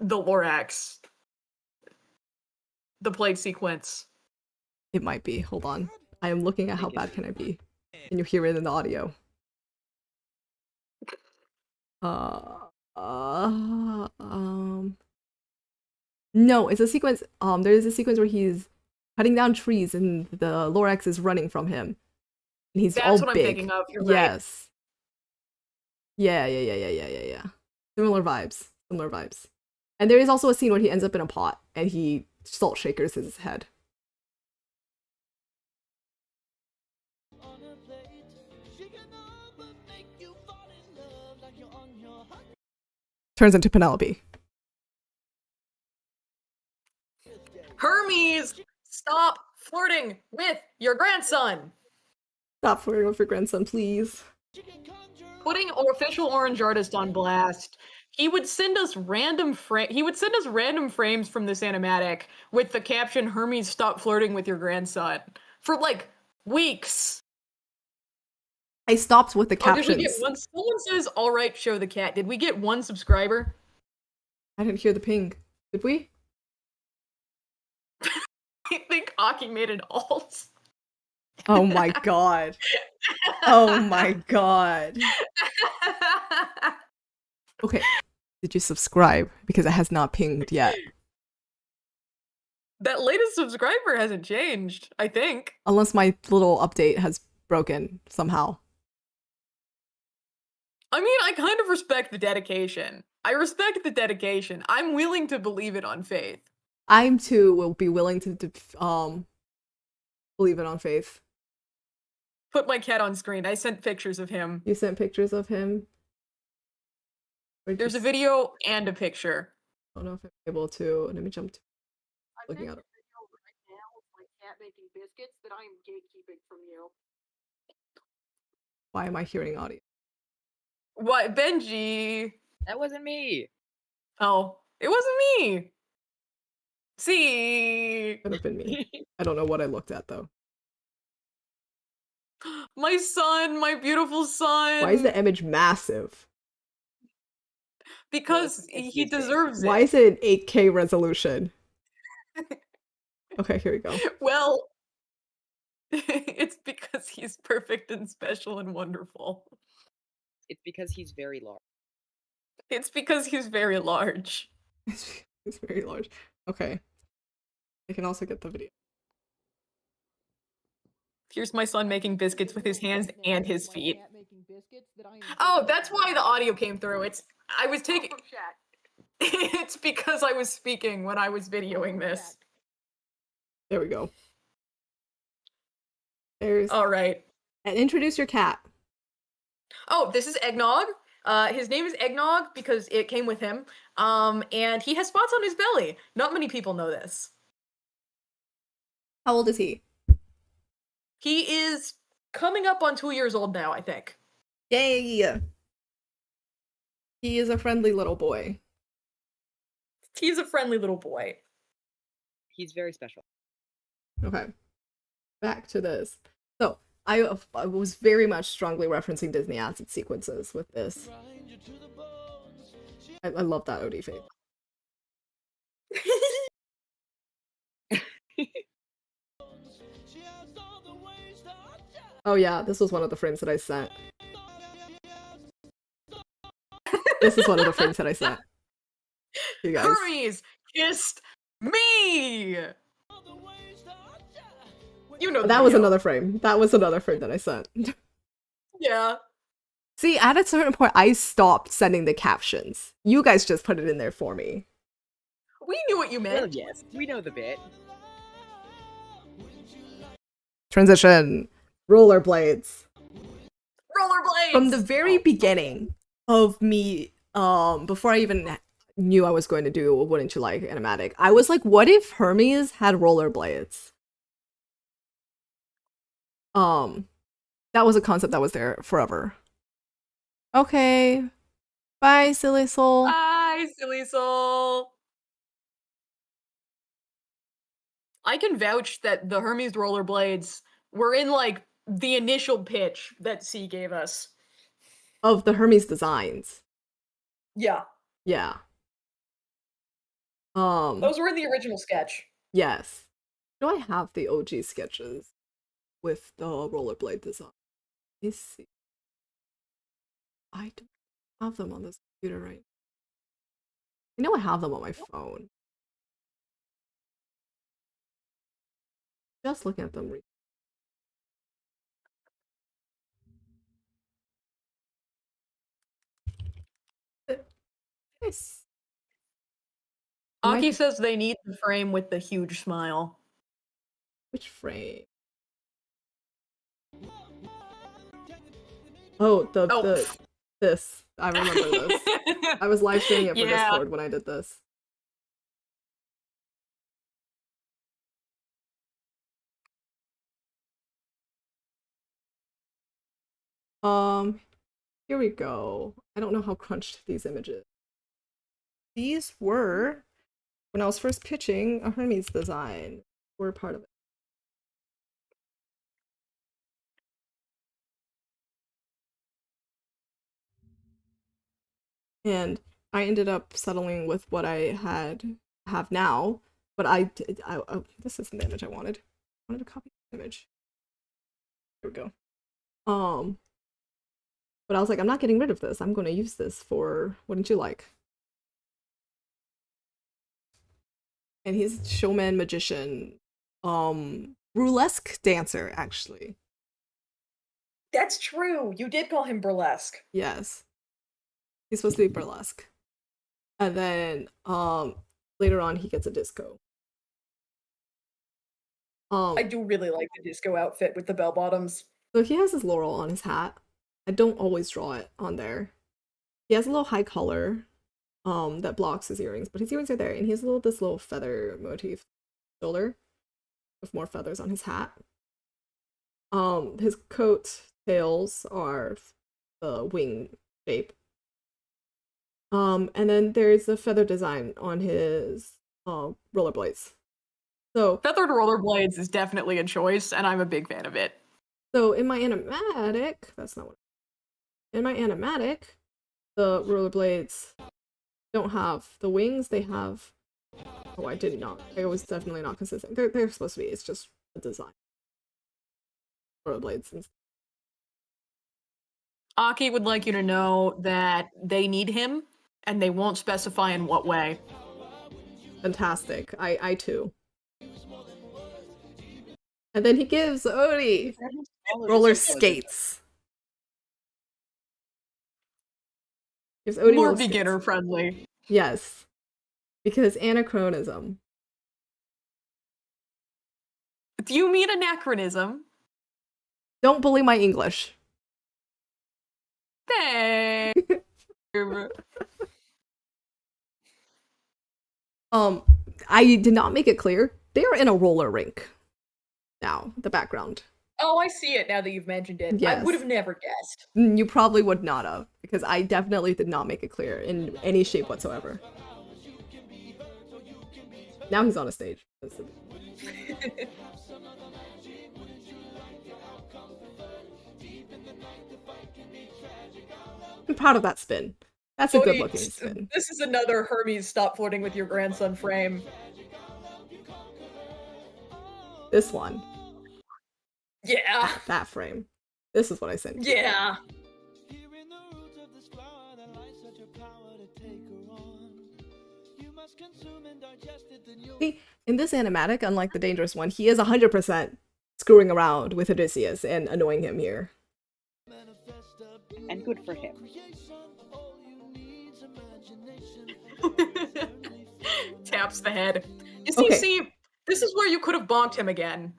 Lorax. The plague sequence. It might be. Hold on. I am looking at how bad can I be. And you hear it in the audio. No, it's a sequence. There is a sequence where he's cutting down trees and the Lorax is running from him. And he's all That's what big. I'm thinking of. You're right. Yes. Yeah. Similar vibes. Similar vibes. And there is also a scene where he ends up in a pot and he salt shakers his head. On a plate, turns into Penelope. Hermes, stop flirting with your grandson. Stop flirting with your grandson, please. Putting official orange artist on blast. He would send us random frames from this animatic with the caption "Hermes, stop flirting with your grandson" for like weeks. I stopped with the Oh, did captions. we get one? Someone says, "All right, show the cat." Did we get one subscriber? I didn't hear the ping. Did we? I think Aki made an alt. Oh my god. Oh my god. Okay. Did you subscribe? Because it has not pinged yet. That latest subscriber hasn't changed, I think. Unless my little update has broken somehow. I mean, I kind of respect the dedication. I respect the dedication. I'm willing to believe it on faith. I'm too will be willing to believe it on faith. Put my cat on screen. I sent pictures of him. You sent pictures of him? There's a video and a picture. I don't know if I'm able to. Let me jump to looking at it. Video right now of my cat making biscuits that I am gatekeeping from you. Why am I hearing audio? What, Benji? That wasn't me. Oh, it wasn't me. See, Could have been me. I don't know what I looked at though. my son, my beautiful son. Why is the image massive? Because he deserves it. Why is it an 8K resolution? Okay, here we go. Well, it's because he's perfect and special and wonderful. It's because he's very large. It's because he's very large. It's very large. Okay. I can also get the video. Here's my son making biscuits with his hands and his feet. Oh, that's why the audio came through. I was taking. It's because I was speaking when I was videoing this. There we go. There's. All right. And introduce your cat. Oh, this is Eggnog. His name is Eggnog because it came with him. And he has spots on his belly. Not many people know this. How old is he? He is coming up on 2 years old now, I think. Yay! He is a friendly little boy. He's a friendly little boy. He's very special. Okay. Back to this. So, I was very much strongly referencing Disney acid sequences with this. I love that OD fade. Oh yeah, this was one of the frames that I sent. This is one of the frames that I sent. You guys. Hermes kissed me! You know That was another frame. That was another frame that I sent. Yeah. See, at a certain point, I stopped sending the captions. You guys just put it in there for me. We knew what you Well, meant. yes, we know the bit. Transition. Rollerblades. Rollerblades! From the very beginning of me, before I even knew I was going to do Wouldn't You Like Animatic, I was like, what if Hermes had rollerblades? That was a concept that was there forever. Okay. Bye, silly soul. Bye, silly soul. I can vouch that the Hermes rollerblades were in like the initial pitch that C gave us. Of the Hermes designs. Yeah. Yeah. Those were in the original sketch. Yes. Do I have the OG sketches with the rollerblade design? Let me see. I don't have them on this computer right now. I know I have them on my phone. Just looking at them. Nice. Aki says they need the frame with the huge smile. Which frame? Oh, this. I remember this. I was live streaming it for Yeah. Discord when I did this. Here we go. I don't know how crunched these images. These were, when I was first pitching a Hermes design, were part of it. And I ended up settling with what I have now, but this isn't the image I wanted. I wanted to copy the image. There we go. But I was like, I'm not getting rid of this. I'm going to use this for, wouldn't you like? And he's showman, magician, burlesque dancer, actually. That's true. You did call him burlesque. Yes. He's supposed to be burlesque. And then later on he gets a disco. I do really like the disco outfit with the bell bottoms. So he has his laurel on his hat. I don't always draw it on there. He has a little high collar that blocks his earrings, but his earrings are there, and he has this little feather motif shoulder with more feathers on his hat. His coat tails are the wing shape. And then there's a feather design on his rollerblades. So feathered rollerblades is definitely a choice, and I'm a big fan of it. So in my animatic, that's not what. In my animatic, the rollerblades don't have the wings. They have. Oh, I did not. I was definitely not consistent. They're supposed to be. It's just a design. Rollerblades. And Aki would like you to know that they need him, and they won't specify in what way. Fantastic. I too. And then he gives Odie roller skates. Gives Odie more beginner friendly. Yes. Because anachronism. Do you mean anachronism? Don't bully my English. Thanks. I did not make it clear. They're in a roller rink. Now, the background. Oh, I see it now that you've mentioned it. Yes. I would have never guessed. You probably would not have, because I definitely did not make it clear in any shape whatsoever. Now he's on a stage. I'm proud of that spin. That's a good looking spin. This is another Hermes stop flirting with your grandson frame. This one. Yeah. That frame. This is what I sent you. Yeah. See, in this animatic, unlike the dangerous one, he is 100% screwing around with Odysseus and annoying him here. And good for him. Taps the head. You see, Okay. This is where you could have bonked him again.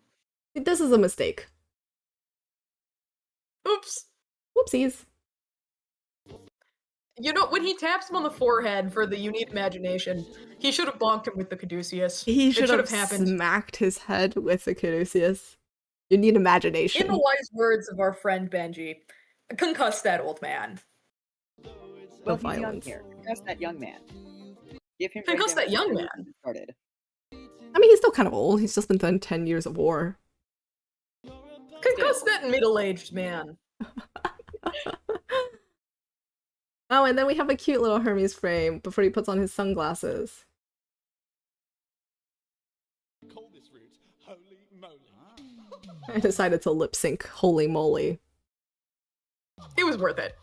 This is a mistake. Oops. Whoopsies. You know, when he taps him on the forehead for the you need imagination, he should have bonked him with the Caduceus. He should have smacked his head with the Caduceus. You need imagination. In the wise words of our friend Benji, concuss that old man. Well, he's young here. Concuss that young man. Give him concuss that young man. Started. I mean, he's still kind of old. He's just been done 10 years of war. Concuss that middle-aged man. Oh, and then we have a cute little Hermes frame before he puts on his sunglasses. I decided to lip sync Holy Moly. It was worth it.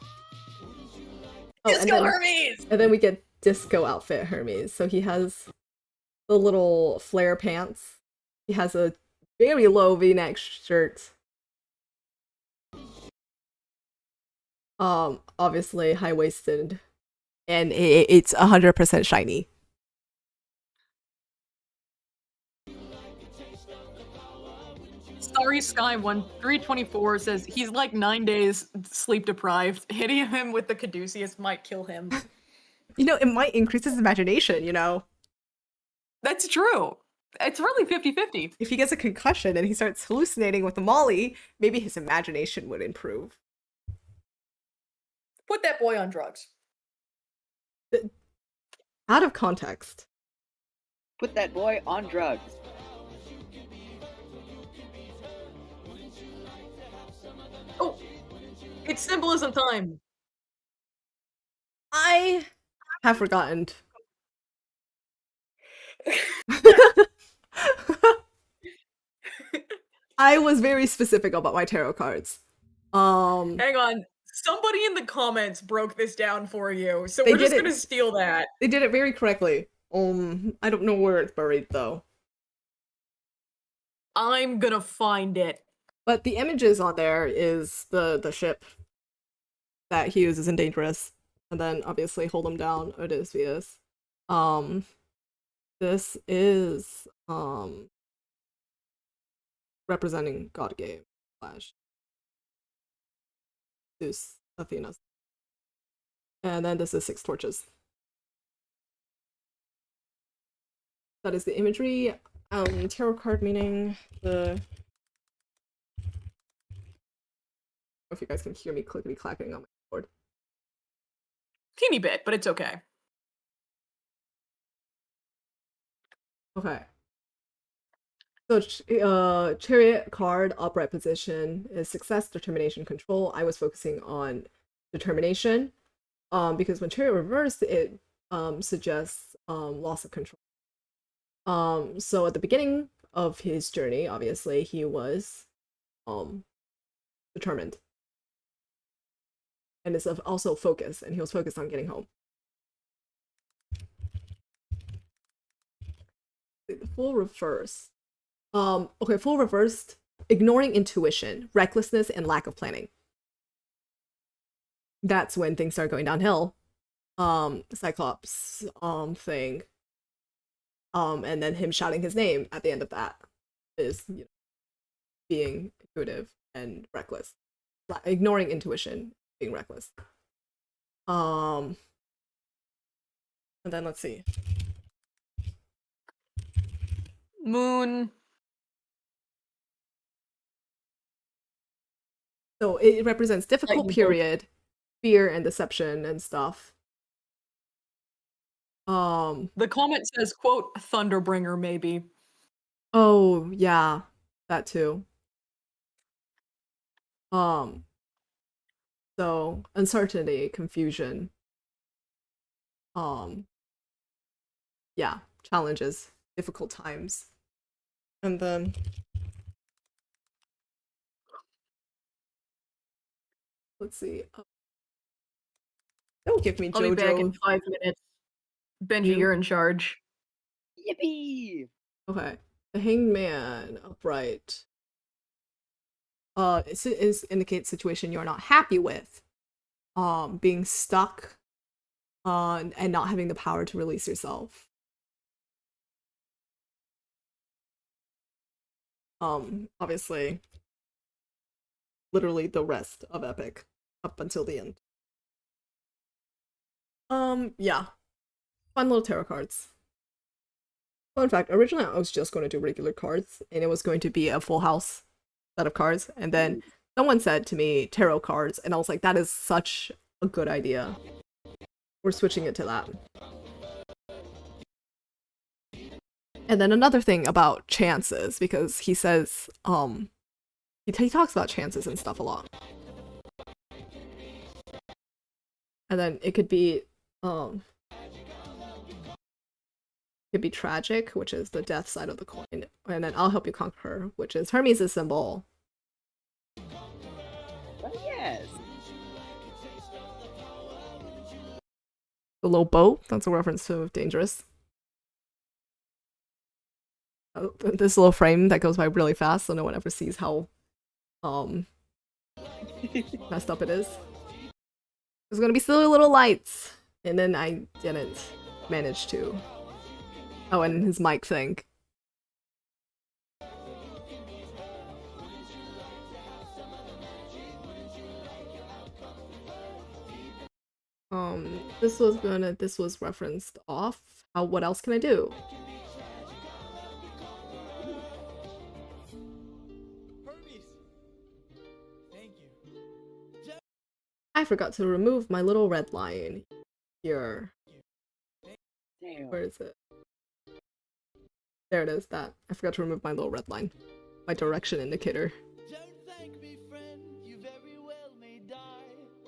Oh, Disco Hermes! And then we get disco outfit Hermes. So he has the little flare pants. He has a very low V-neck shirt. Obviously high-waisted. And it's 100% shiny. Starry Sky 1324 says he's like 9 days sleep deprived. Hitting him with the caduceus might kill him. You know, it might increase his imagination, you know? That's true. It's really 50-50. If he gets a concussion and he starts hallucinating with the Molly, maybe his imagination would improve. Put that boy on drugs. Out of context. Put that boy on drugs. Oh, it's symbolism time. I have forgotten. I was very specific about my tarot cards. Hang on. Somebody in the comments broke this down for you, so They we're just did it. gonna steal that. They did it very correctly. I don't know where it's buried though. I'm gonna find it. But the images on there is the ship that he uses in Dangerous. And then obviously Hold Him Down, Odysseus. This is representing God Game slash Zeus, Athena. And then this is Six Torches. That is the imagery. Tarot card meaning the. I don't know if you guys can hear me clickety clacking on my board. Teeny bit, but it's okay. Okay. So, Chariot card, upright position is success, determination, control. I was focusing on determination, because when Chariot reversed, it suggests loss of control. So at the beginning of his journey, obviously, he was determined. And it's also focused, and he was focused on getting home. The full reverse. Okay, full reversed, ignoring intuition, recklessness, and lack of planning. That's when things start going downhill. Cyclops thing. And then him shouting his name at the end of that is, you know, being intuitive and reckless. Ignoring intuition, being reckless. And then let's see. Moon. So it represents difficult Lightning bolt. period, fear and deception and stuff. The comment says, quote, Thunderbringer, maybe. Oh yeah, that too. So uncertainty, confusion. Yeah, challenges, difficult times. And then let's see. Don't give me I'll be back in JoJo. 5 minutes. Benji, You? you're in charge. Yippee! Okay. The Hanged Man, upright. It indicates situation you're not happy with. Being stuck and not having the power to release yourself. Obviously, literally the rest of Epic up until the end. Yeah. Fun little tarot cards. Fun fact, originally I was just going to do regular cards, and it was going to be a full house set of cards, and then someone said to me tarot cards, and I was like, that is such a good idea. We're switching it to that. And then another thing about chances, because he says, he talks about chances and stuff a lot. And then it could be tragic, which is the death side of the coin, and then I'll help you conquer, which is Hermes' symbol. Oh, yes. The little boat, that's a reference to Dangerous. This little frame that goes by really fast, so no one ever sees how messed up it is. There's gonna be silly little lights, and then I didn't manage to. Oh, and his mic thing. This was referenced off. What else can I do? Hermes. Thank you. I forgot to remove my little red line here. Damn. Where is it? There it is, that. I forgot to remove my little red line. My direction indicator. Don't thank me, friend. You very well may die.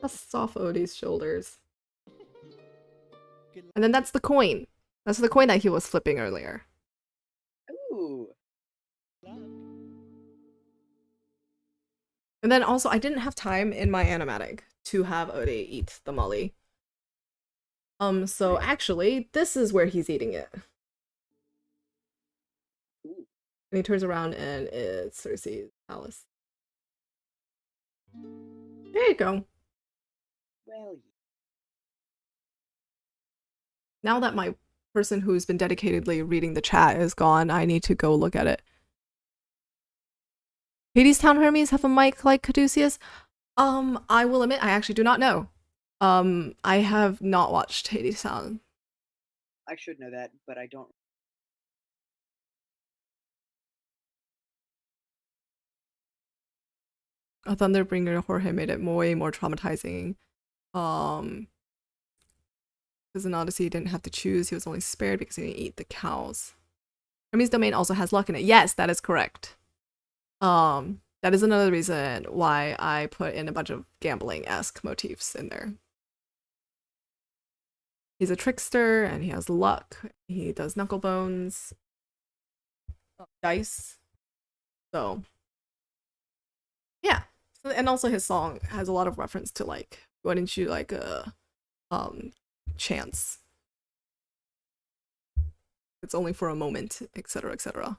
That's off Odie's shoulders. And then that's the coin. That's the coin that he was flipping earlier. Ooh. And then also, I didn't have time in my animatic to have Odie eat the molly. So actually, this is where he's eating it. Ooh. And he turns around and it's Cersei's palace. There you go. Well, Now that my person who's been dedicatedly reading the chat is gone, I need to go look at it. Hadestown Hermes have a mic like Caduceus? I will admit, I actually do not know. I have not watched Hadestown. I should know that, but I don't. A Thunderbringer Jorge made it way more traumatizing. Because in Odyssey he didn't have to choose, he was only spared because he didn't eat the cows. Hermes' domain also has luck in it. Yes, that is correct. That is another reason why I put in a bunch of gambling-esque motifs in there. He's a trickster and he has luck. He does knuckle bones, dice. So yeah. So, and also his song has a lot of reference to like, wouldn't you like a chance? It's only for a moment, etc., etc.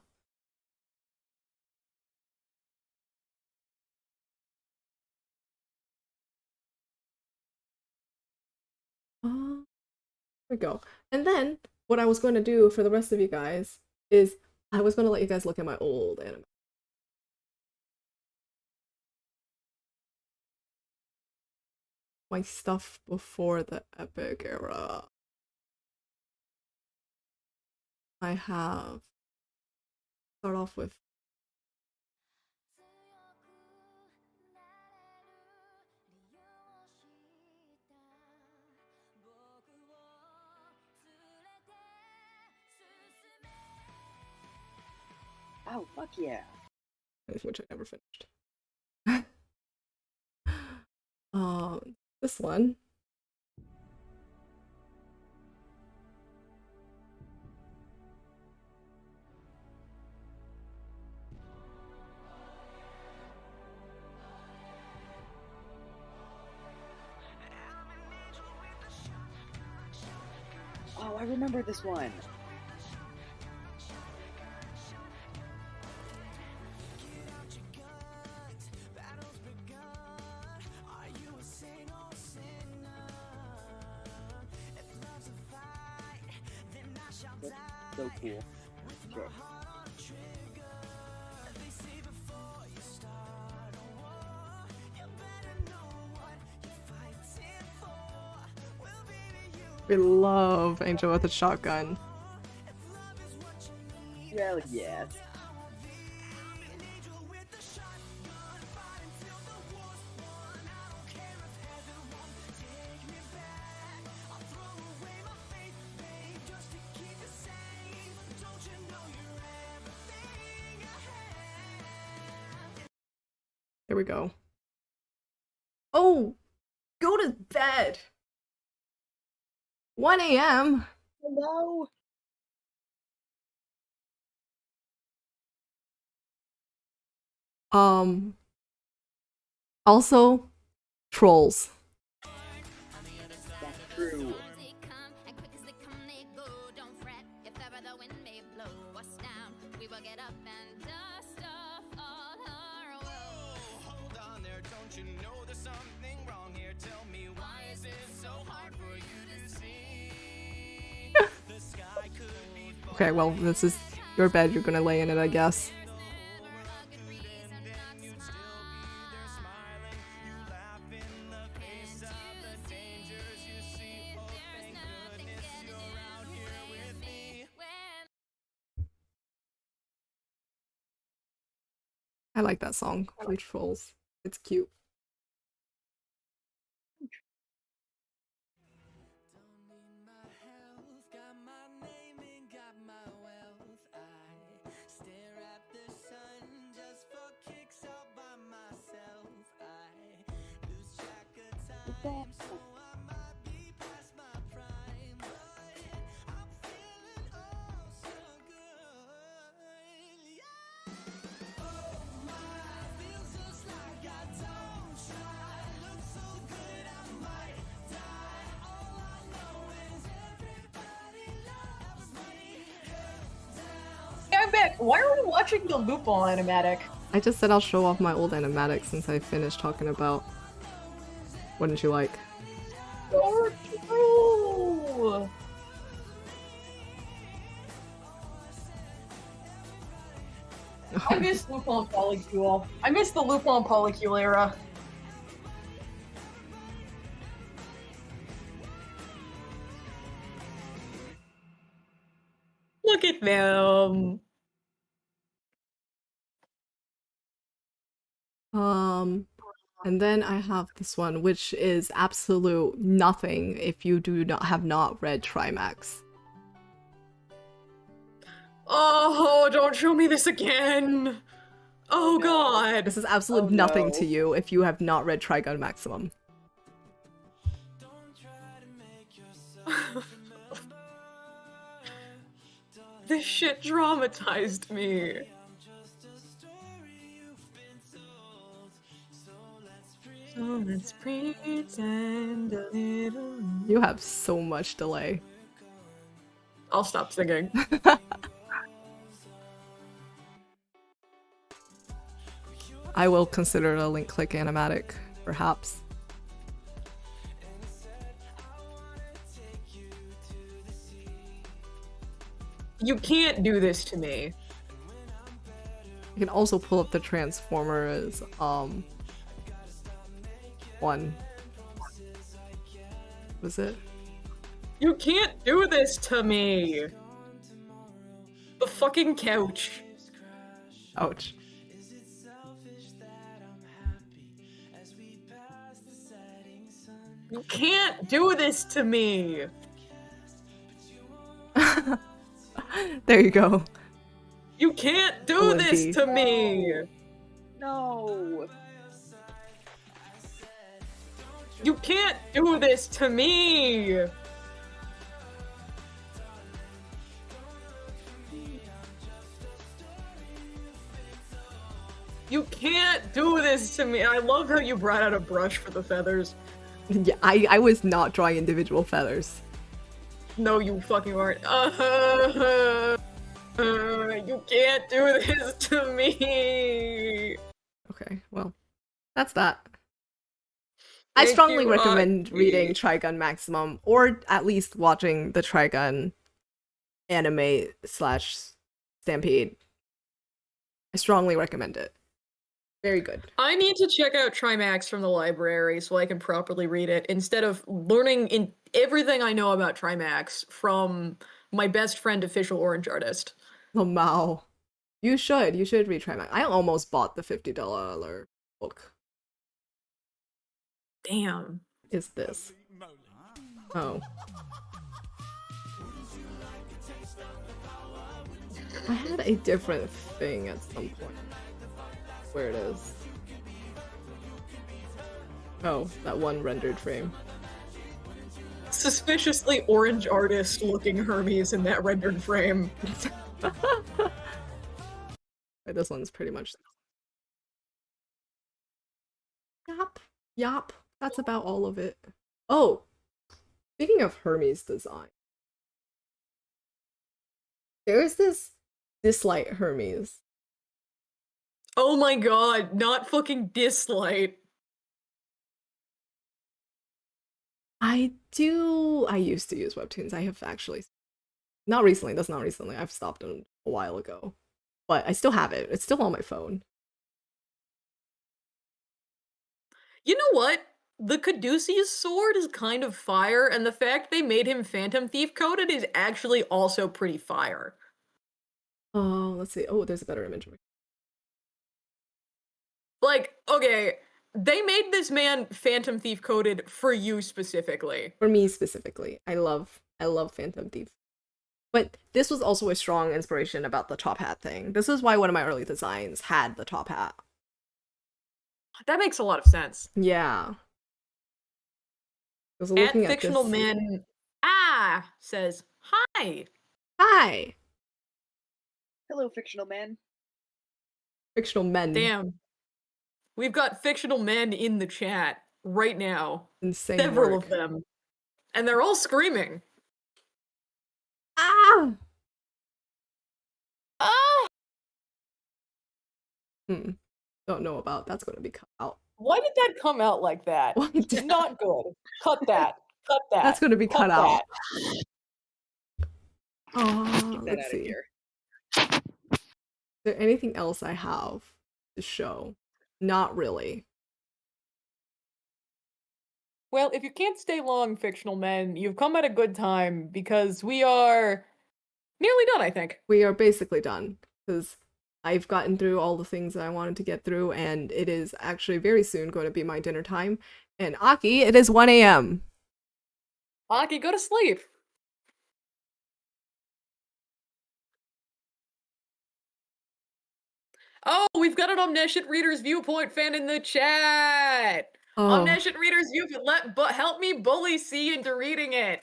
There we go. And then what I was going to do for the rest of you guys is I was going to let you guys look at my old anime. My stuff before the epic era. I have start off with Oh, fuck yeah. which I never finished. This one. Oh, I remember this one. That's so cool. Okay. We love Angel with a Shotgun. Well, yes. There we go. Oh, go to bed. 1 a.m. Hello. Also, trolls. That's true. Okay, well, this is your bed. You're gonna lay in it, I guess. I like that song from Trolls. It's cute. Don't need my health, got my name and got my wealth. I stare at the sun just for kicks all by myself. I lose track of time, so I might be past my prime. But I'm feeling oh so good, yeah. Oh my, feels just like I don't try. Look so good, I might die. All I know is everybody loves me. Yeah, I'm back. Why are we watching the loop on Animatic? I just said I'll show off my old animatics since I finished talking about Wouldn't You Like? So true. I miss loop on Polycule. I miss the loop on Polycule era. Look at them. And then I have this one, which is absolute nothing if you do not have not read Trimax. Oh, don't show me this again. Oh, no. God. This is absolute Oh, nothing no. to you if you have not read Trigun Maximum. This shit traumatized me. So let's pretend a little. You have so much delay. I'll stop singing. I will consider a link click animatic, perhaps. You can't do this to me. You can also pull up the Transformers one. Was it? You can't do this to me. The fucking couch. Ouch. You can't do this to me. There you go. You can't do OMG. this to me. No. You can't do this to me. You can't do this to me. I love how you brought out a brush for the feathers. Yeah, I was not drawing individual feathers. No, you fucking aren't. You can't do this to me. Okay, well, that's that. I Thank strongly you, recommend Aki. reading Trigun Maximum, or at least watching the Trigun anime slash Stampede. I strongly recommend it. Very good. I need to check out Trimax from the library so I can properly read it instead of learning in everything I know about Trimax from my best friend, official orange artist. Oh, Mao. You should read Trimax. I almost bought the $50 book. Damn. Is this? Oh. I had a different thing at some point. Where it is. Oh, that one rendered frame. Suspiciously orange artist looking Hermes in that rendered frame. Wait, this one's pretty much. Yup. That's about all of it. Oh, speaking of Hermes design, there's this Dislight Hermes. Oh my god, not fucking Dislight. I used to use webtoons. I have actually not recently. That's not recently. I've stopped a while ago, but I still have it. It's still on my phone. You know what? The Caduceus sword is kind of fire, and the fact they made him Phantom Thief coded is actually also pretty fire. Oh, let's see. Oh, there's a better image. Like, okay, they made this man Phantom Thief coded for you specifically. For me specifically. I love Phantom Thief. But this was also a strong inspiration about the top hat thing. This is why one of my early designs had the top hat. That makes a lot of sense. Yeah. I was At looking at Fictional this. Man says, hi. Hi, Hello, fictional man. fictional men. Damn. We've got fictional men in the chat right now. Insane Several work. of them. And they're all screaming. Ah! Ah! Don't know about. That's going to be cut out. Why did that come out like that? Why did- Not good. Cut that. Cut that. That's going to be cut out. that. Oh, Get that let's out see. of here. Is there anything else I have to show? Not really. Well, if you can't stay long, fictional men, you've come at a good time because we are nearly done, I think. We are basically done because I've gotten through all the things that I wanted to get through, and it is actually very soon going to be my dinner time. And Aki, it is 1 a.m. Aki, go to sleep. Oh, we've got an Omniscient Reader's Viewpoint fan in the chat. Oh, Omniscient Reader's Viewpoint, but help me bully C into reading it.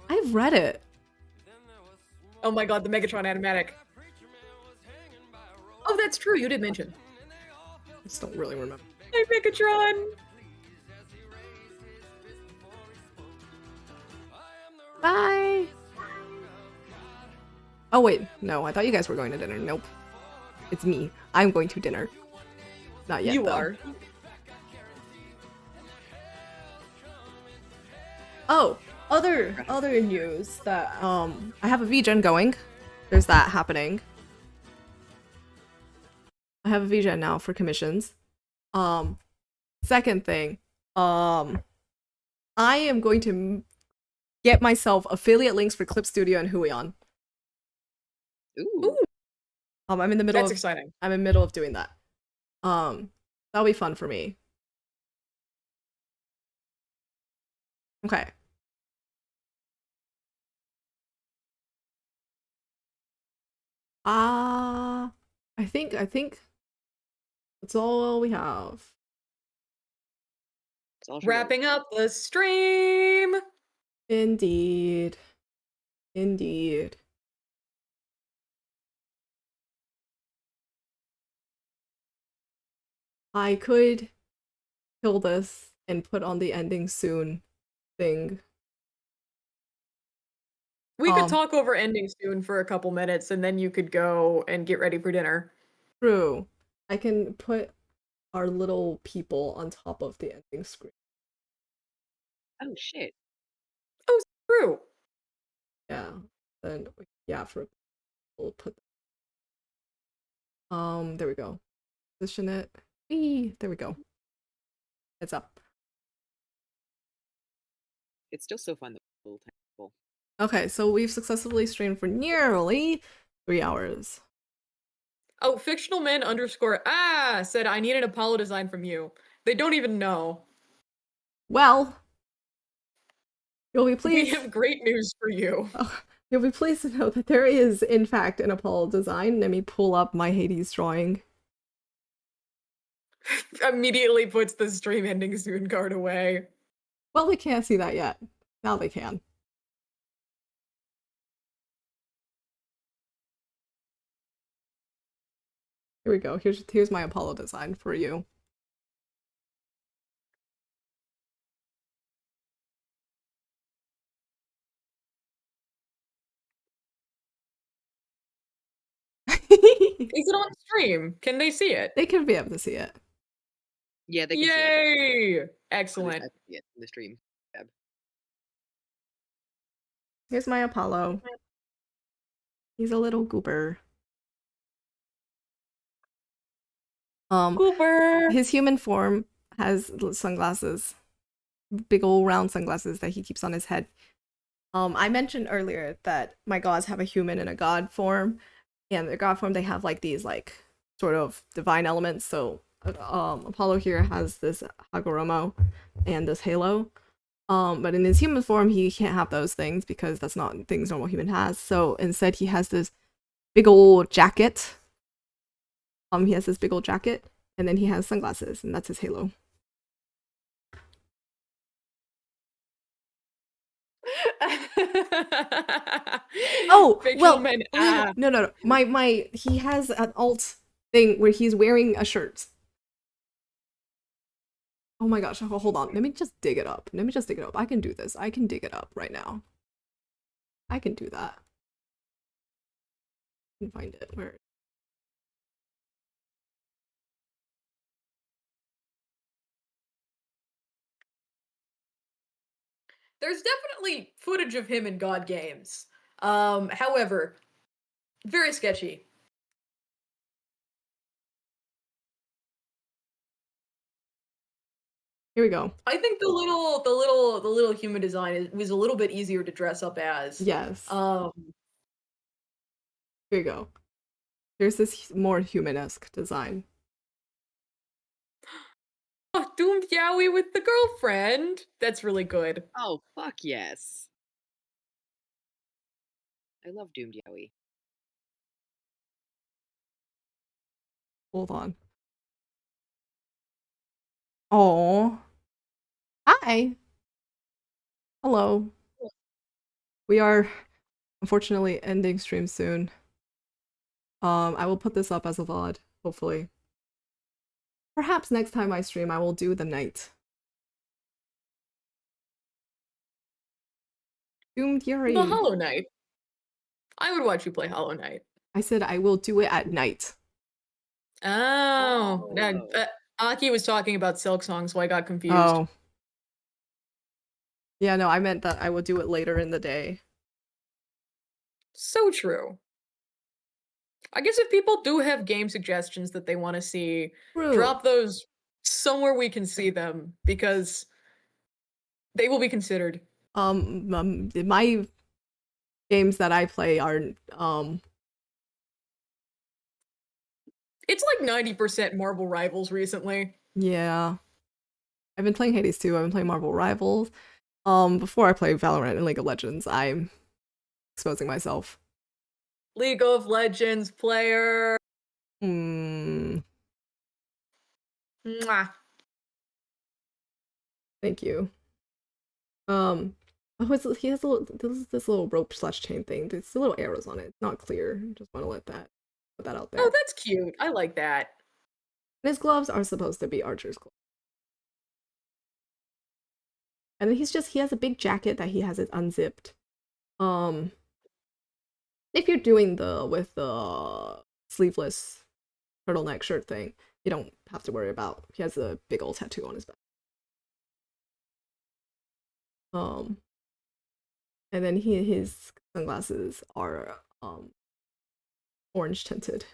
I've read it. Oh my god, the Megatron animatic. Oh, that's true, you did mention. I just don't really remember. Hey, Megatron. Bye. Oh wait, no, I thought you guys were going to dinner. Nope. It's me. I'm going to dinner. Not yet, You though. are. Oh, other news that I have a VGen going. There's that happening. I have a VGen now for commissions. Second thing, I am going to get myself affiliate links for Clip Studio and Huion. Ooh. I'm in the middle That's of exciting. I'm in the middle of doing that. That'll be fun for me. Okay. I think that's all we have. It's all she wrote. Wrapping up the stream. Indeed. Indeed. I could kill this and put on the ending soon thing. We could talk over ending soon for a couple minutes, and then you could go and get ready for dinner. True. I can put our little people on top of the ending screen. Oh shit. Oh, true. Yeah. Then yeah, we'll put there we go. Position it. Whee! There we go. It's up. It's still so fun. The little table. Okay, so we've successfully streamed for nearly 3 hours. Oh, fictional men underscore said I need an Apollo design from you. They don't even know. Well, you'll be We pleased. have great news for you. Oh, you'll be pleased to know that there is, in fact, an Apollo design. Let me pull up my Hades drawing. Immediately puts the stream ending soon card away. Well, they can't see that yet. Now they can. Here we go. Here's my Apollo design for you. Is it on stream? Can they see it? They can be able to see it. Yeah, they can see it. Yay! Excellent. Yeah, in the stream tab. Here's my Apollo. He's a little goober. Cooper! His human form has sunglasses. Big old round sunglasses that he keeps on his head. I mentioned earlier that my gods have a human and a god form. and their god form, they have like these like sort of divine elements. So Apollo here has this Hagoromo and this halo. But in his human form, he can't have those things because that's not things normal human has. So instead, he has this big old jacket. He has this big old jacket, and then he has sunglasses, and that's his halo. Oh, Fictional well, men. no. My he has an alt thing where he's wearing a shirt. Oh my gosh, hold on. Let me just dig it up. I can do this. I can dig it up right now. I can do that. I can find it. Where? There's definitely footage of him in God games. However, very sketchy. Here we go. I think the little human design was a little bit easier to dress up as. Yes. Here you go. Here's this more human-esque design. Oh, Doomed Yowie with the girlfriend. That's really good. Oh, fuck yes. I love Doomed Yowie. Hold on. Oh. Hi. Hello. We are unfortunately ending stream soon. I will put this up as a VOD, hopefully. Perhaps next time I stream, I will do the night. Doomed Yuri. The Hollow Knight. I would watch you play Hollow Knight. I said I will do it at night. Oh. Aki was talking about Silk Song, so I got confused. Oh. Yeah, no, I meant that I will do it later in the day. So true. I guess if people do have game suggestions that they want to see, True. drop those somewhere we can see them, because they will be considered. My games that I play are It's like 90% Marvel Rivals recently. yeah. I've been playing Hades too. I've been playing Marvel Rivals. Before I play Valorant and League of Legends, I'm exposing myself. League of Legends player. Mwah. Thank you. Oh, he has this little rope / chain thing. There's little arrows on it. It's not clear. Just want to put that out there. Oh, that's cute. I like that. And his gloves are supposed to be archer's gloves. And then he has a big jacket that he has it unzipped. If you're doing with the sleeveless turtleneck shirt thing, you don't have to worry about. He has a big old tattoo on his back. And then his sunglasses are orange tinted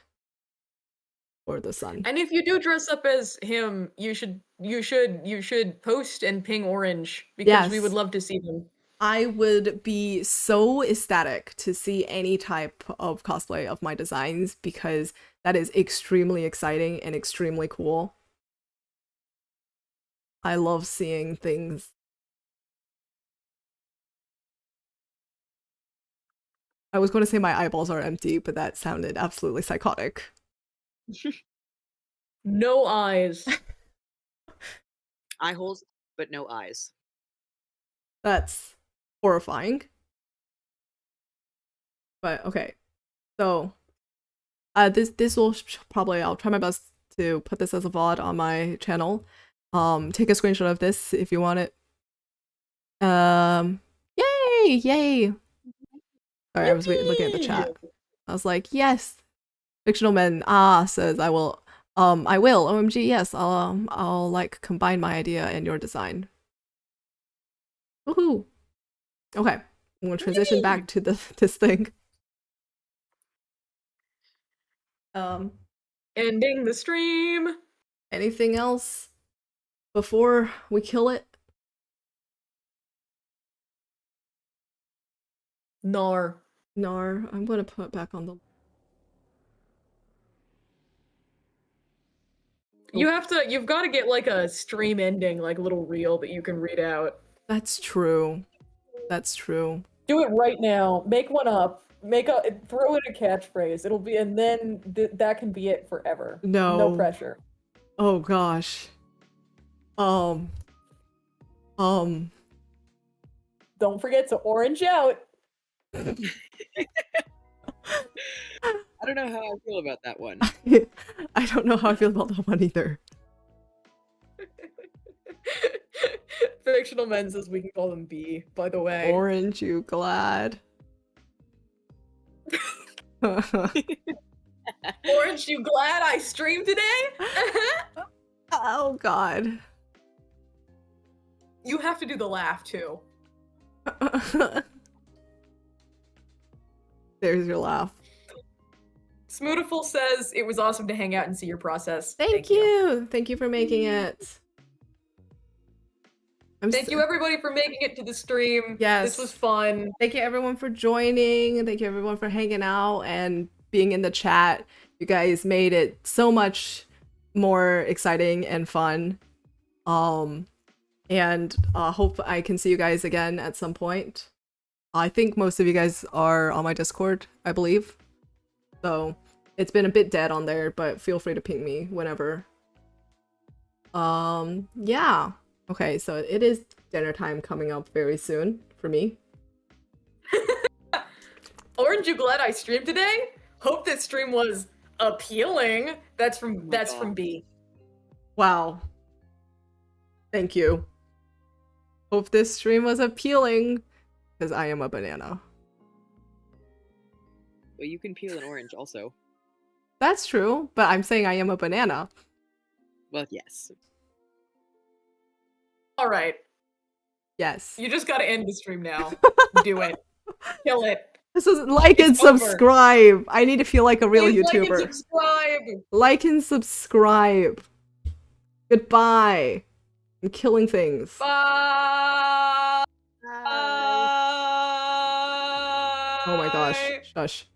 for the sun. And if you do dress up as him, you should post and ping Orange, because we would love to see them. I would be so ecstatic to see any type of cosplay of my designs, because that is extremely exciting and extremely cool. I love seeing things. I was going to say my eyeballs are empty, but that sounded absolutely psychotic. No eyes. Eye holes, but no eyes. That's horrifying. But okay. So this will probably, I'll try my best to put this as a VOD on my channel. Take a screenshot of this if you want it. Yay! Sorry, I was looking at the chat. I was like, yes. Fictional Men says I will. OMG, yes. I'll like combine my idea and your design. Woohoo! Okay, I'm gonna transition back to this thing. Ending the stream. Anything else before we kill it? Nar. I'm gonna put back on the You've got to get like a stream ending, like a little reel that you can read out. That's true. That's true. Do it right now. Make one up. Throw in a catchphrase. It'll be, and then that can be it forever. No. No pressure. Oh gosh. Um. Don't forget to orange out. I don't know how I feel about that one. I don't know how I feel about that one either. Fictional men says we can call them B, by the way. Orange, you glad? Orange, you glad I streamed today? Oh god. You have to do the laugh too. There's your laugh. Smootiful says it was awesome to hang out and see your process. Thank you. Thank you for making it. Thank you everybody for making it to the stream. Yes. This was fun. Thank you everyone for joining. Thank you everyone for hanging out and being in the chat. You guys made it so much more exciting and fun. And hope I can see you guys again at some point. I think most of you guys are on my Discord, I believe. So it's been a bit dead on there, but feel free to ping me whenever. Yeah. Okay, so it is dinner time coming up very soon for me. Orange, you glad I streamed today? Hope this stream was appealing. That's from B. Wow. Thank you. Hope this stream was appealing, because I am a banana. Well, you can peel an orange also. That's true, but I'm saying I am a banana. Well, yes. All right. Yes. You just gotta end the stream now. Do it. Kill it. This is like and It's over. subscribe. I need to feel like a real Please YouTuber. Like and subscribe. Like and subscribe. Goodbye. I'm killing things. Bye. Oh my gosh. Shush.